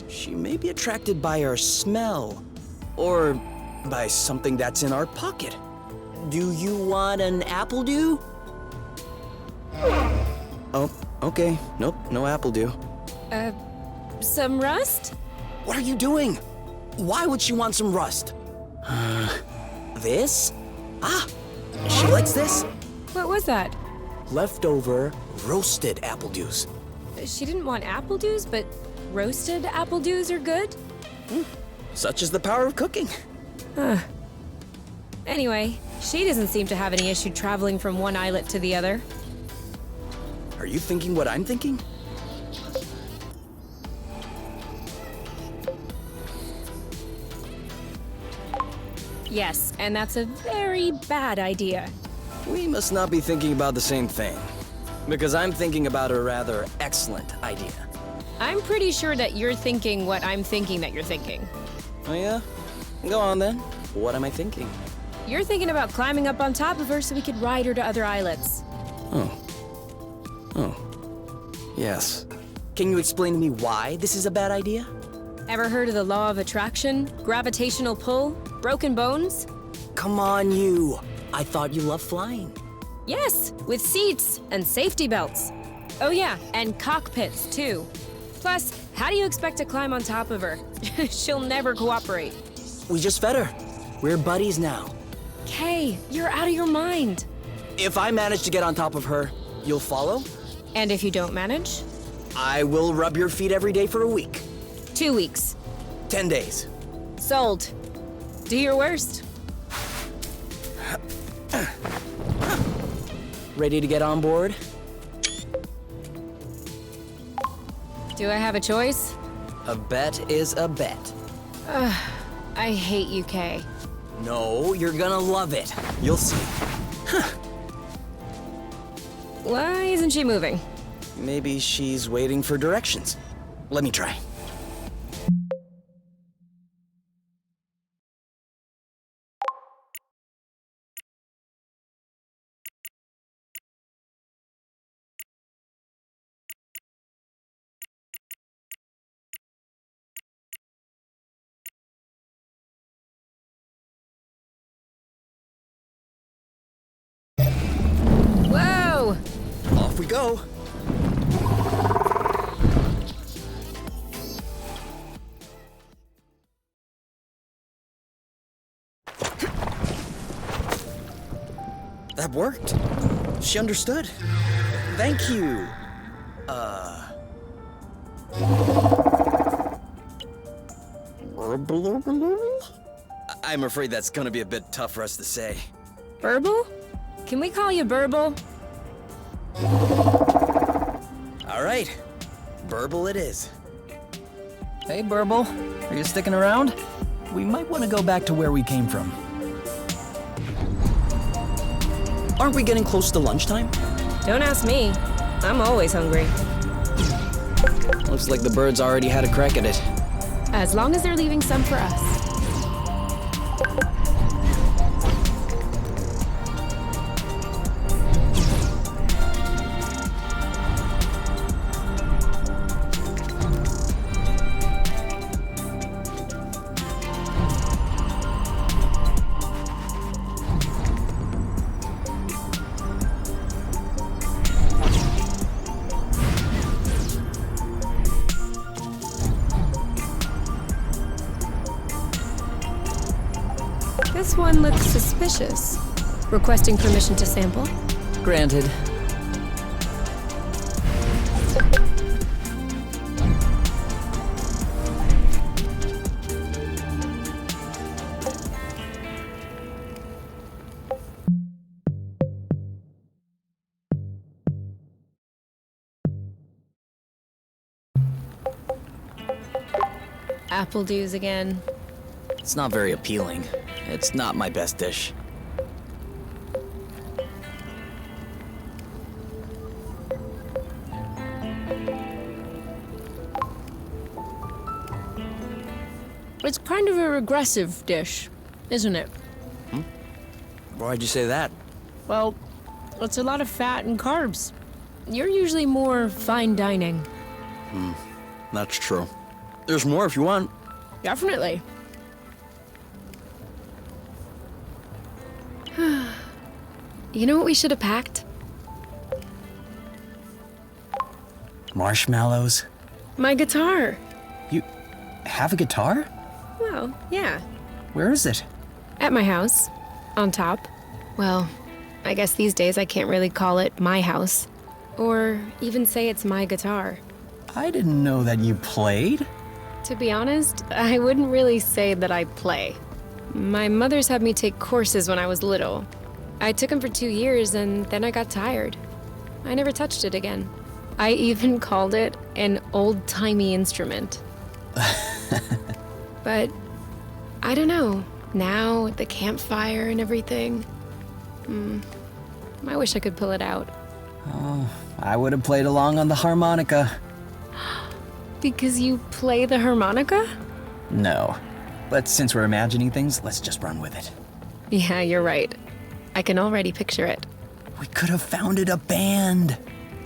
She may be attracted by our smell. Or by something that's in our pocket. Do you want an Appledew? Oh, okay. Nope, no Appledew.
Some rust?
What are you doing? Why would she want some rust? This? Ah, she likes this.
What was that?
Leftover roasted Appledews.
She didn't want appledews, but roasted appledews are good?
Such is the power of cooking.
Anyway, she doesn't seem to have any issue traveling from one islet to the other.
Are you thinking what I'm thinking?
Yes, and that's a very bad idea.
We must not be thinking about the same thing. Because I'm thinking about a rather excellent idea.
I'm pretty sure that you're thinking what I'm thinking that you're thinking.
Oh yeah? Go on then. What am I thinking?
You're thinking about climbing up on top of her so we could ride her to other islets.
Oh. Yes. Can you explain to me why this is a bad idea?
Ever heard of the law of attraction, gravitational pull, broken bones?
Come on, you. I thought you loved flying.
Yes, with seats and safety belts. Oh yeah, and cockpits too. Plus, how do you expect to climb on top of her? She'll never cooperate.
We just fed her. We're buddies now.
Kay, you're out of your mind.
If I manage to get on top of her, you'll follow?
And if you don't manage?
I will rub your feet every day for a week.
2 weeks.
10 days.
Sold. Do your worst.
Ready to get on board?
Do I have a choice?
A bet is a bet.
I hate you, Kay.
No, you're gonna love it. You'll see.
Why isn't she moving?
Maybe she's waiting for directions. Let me try.
Whoa!
Off we go. That worked. She understood. Thank you. I'm afraid that's gonna be a bit tough for us to say.
Birble? Can we call you Birble?
All right, Birble it is.
Hey, Birble. Are you sticking around? We might want to go back to where we came from.
Aren't we getting close to lunchtime?
Don't ask me. I'm always hungry.
Looks like the birds already had a crack at it.
As long as they're leaving some for us. This one looks suspicious. Requesting permission to sample?
Granted.
Appledews again.
It's not very appealing. It's not my best dish.
It's kind of a regressive dish, isn't it?
Why'd you say that?
Well, it's a lot of fat and carbs. You're usually more fine dining.
That's true. There's more if you want.
Definitely. You know what we should have packed?
Marshmallows?
My guitar.
You have a guitar?
Well, yeah.
Where is it?
At my house. On top. Well, I guess these days I can't really call it my house. Or even say it's my guitar.
I didn't know that you played.
To be honest, I wouldn't really say that I play. My mother's had me take courses when I was little. I took them for 2 years and then I got tired. I never touched it again. I even called it an old-timey instrument. But I don't know. Now, with the campfire and everything, I wish I could pull it out.
Oh, I would have played along on the harmonica.
Because you play the harmonica?
No. But since we're imagining things, let's just run with it.
Yeah, you're right. I can already picture it.
We could have founded a band.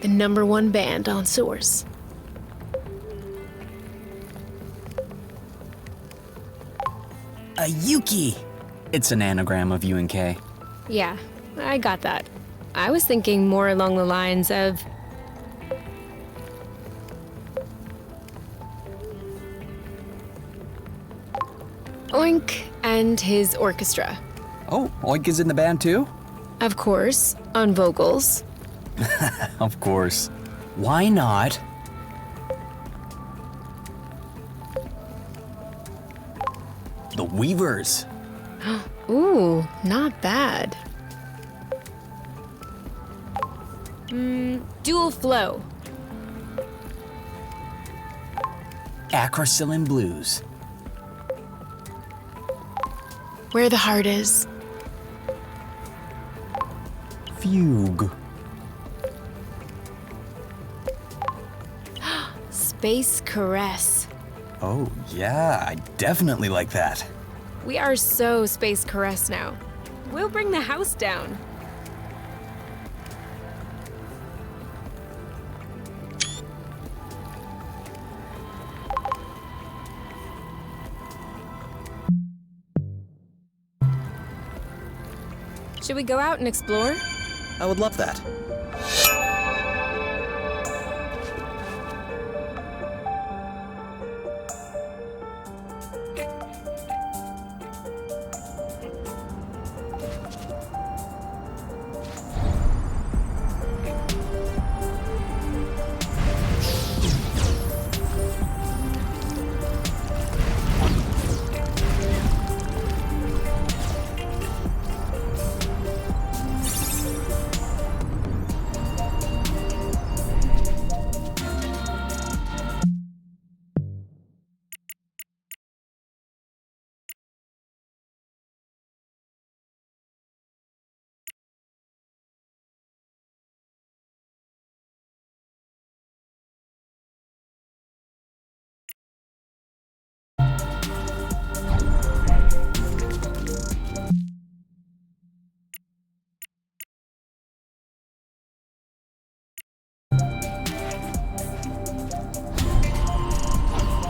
The #1 band on Source.
A Yuki! It's an anagram of UNK.
Yeah, I got that. I was thinking more along the lines of... Oink and his orchestra.
Oh, Oink is in the band too?
Of course, on vocals.
Of course. Why not? The Weavers.
Ooh, not bad. Dual flow.
Acrocillin Blues.
Where the heart is.
Fugue.
Space caress.
Oh, yeah, I definitely like that.
We are so space caress now. We'll bring the house down. Should we go out and explore?
I would love that.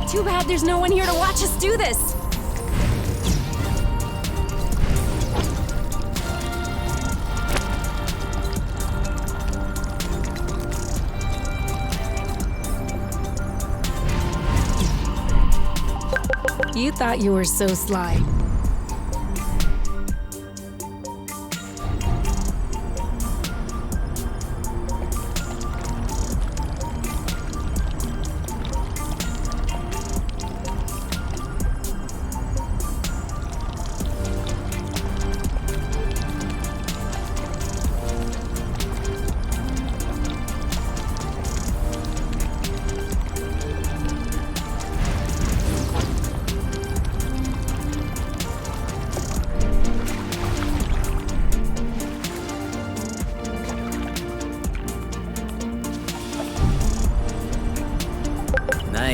Too bad there's no one here to watch us do this!
You thought you were so sly.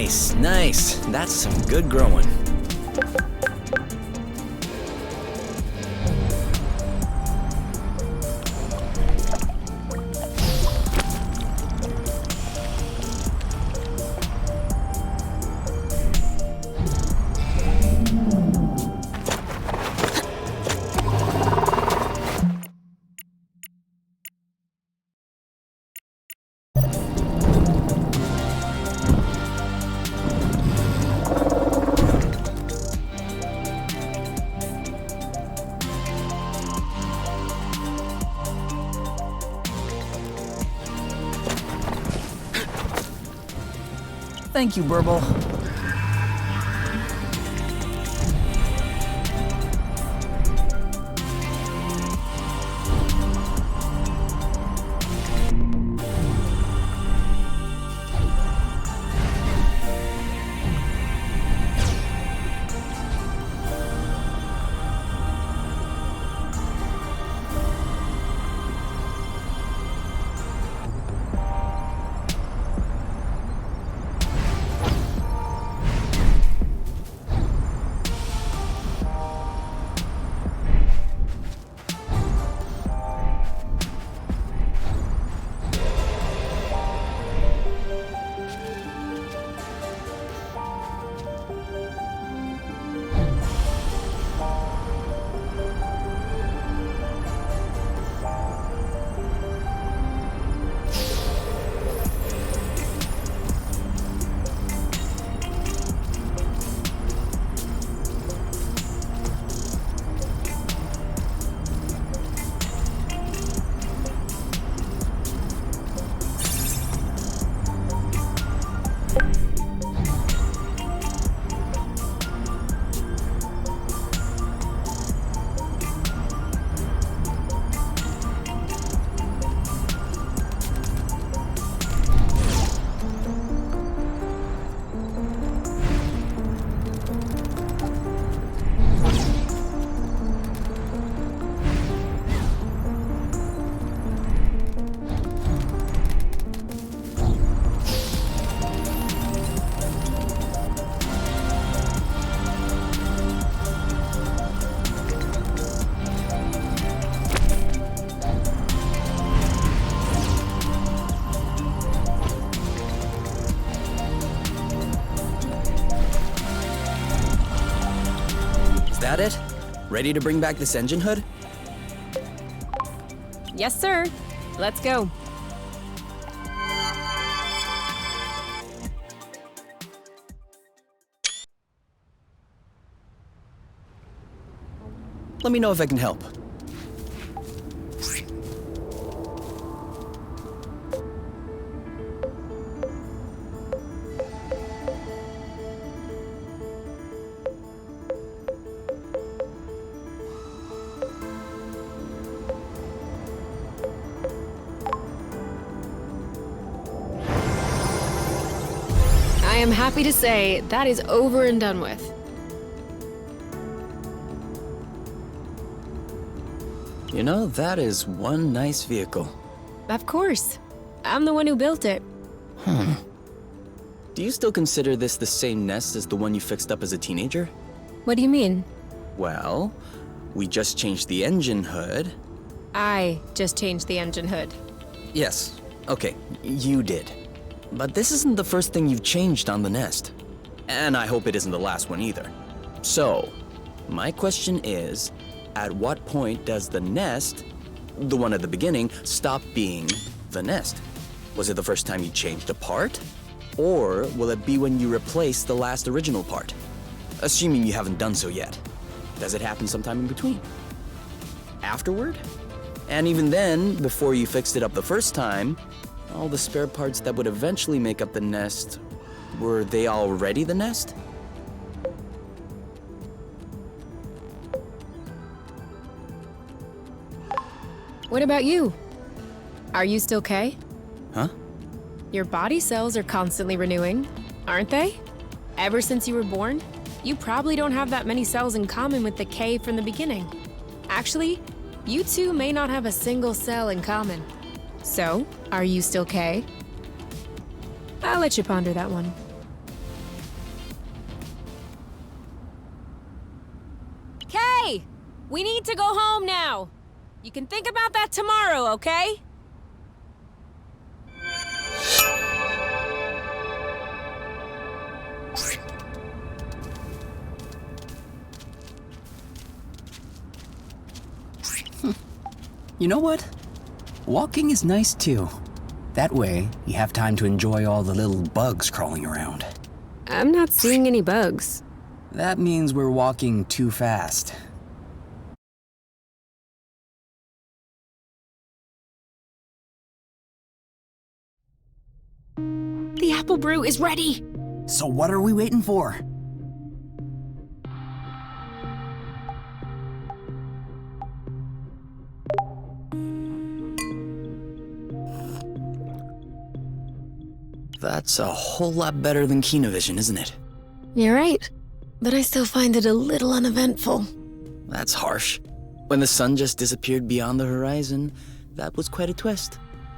Nice, nice. That's some good growing.
Thank you, Birble.
That it? Ready to bring back this engine hood?
Yes, sir. Let's go.
Let me know if I can help.
I am happy to say that is over and done with.
You know, that is one nice vehicle.
Of course. I'm the one who built it.
Do you still consider this the same nest as the one you fixed up as a teenager?
What do you mean?
Well, we just changed the engine hood.
I just changed the engine hood.
Yes, okay, you did. But this isn't the first thing you've changed on the nest. And I hope it isn't the last one either. So, my question is, at what point does the nest, the one at the beginning, stop being the nest? Was it the first time you changed a part? Or will it be when you replace the last original part? Assuming you haven't done so yet. Does it happen sometime in between? Afterward? And even then, before you fixed it up the first time, all the spare parts that would eventually make up the nest, were they already the nest?
What about you? Are you still K?
Huh?
Your body cells are constantly renewing, aren't they? Ever since you were born, you probably don't have that many cells in common with the K from the beginning. Actually, you two may not have a single cell in common. So, are you still K? I'll let you ponder that one.
We need to go home now. You can think about that tomorrow, okay?
You know what? Walking is nice too. That way, you have time to enjoy all the little bugs crawling around.
I'm not seeing any bugs.
That means we're walking too fast.
The Applebrew is ready!
So what are we waiting for?
That's a whole lot better than Kinovision, isn't it?
You're right, but I still find it a little uneventful.
That's harsh. When the sun just disappeared beyond the horizon, that was quite a twist.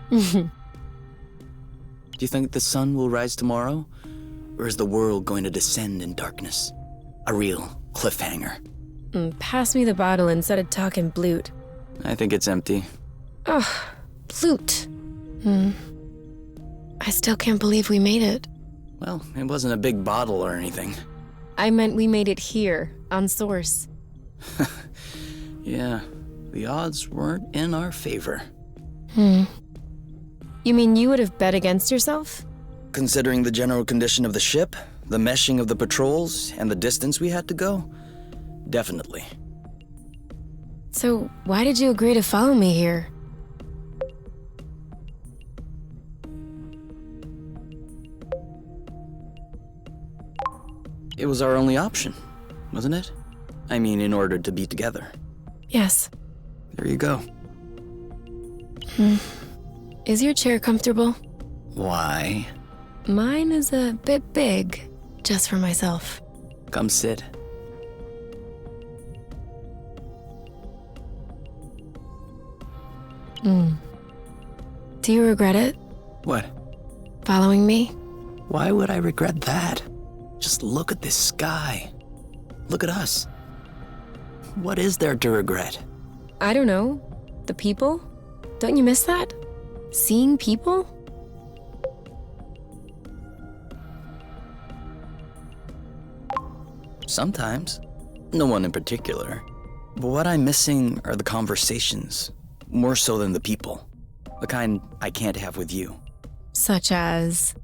Do you think the sun will rise tomorrow? Or is the world going to descend in darkness? A real cliffhanger.
Pass me the bottle instead of talking blute.
I think it's empty.
Ugh, blute. I still can't believe we made it.
Well, it wasn't a big bottle or anything.
I meant we made it here, on Source.
Yeah, the odds weren't in our favor.
You mean you would have bet against yourself?
Considering the general condition of the ship, the meshing of the patrols, and the distance we had to go, definitely.
So why did you agree to follow me here?
It was our only option, wasn't it? I mean, in order to be together.
Yes.
There you go.
Is your chair comfortable?
Why?
Mine is a bit big, just for myself.
Come sit.
Do you regret it,
What?
following me?
Why would I regret that? Just look at this sky. Look at us. What is there to regret?
I don't know. The people? Don't you miss that? Seeing people?
Sometimes. No one in particular. But what I'm missing are the conversations, more so than the people. The kind I can't have with you.
Such as...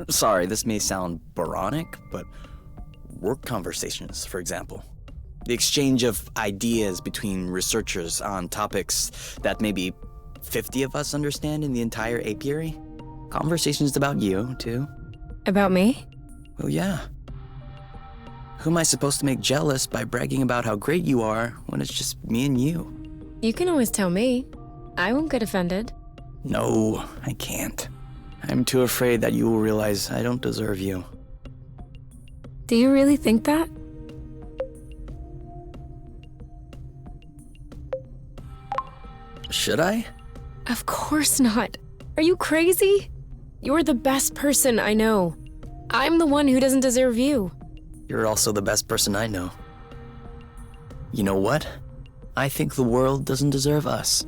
Sorry, this may sound boronic, but work conversations, for example. The exchange of ideas between researchers on topics that maybe 50 of us understand in the entire apiary. Conversations about you, too.
About me?
Well, yeah. Who am I supposed to make jealous by bragging about how great you are when it's just me and you?
You can always tell me. I won't get offended.
No, I can't. I'm too afraid that you will realize I don't deserve you.
Do you really think that?
Should I?
Of course not. Are you crazy? You're the best person I know. I'm the one who doesn't deserve you.
You're also the best person I know. You know what? I think the world doesn't deserve us.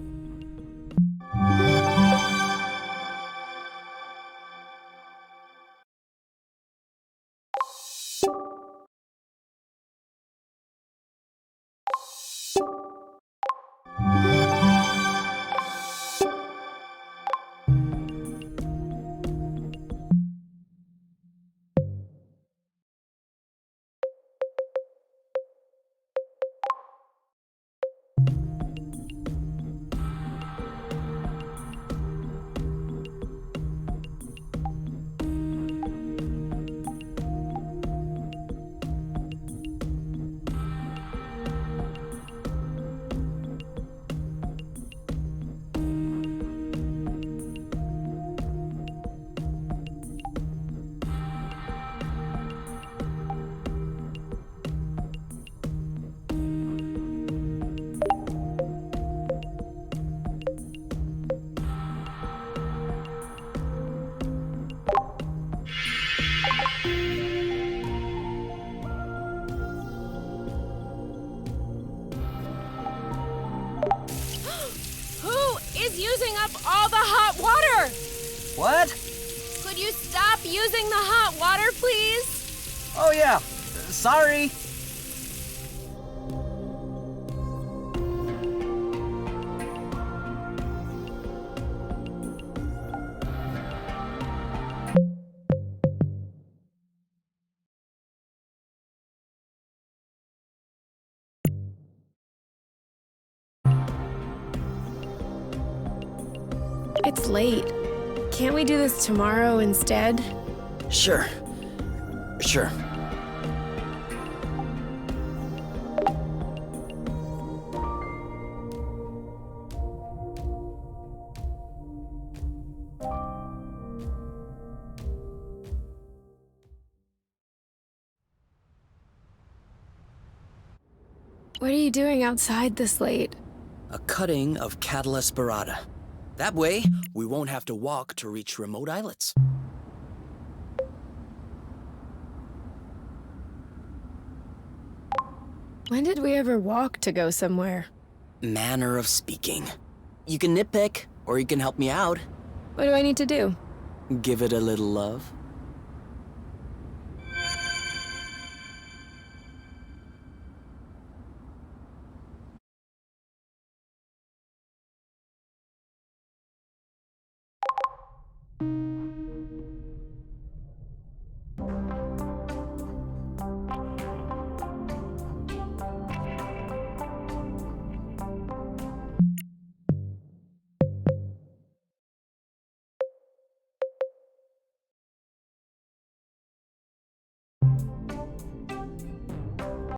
It's using up all the hot water!
What?
Could you stop using the hot water, please?
Oh yeah, sorry.
It's late. Can't we do this tomorrow instead?
Sure. Sure.
What are you doing outside this late?
A cutting of Catilla Spirata. That way, we won't have to walk to reach remote islets.
When did we ever walk to go somewhere?
Manner of speaking. You can nitpick, or you can help me out.
What do I need to do?
Give it a little love.